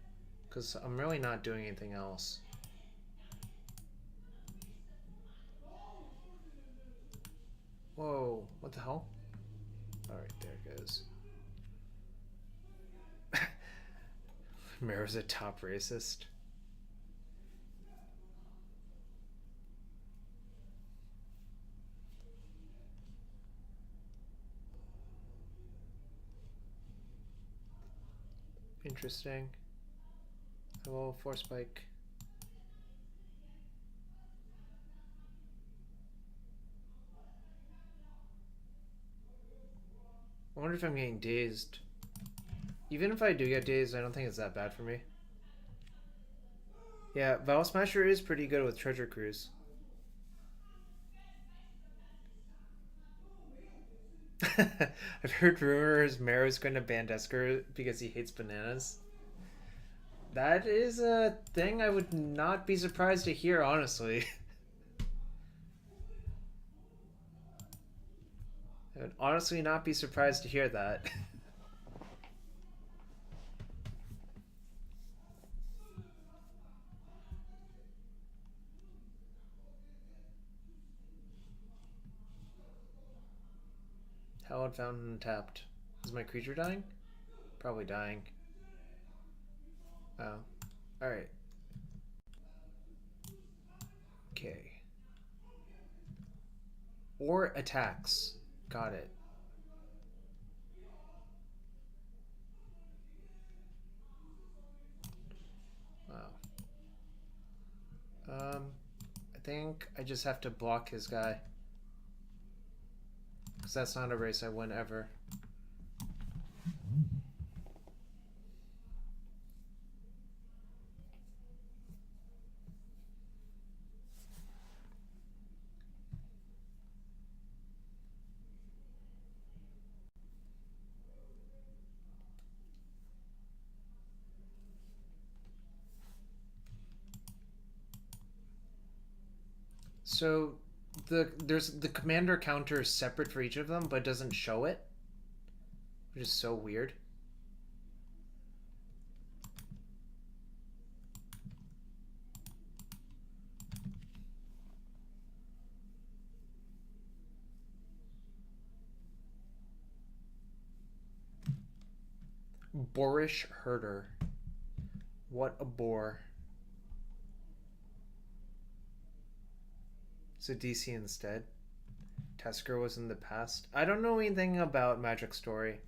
Because I'm really not doing anything else. Whoa, what the hell? Alright, there it goes. Miro's a top racist. Interesting. Hello, Force Spike. I wonder if I'm getting dazed. Even if I do get dazed, I don't think it's that bad for me. Yeah, Vow Smasher is pretty good with Treasure Cruise. I've heard rumors Mero's going to ban Desker because he hates bananas. That is a thing I would not be surprised to hear, honestly. I would honestly not be surprised to hear that. Hallowed Fountain tapped. Is my creature dying? Probably dying. Oh. Alright. Okay. Or attacks. Got it. Wow. I think I just have to block his guy. Because that's not a race I win ever. So there's the commander counter is separate for each of them, but it doesn't show it, which is so weird. Boorish herder. What a bore. So DC instead. Tasigur was in the past. I don't know anything about Magic Story,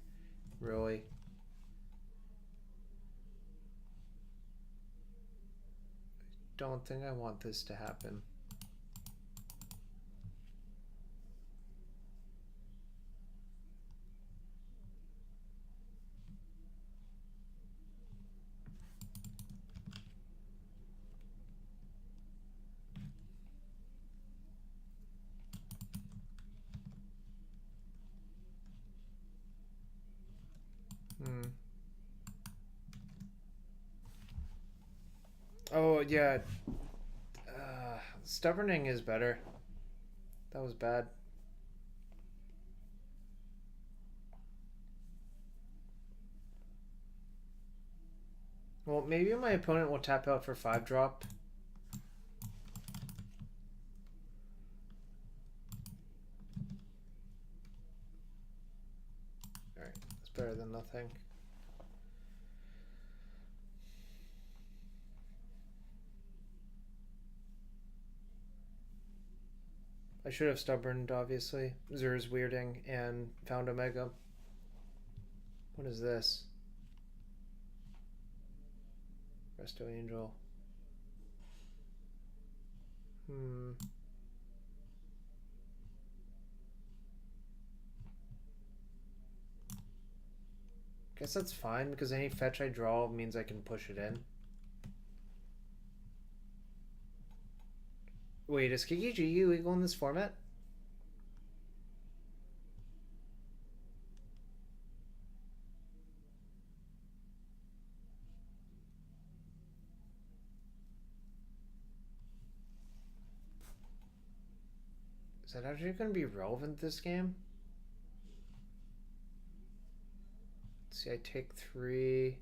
really. Don't think I want this to happen. Oh, yeah. Stubborning is better. That was bad. Well, maybe my opponent will tap out for 5-drop. Alright, that's better than nothing. I should have stubborned, obviously. Zer's weirding and found Omega. What is this? Resto Angel. Guess that's fine because any fetch I draw means I can push it in. Wait, is Kiki legal in this format? Is that actually going to be relevant this game? Let's see, I take 3.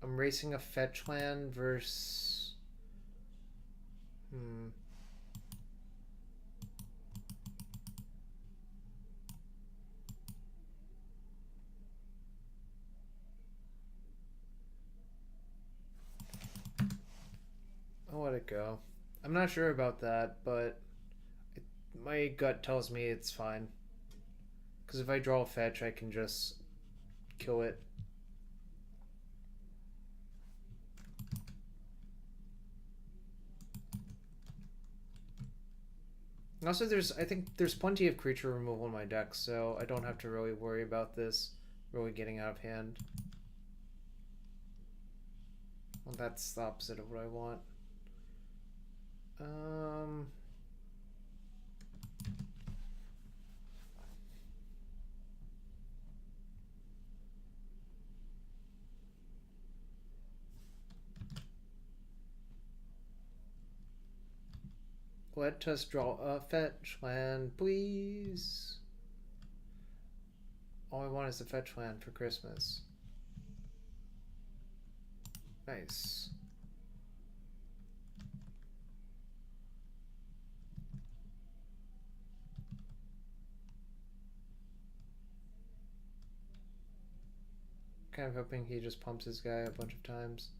I'm racing a fetch land versus... I'll let it go. I'm not sure about that, but my gut tells me it's fine. Because if I draw a fetch, I can just kill it. Also, I think there's plenty of creature removal in my deck, so I don't have to really worry about this really getting out of hand. Well, that's the opposite of what I want. Let us draw a fetch land, please. All I want is a fetch land for Christmas. Nice. Kind of hoping he just pumps his guy a bunch of times.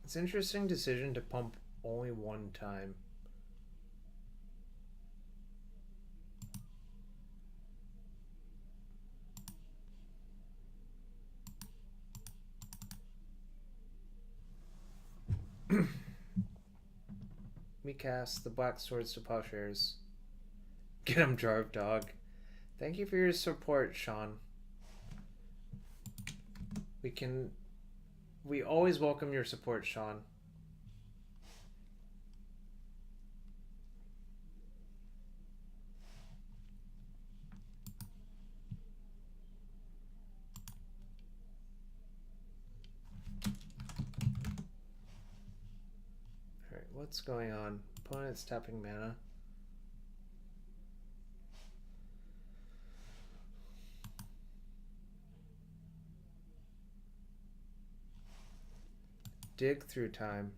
It's an interesting decision to pump only one time. We cast the Black Swords to Plowshares. Get him, Jarv Dog. Thank you for your support, Sean. We always welcome your support, Sean. what's going on? Opponent's tapping mana. Dig through time.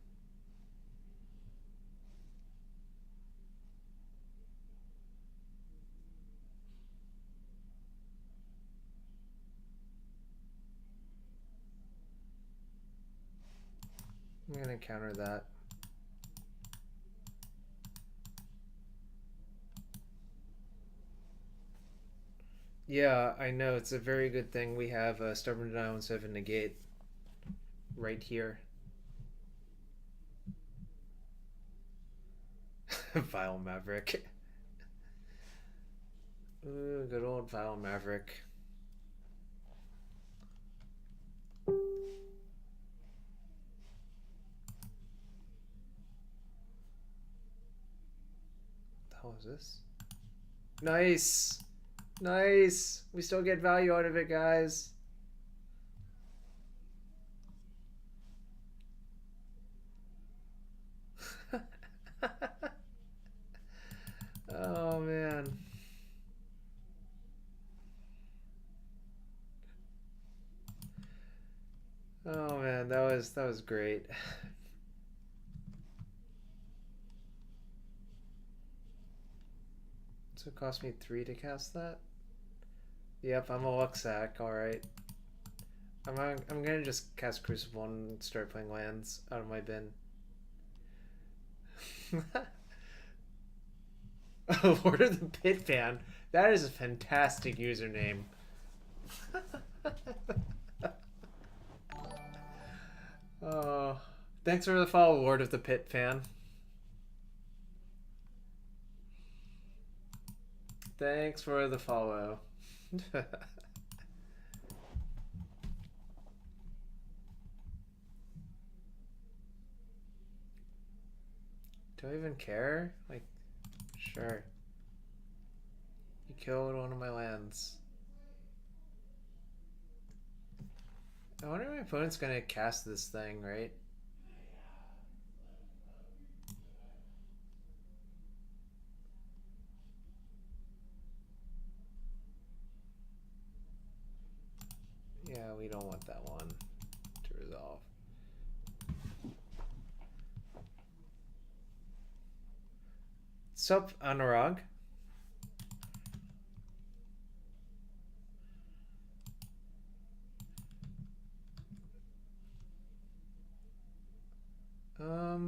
I'm gonna counter that. Yeah, I know. It's a very good thing we have Stubborn Denial and 7 Negate right here. Vile Maverick. Ooh, good old Vile Maverick. What the hell is this? Nice! Nice! We still get value out of it, guys. Oh, man. Oh, man, that was great. So it cost me 3 to cast that? Yep, I'm a Luxac, alright. I'm gonna just cast Crucible and start playing lands out of my bin. Lord of the Pit Fan. That is a fantastic username. Oh, thanks for the follow, Lord of the Pit Fan. Thanks for the follow. Do I even care? Like, sure. You killed one of my lands. I wonder if my opponent's gonna cast this thing, right? Yeah, we don't want that one to resolve. Sup, Anurag? I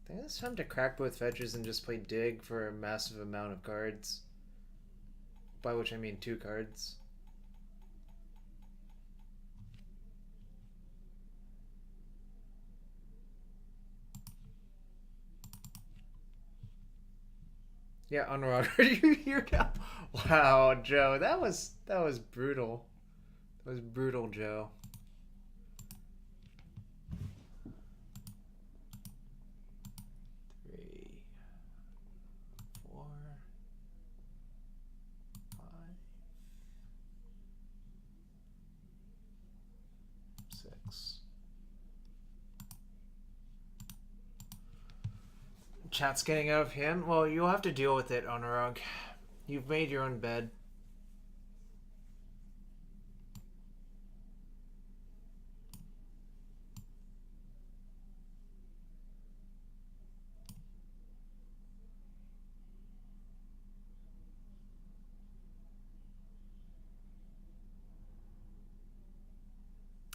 think it's time to crack both fetches and just play Dig for a massive amount of cards. By which I mean 2 cards. Yeah, Anurag, are you here now? Wow, Joe, that was brutal. That was brutal, Joe. Chat's getting out of hand. Well, you'll have to deal with it, Anurag. You've made your own bed.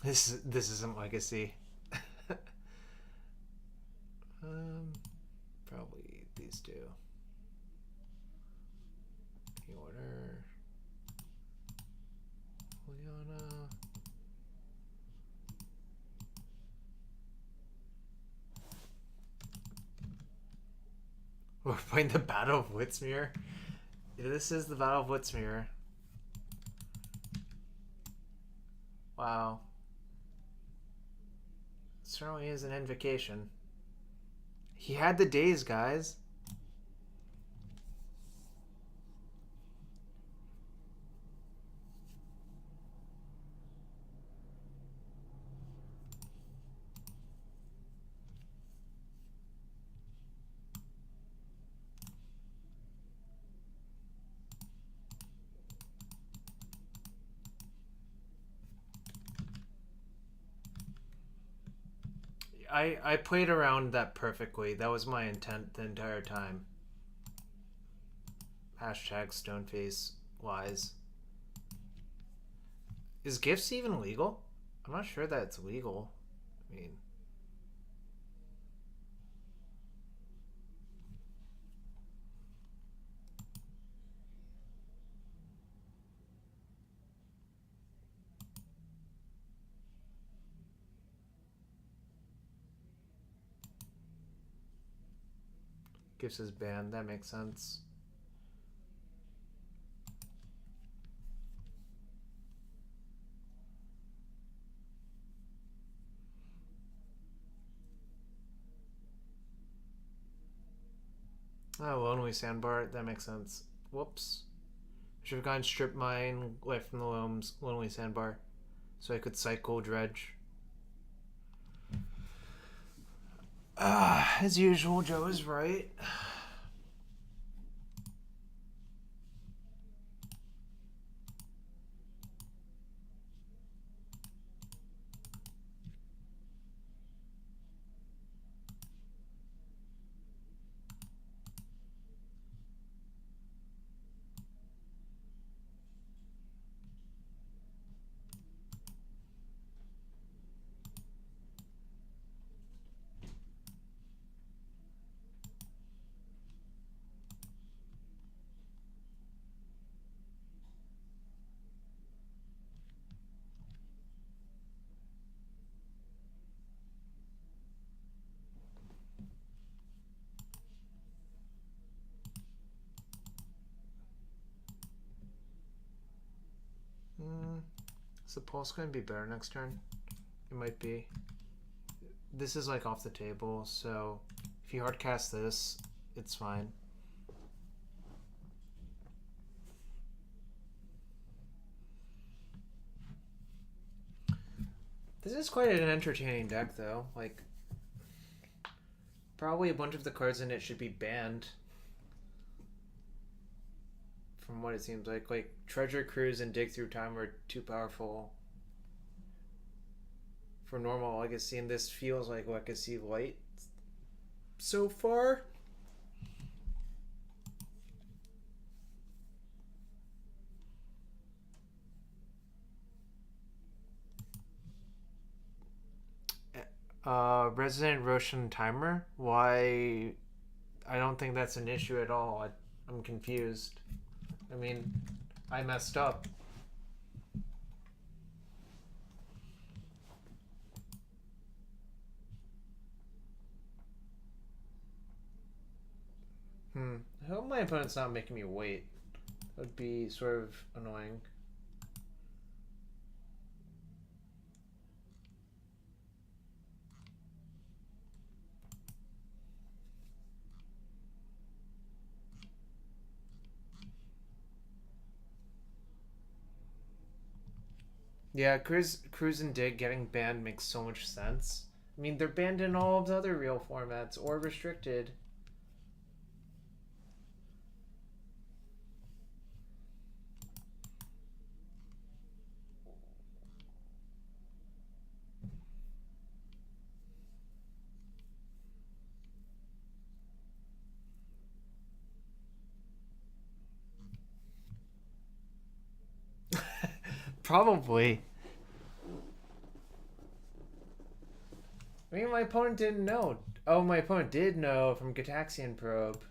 This isn't Legacy. Probably these two. The order. Juliana. We're playing the Battle of Witsmere. Yeah, this is the Battle of Witsmere. Wow. It certainly is an invocation. He had the days, guys. I played around that perfectly. That was my intent the entire time. Hashtag Stoneface lies. Is gifts even legal? I'm not sure that it's legal. I mean, gifts is banned. That makes sense. Oh, Lonely Sandbar. That makes sense. Whoops. I should have gone strip mine away from the Lonely Sandbar so I could cycle dredge. As usual, Joe is right. Is the pulse going to be better next turn? It might be. This is like off the table, so if you hardcast this, it's fine. This is quite an entertaining deck, though. Like, probably a bunch of the cards in it should be banned. From what it seems like. Like, Treasure Cruise and Dig Through Time are too powerful for normal Legacy, and this feels like Legacy Light so far. Resident Roshan Timer? Why? I don't think that's an issue at all. I'm confused. I mean, I messed up. I hope my opponent's not making me wait. That would be sort of annoying. Yeah, Cruise and Dig getting banned makes so much sense. I mean, they're banned in all of the other real formats or restricted. Probably. I mean, my opponent didn't know. Oh, my opponent did know from Gataxian Probe.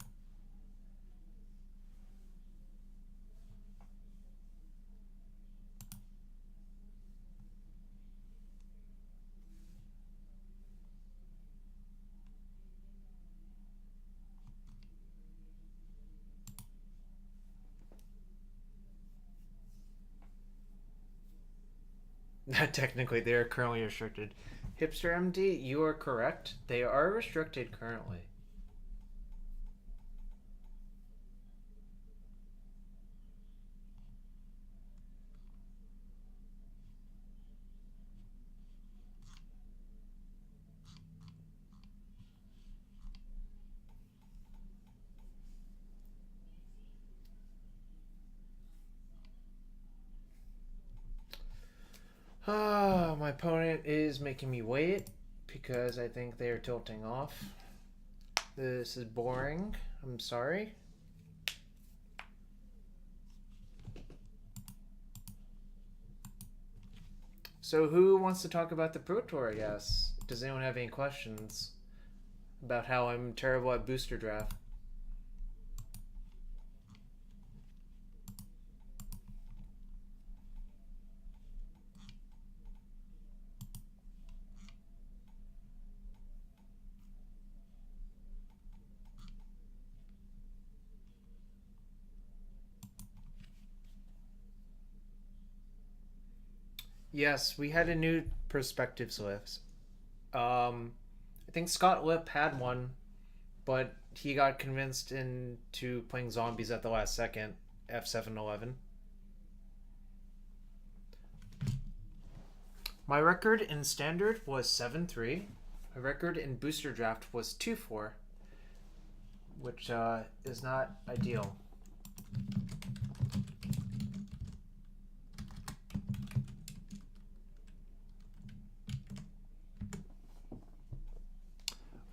Technically, they are currently restricted. Hipster MD, you are correct. They are restricted currently. My opponent is making me wait because I think they are tilting off. This is boring. I'm sorry. So who wants to talk about the Pro Tour, I guess? Does anyone have any questions about how I'm terrible at booster draft? Yes, we had a new perspectives list. I think Scott Lipp had one, but he got convinced into playing zombies at the last second. F711. My record in standard was 7-3. My record in booster draft was 2-4, which is not ideal.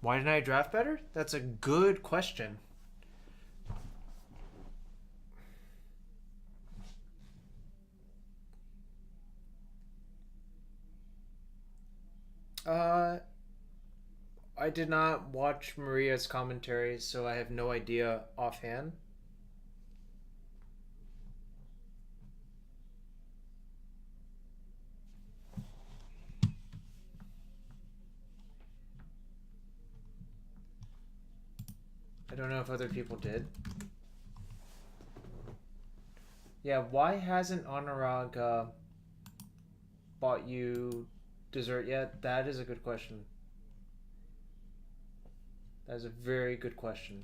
Why didn't I draft better? That's a good question. I did not watch Maria's commentary, so I have no idea offhand. I don't know if other people did. Yeah, why hasn't Anurag bought you dessert yet? That is a good question. That is a very good question.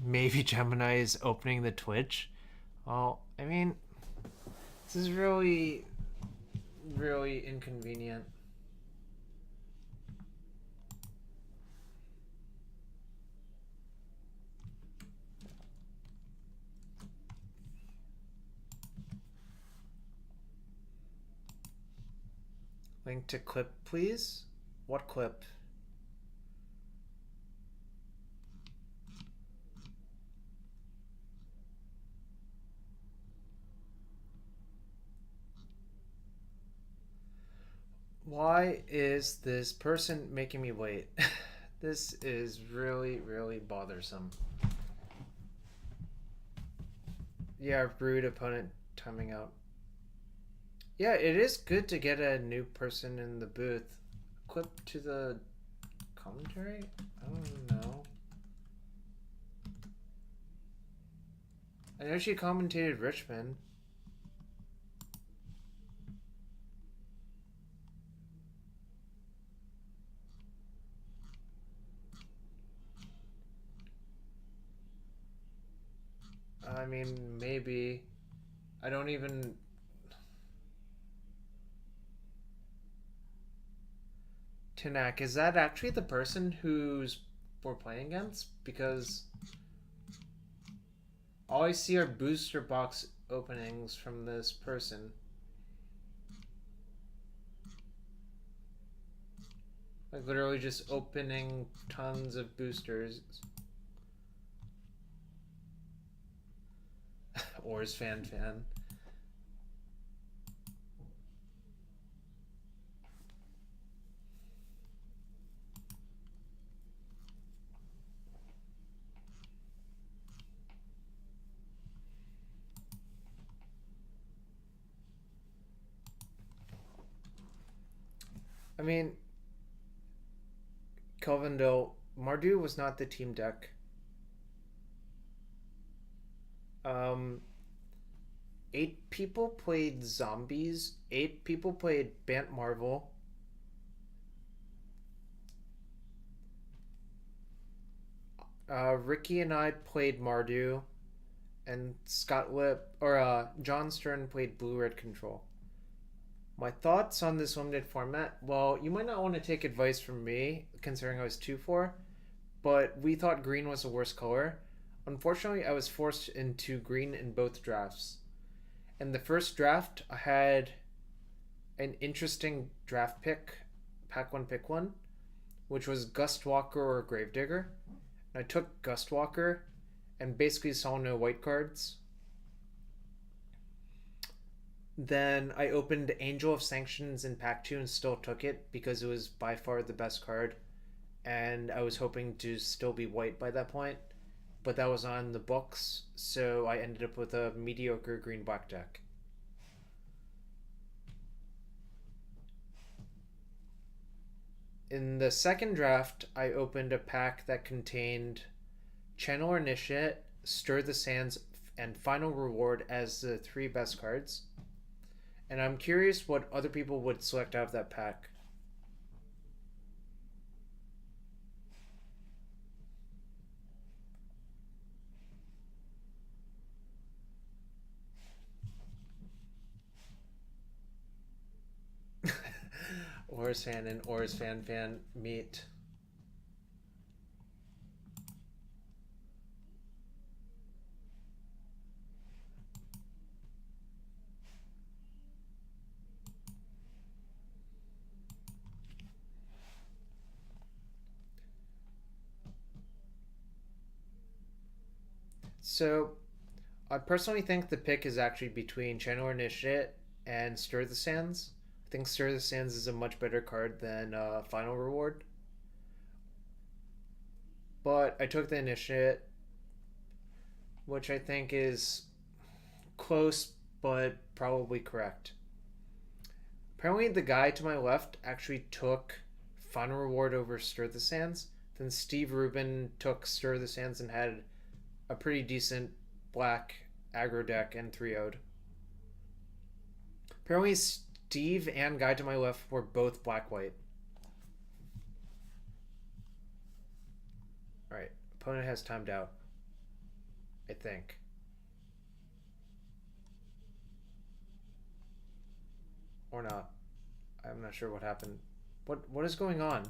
Maybe Gemini is opening the Twitch. Well, I mean, this is really, really inconvenient. Link to clip, please. What clip? Why is this person making me wait? This is really, really bothersome. Yeah, rude opponent timing out. Yeah, it is good to get a new person in the booth. Clip to the commentary? I don't know. I know she commentated Richmond. I mean, maybe. I don't even... Tinak, is that actually the person who's we're playing against? Because all I see are booster box openings from this person. Like literally just opening tons of boosters. Ors fan. I mean, Kelvindale, Mardu was not the team deck. 8 people played zombies. 8 people played Bant Marvel. Ricky and I played Mardu, and Scott Lipp or John Stern played Blue Red Control. My thoughts on this limited format? Well, you might not want to take advice from me, considering I was 2-4, but we thought green was the worst color. Unfortunately, I was forced into green in both drafts. In the first draft, I had an interesting draft pick, pack one, pick one, which was Gustwalker or Gravedigger. And I took Gustwalker and basically saw no white cards. Then I opened Angel of Sanctions in pack 2 and still took it because it was by far the best card. And I was hoping to still be white by that point. But that was on the books, so I ended up with a mediocre green-black deck. In the second draft, I opened a pack that contained Channel Initiate, Stir the Sands, and Final Reward as the 3 best cards. And I'm curious what other people would select out of that pack. Oars fan and Oars fan meet. So, I personally think the pick is actually between Channel Initiate and Stir the Sands. I think Stir the Sands is a much better card than Final Reward. But I took the Initiate, which I think is close but probably correct. Apparently, the guy to my left actually took Final Reward over Stir the Sands. Then Steve Rubin took Stir the Sands and had a pretty decent black aggro deck and 3-0'd. Apparently, Steve and guy to my left were both black-white. Alright, opponent has timed out. I think. Or not. I'm not sure what happened. What is going on?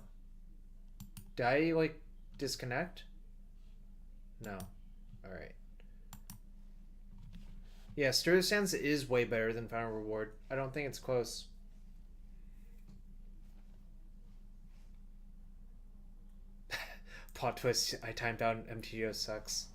Did I, like, disconnect? No. Alright. Yeah, Stir the Sands is way better than Final Reward. I don't think it's close. Plot twist, I timed out and MTGO sucks.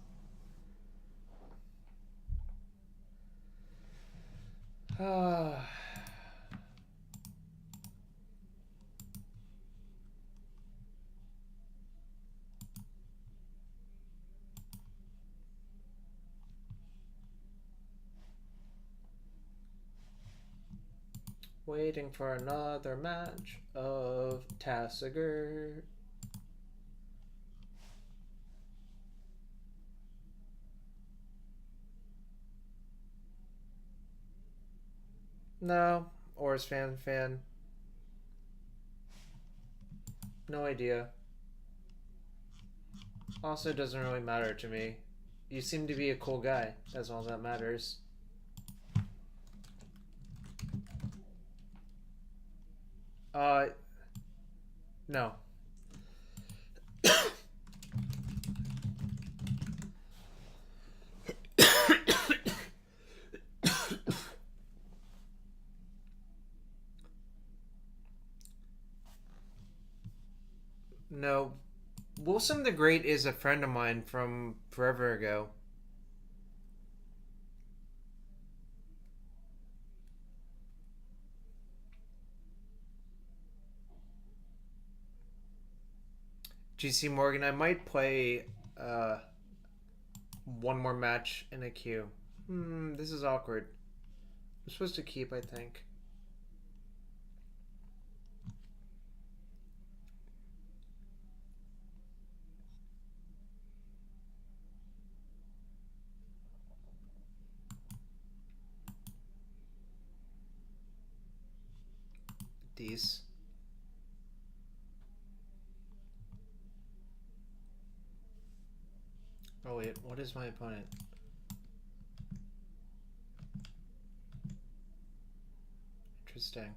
Waiting for another match of Tasigur. No, Oars fan. No idea. Also, doesn't really matter to me. You seem to be a cool guy. That's all that matters. No. No. Wilson the Great is a friend of mine from forever ago. GC Morgan, I might play one more match in a queue. This is awkward. I'm supposed to keep, I think. These. Oh wait, what is my opponent? Interesting.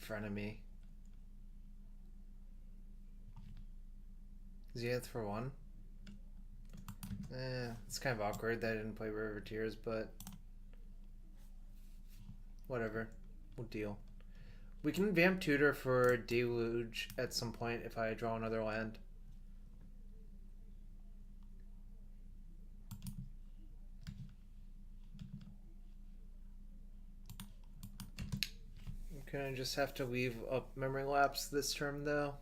Frenemy. Zenith for 1? It's kind of awkward that I didn't play River Tears, but whatever. We'll deal. We can Vamp Tutor for Deluge at some point if I draw another land. I'm gonna just have to leave up Memory Lapse this turn though.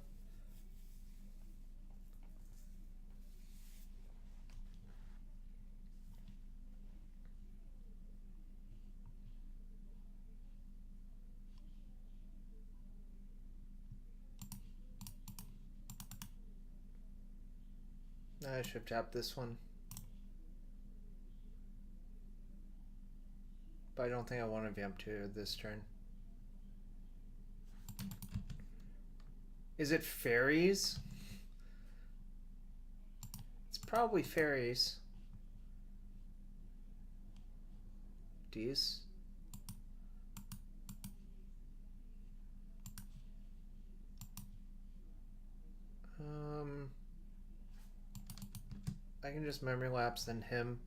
I should have tapped this one. But I don't think I want to Vamp Tutor this turn. Is it fairies? It's probably fairies. These. I can just Memory Lapse then him.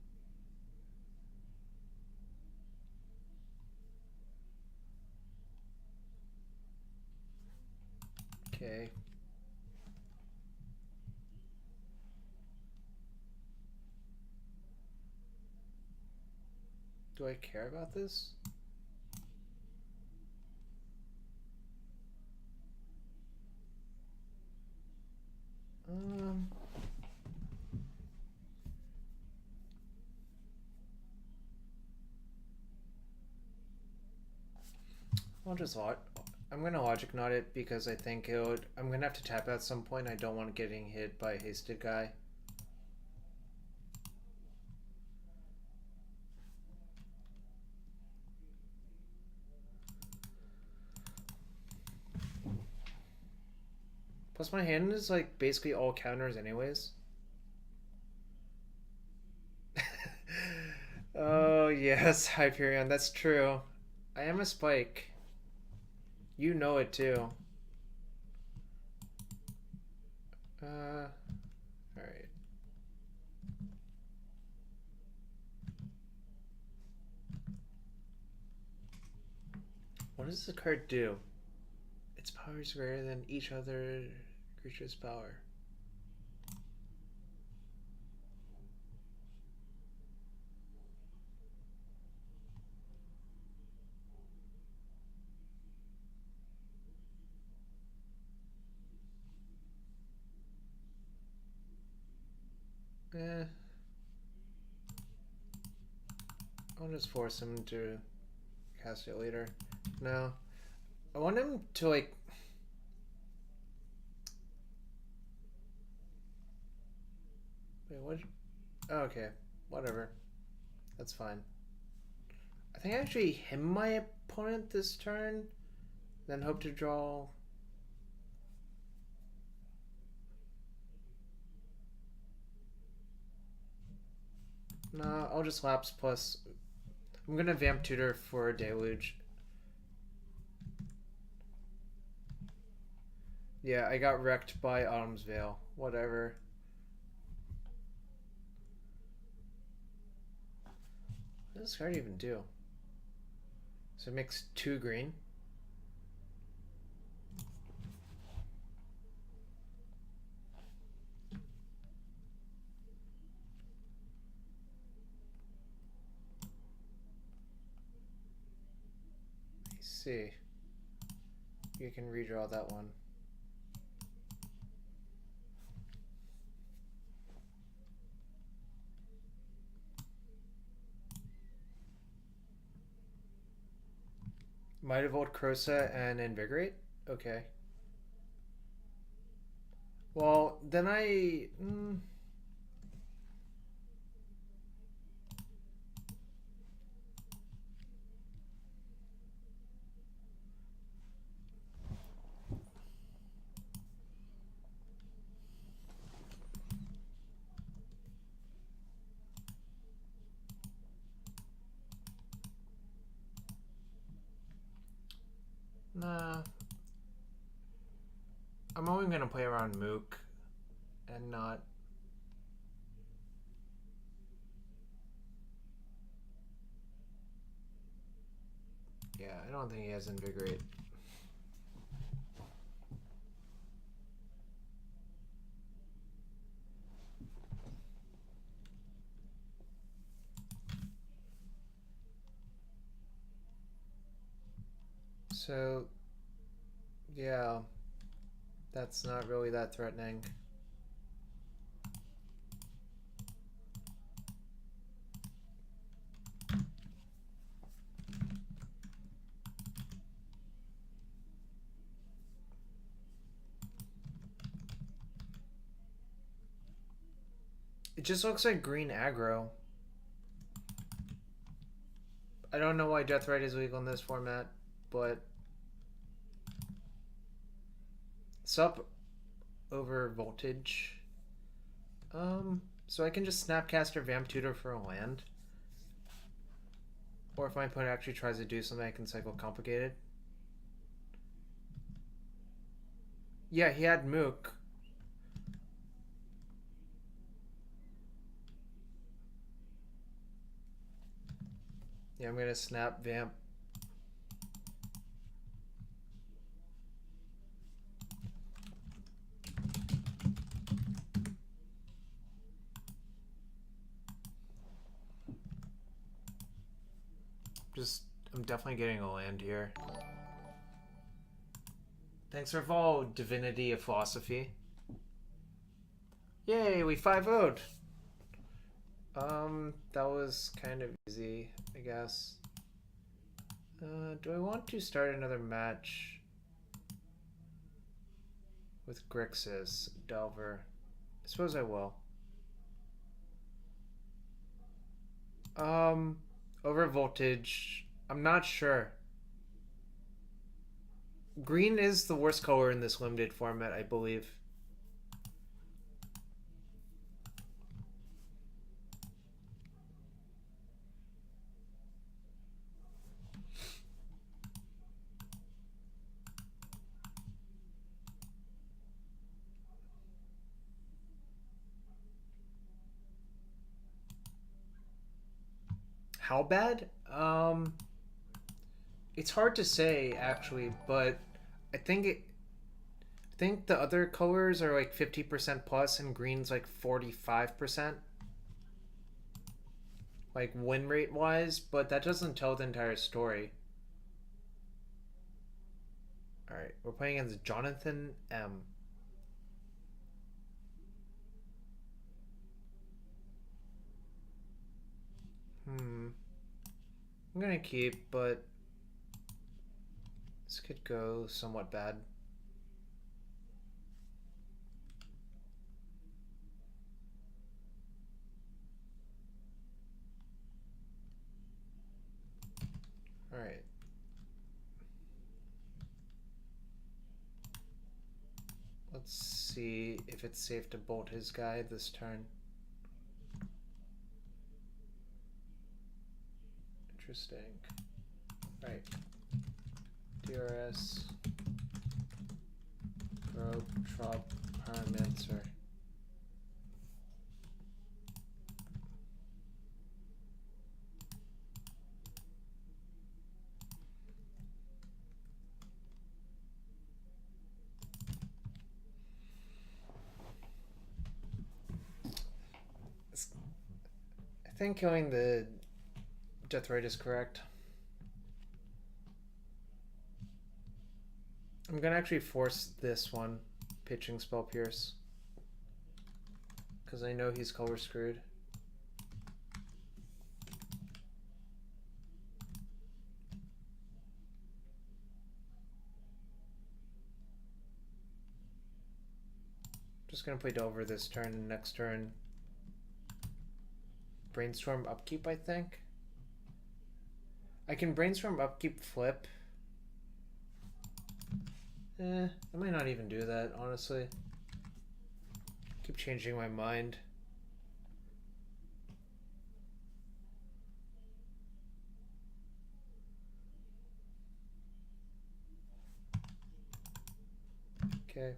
Okay. Do I care about this? I'll just I'm gonna Logic Knot it because I think I'm gonna have to tap at some point. I don't want getting hit by a hasted guy. Plus my hand is like basically all counters anyways. Oh yes, Hyperion, that's true. I am a Spike. You know it too. Alright. What does the card do? Its power is greater than each other creature's power. I'll just force him to cast it later. No. I want him to like... Wait, what? Oh, okay. Whatever. That's fine. I think I actually him my opponent this turn, then hope to draw... No, I'll just Lapse plus... I'm gonna Vamp Tutor for Deluge. Yeah, I got wrecked by Autumn's Veil. Whatever. What does this card even do? So it makes 2 green. See, you can redraw that one. Might have Old Crosa and Invigorate? Okay. Well, then I... Nah. I'm only gonna play around Mook and not. Yeah, I don't think he has Invigorate. So, yeah, that's not really that threatening. It just looks like green aggro. I don't know why Deathrite is legal in this format, but it's up over voltage. So I can just Snapcaster Vamp Tutor for a land. Or if my opponent actually tries to do something, I can cycle Complicated. Yeah, he had Mook. Yeah, I'm gonna snap Vamp. I'm definitely getting a land here. Thanks for follow, Divinity of Philosophy. Yay, we 5-0'd. That was kind of easy, I guess. Do I want to start another match with Grixis, Delver? I suppose I will. Over voltage, I'm not sure. Green is the worst color in this limited format, I believe. How bad? It's hard to say actually, but I think the other colors are like 50% plus and green's like 45%. Like win rate wise, but that doesn't tell the entire story. Alright, we're playing against Jonathan M. I'm gonna keep, but this could go somewhat bad. Alright. Let's see if it's safe to bolt his guy this turn. Interesting. Right. DRS. Probe, Trop, Pyromancer. I think killing the Deathrite is correct. I'm gonna actually force this one, pitching Spell Pierce, because I know he's color screwed. Just gonna play Delver this turn, and next turn Brainstorm Upkeep, I think. I can Brainstorm Upkeep flip. I might not even do that, honestly. Keep changing my mind. Okay.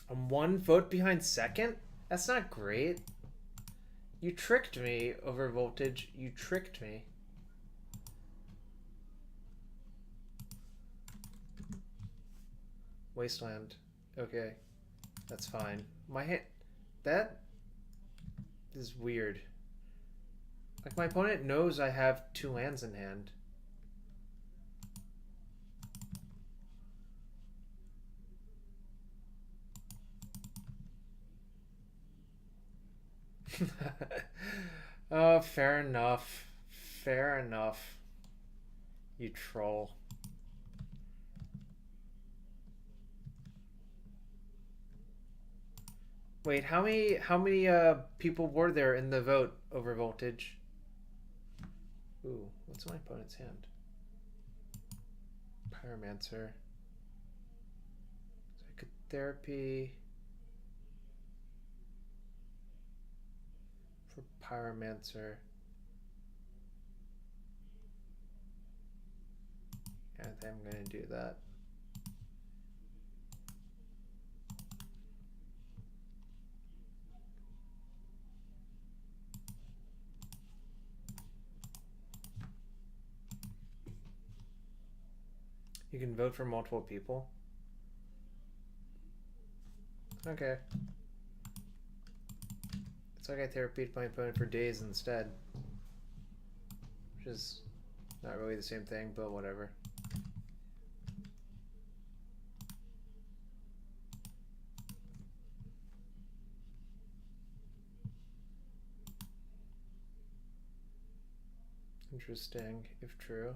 I'm 1 vote behind second? That's not great. You tricked me over voltage. You tricked me. Wasteland. Okay. That's fine. My hit. That is weird. Like, my opponent knows I have 2 lands in hand. Oh, fair enough. Fair enough. You troll. Wait, how many people were there in the vote over voltage? Ooh, what's my opponent's hand? Pyromancer. Psychotherapy. For Pyromancer. I think I'm gonna do that. You can vote for multiple people. Okay. It's like I therapied my opponent for days instead. Which is not really the same thing, but whatever. Interesting, if true.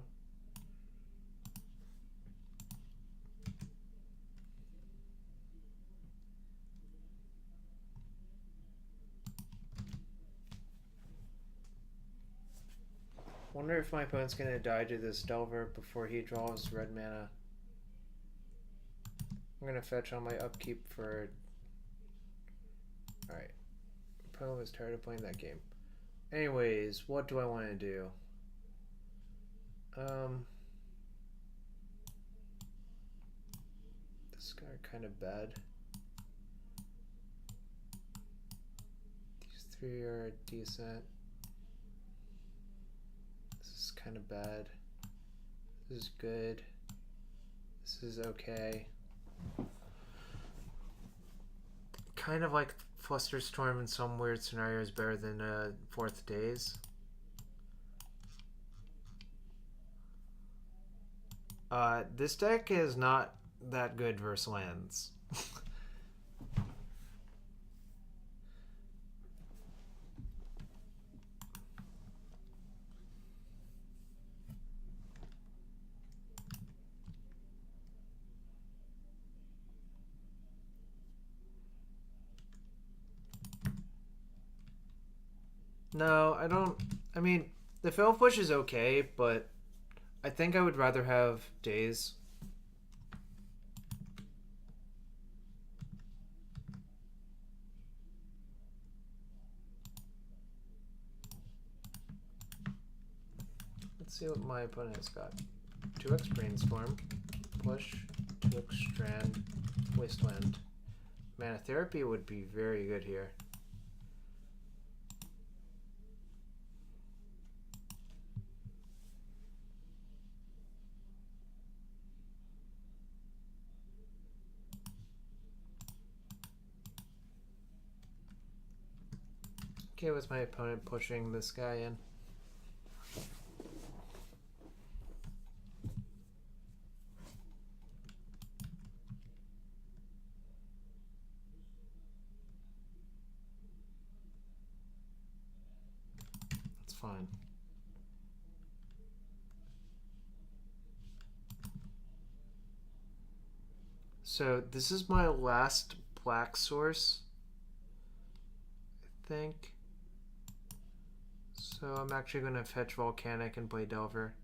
Wonder if my opponent's gonna die to this Delver before he draws red mana. I'm gonna fetch on my upkeep for... Alright. Opponent was tired of playing that game. Anyways, what do I want to do? This guy are kind of bad. These 3 are decent. This is kind of bad. This is good. This is okay. Kind of like Flusterstorm in some weird scenarios better than 4th Days. This deck is not that good versus lands. No, I don't. I mean, the Fail Push is okay, but I think I would rather have Days. Let's see what my opponent has got. 2x Brainstorm, Push, 2x Strand, Wasteland. Mana Therapy would be very good here. Okay, with my opponent pushing this guy in. That's fine. So this is my last black source, I think. So I'm actually going to fetch Volcanic and play Delver.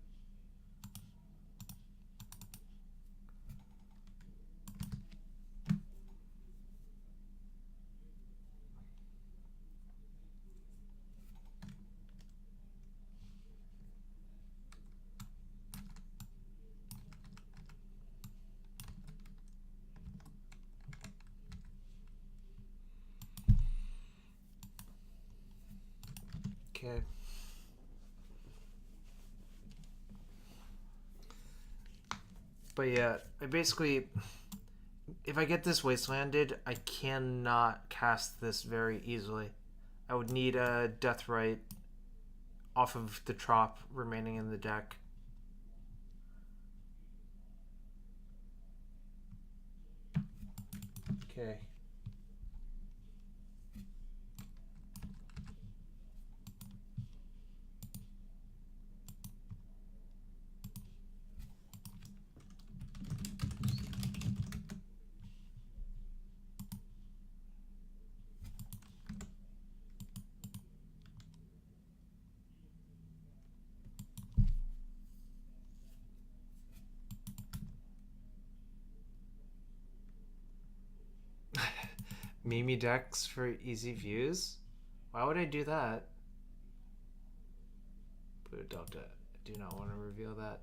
Okay. But yeah, I basically, if I get this wastelanded, I cannot cast this very easily. I would need a Deathrite off of the trop remaining in the deck. Okay. Mimi decks for easy views? Why would I do that? Blue Delta. I do not want to reveal that.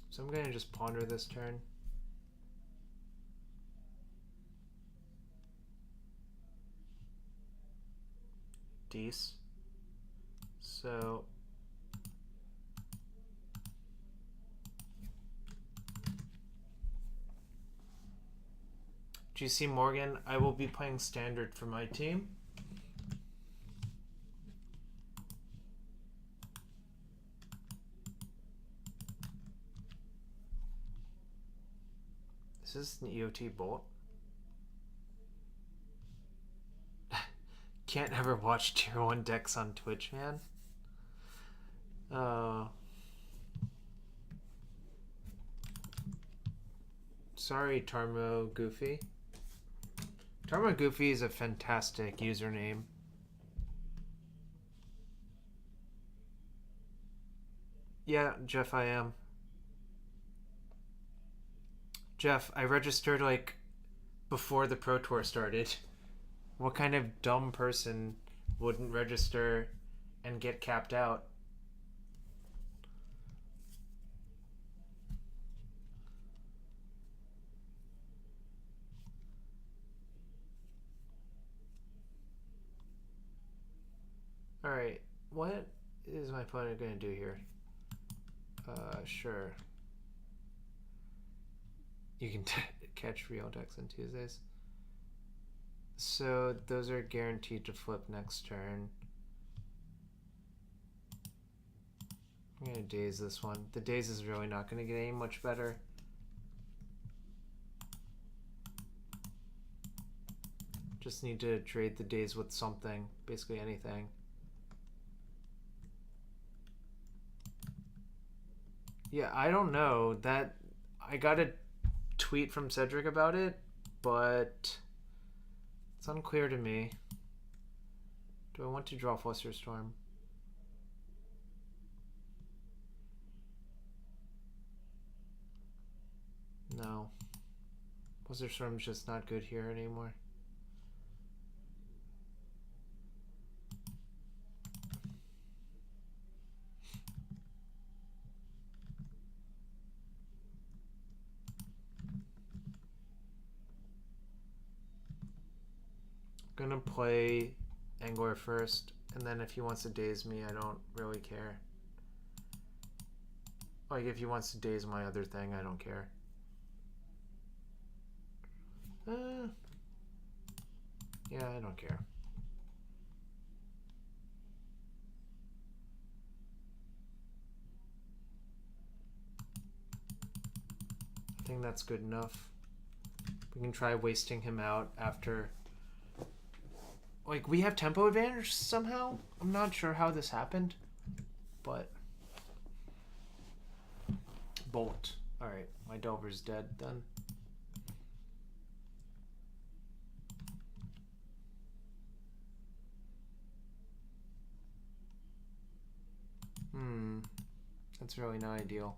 So I'm gonna just ponder this turn. Dece. So GC Morgan, I will be playing standard for my team. This is an EOT Bolt. Can't ever watch tier 1 decks on Twitch, man. Sorry, Tarmo Goofy. Tarmo Goofy is a fantastic username. Yeah, Jeff, I am. Jeff, I registered like before the Pro Tour started. What kind of dumb person wouldn't register and get capped out? Alright, what is my opponent going to do here? Sure. You can catch real decks on Tuesdays. So those are guaranteed to flip next turn. I'm going to daze this one. The daze is really not going to get any much better. Just need to trade the daze with something, basically anything. Yeah, I don't know. That I got a tweet from Cedric about it, but it's unclear to me. Do I want to draw Flusterstorm? No. Flusterstorm's just not good here anymore. Gonna play Angler first, and then if he wants to daze me, I don't really care. Like, if he wants to daze my other thing, I don't care. Yeah, I don't care. I think that's good enough. We can try wasting him out after. Like, we have tempo advantage somehow? I'm not sure how this happened, but... Bolt. Alright, my Delver's dead then. That's really not ideal.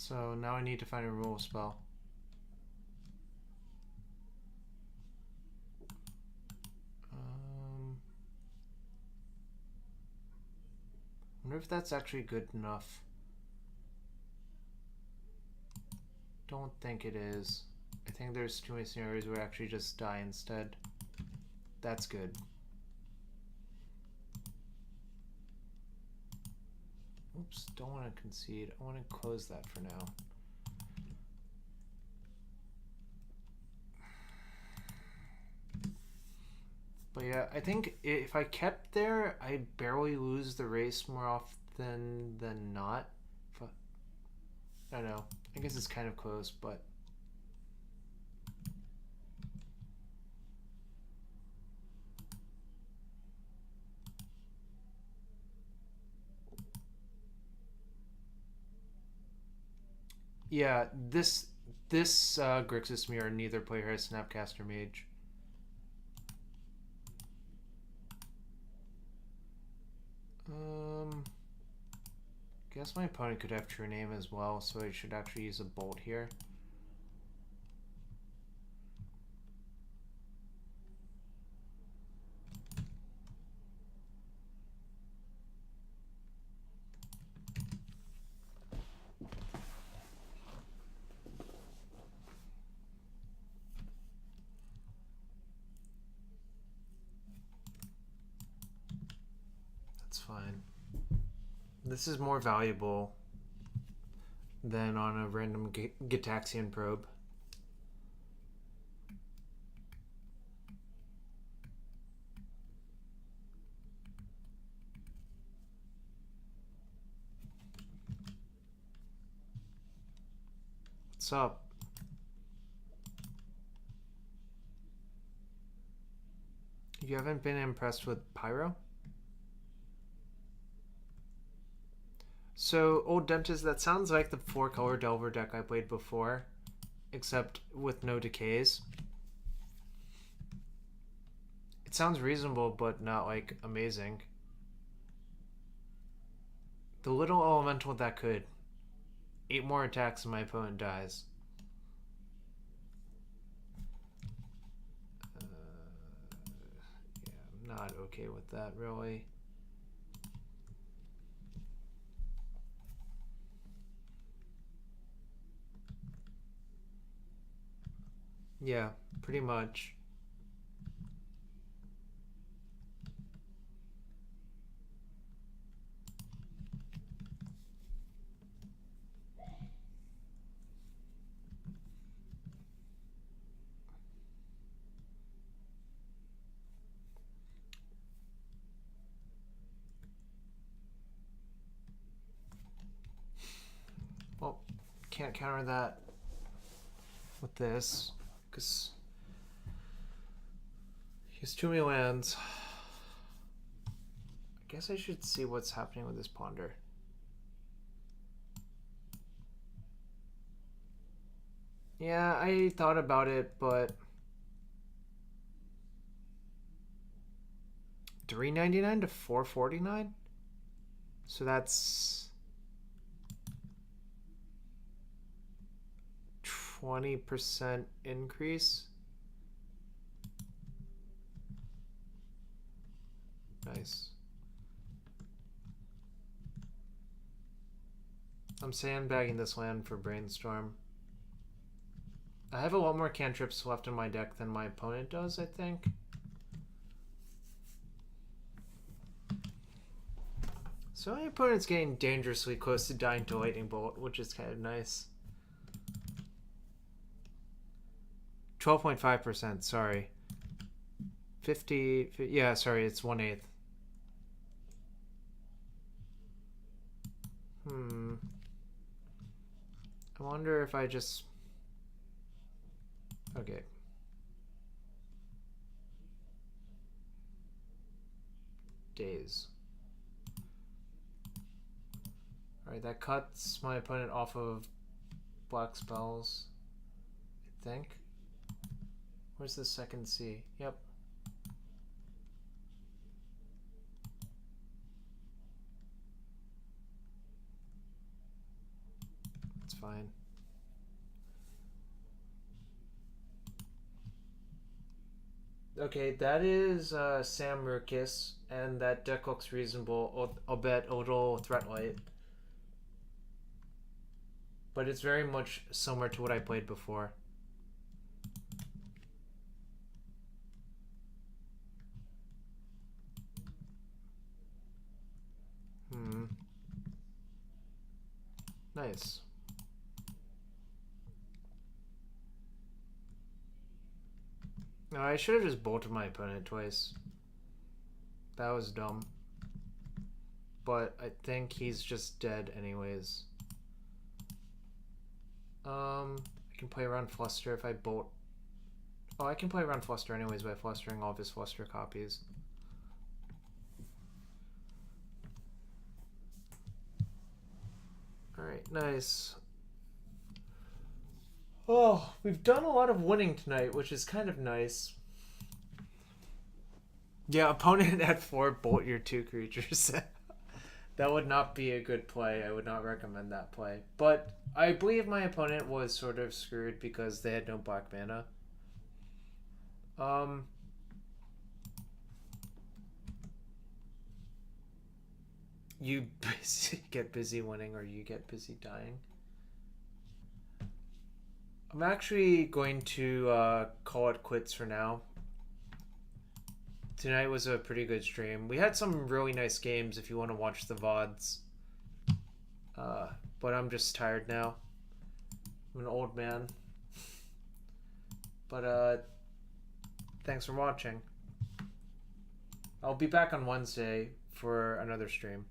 So now I need to find a rule spell. I wonder if that's actually good enough. Don't think it is. I think there's too many scenarios where I actually just die instead. That's good. Oops, don't want to concede. I want to close that for now. But yeah, I think if I kept there, I barely lose the race more often than not. I don't know. I guess it's kind of close, but... Yeah, this Grixis mirror, neither player has Snapcaster Mage. Guess my opponent could have True Name as well, so I should actually use a Bolt here. That's fine. This is more valuable than on a random Gitaxian probe. What's up? You haven't been impressed with Pyro? So, Old Dentist, that sounds like the 4-color Delver deck I played before, except with no decays. It sounds reasonable, but not, like, amazing. The little elemental that could. 8 more attacks and my opponent dies. Yeah, I'm not okay with that, really. Yeah, pretty much. Well, can't counter that with this, because he has too many lands. I guess I should see what's happening with this Ponder. Yeah, I thought about it, but $3.99 to $4.49? So that's 20% increase. Nice. I'm sandbagging this land for Brainstorm. I have a lot more cantrips left in my deck than my opponent does, I think. So my opponent's getting dangerously close to dying to Lightning Bolt, which is kind of nice. 12.5%, sorry. 50, yeah, sorry, it's 1/8. I wonder if I just... Okay. Days. Alright, that cuts my opponent off of black spells, I think. Where's the second C? Yep. That's fine. Okay, that is Sam Murkis, and that deck looks reasonable. I'll bet a little threat light. But it's very much similar to what I played before. Nice. No, I should have just bolted my opponent twice. That was dumb. But I think he's just dead anyways. I can play around Fluster if I bolt. Oh, I can play around Fluster anyways by flustering all of his Fluster copies. Alright, nice. Oh, we've done a lot of winning tonight, which is kind of nice. Yeah, opponent at 4, bolt your 2 creatures. That would not be a good play. I would not recommend that play. But I believe my opponent was sort of screwed because they had no black mana. You get busy winning or you get busy dying. I'm actually going to call it quits for now. Tonight was a pretty good stream. We had some really nice games if you want to watch the VODs. But I'm just tired now. I'm an old man. But thanks for watching. I'll be back on Wednesday for another stream.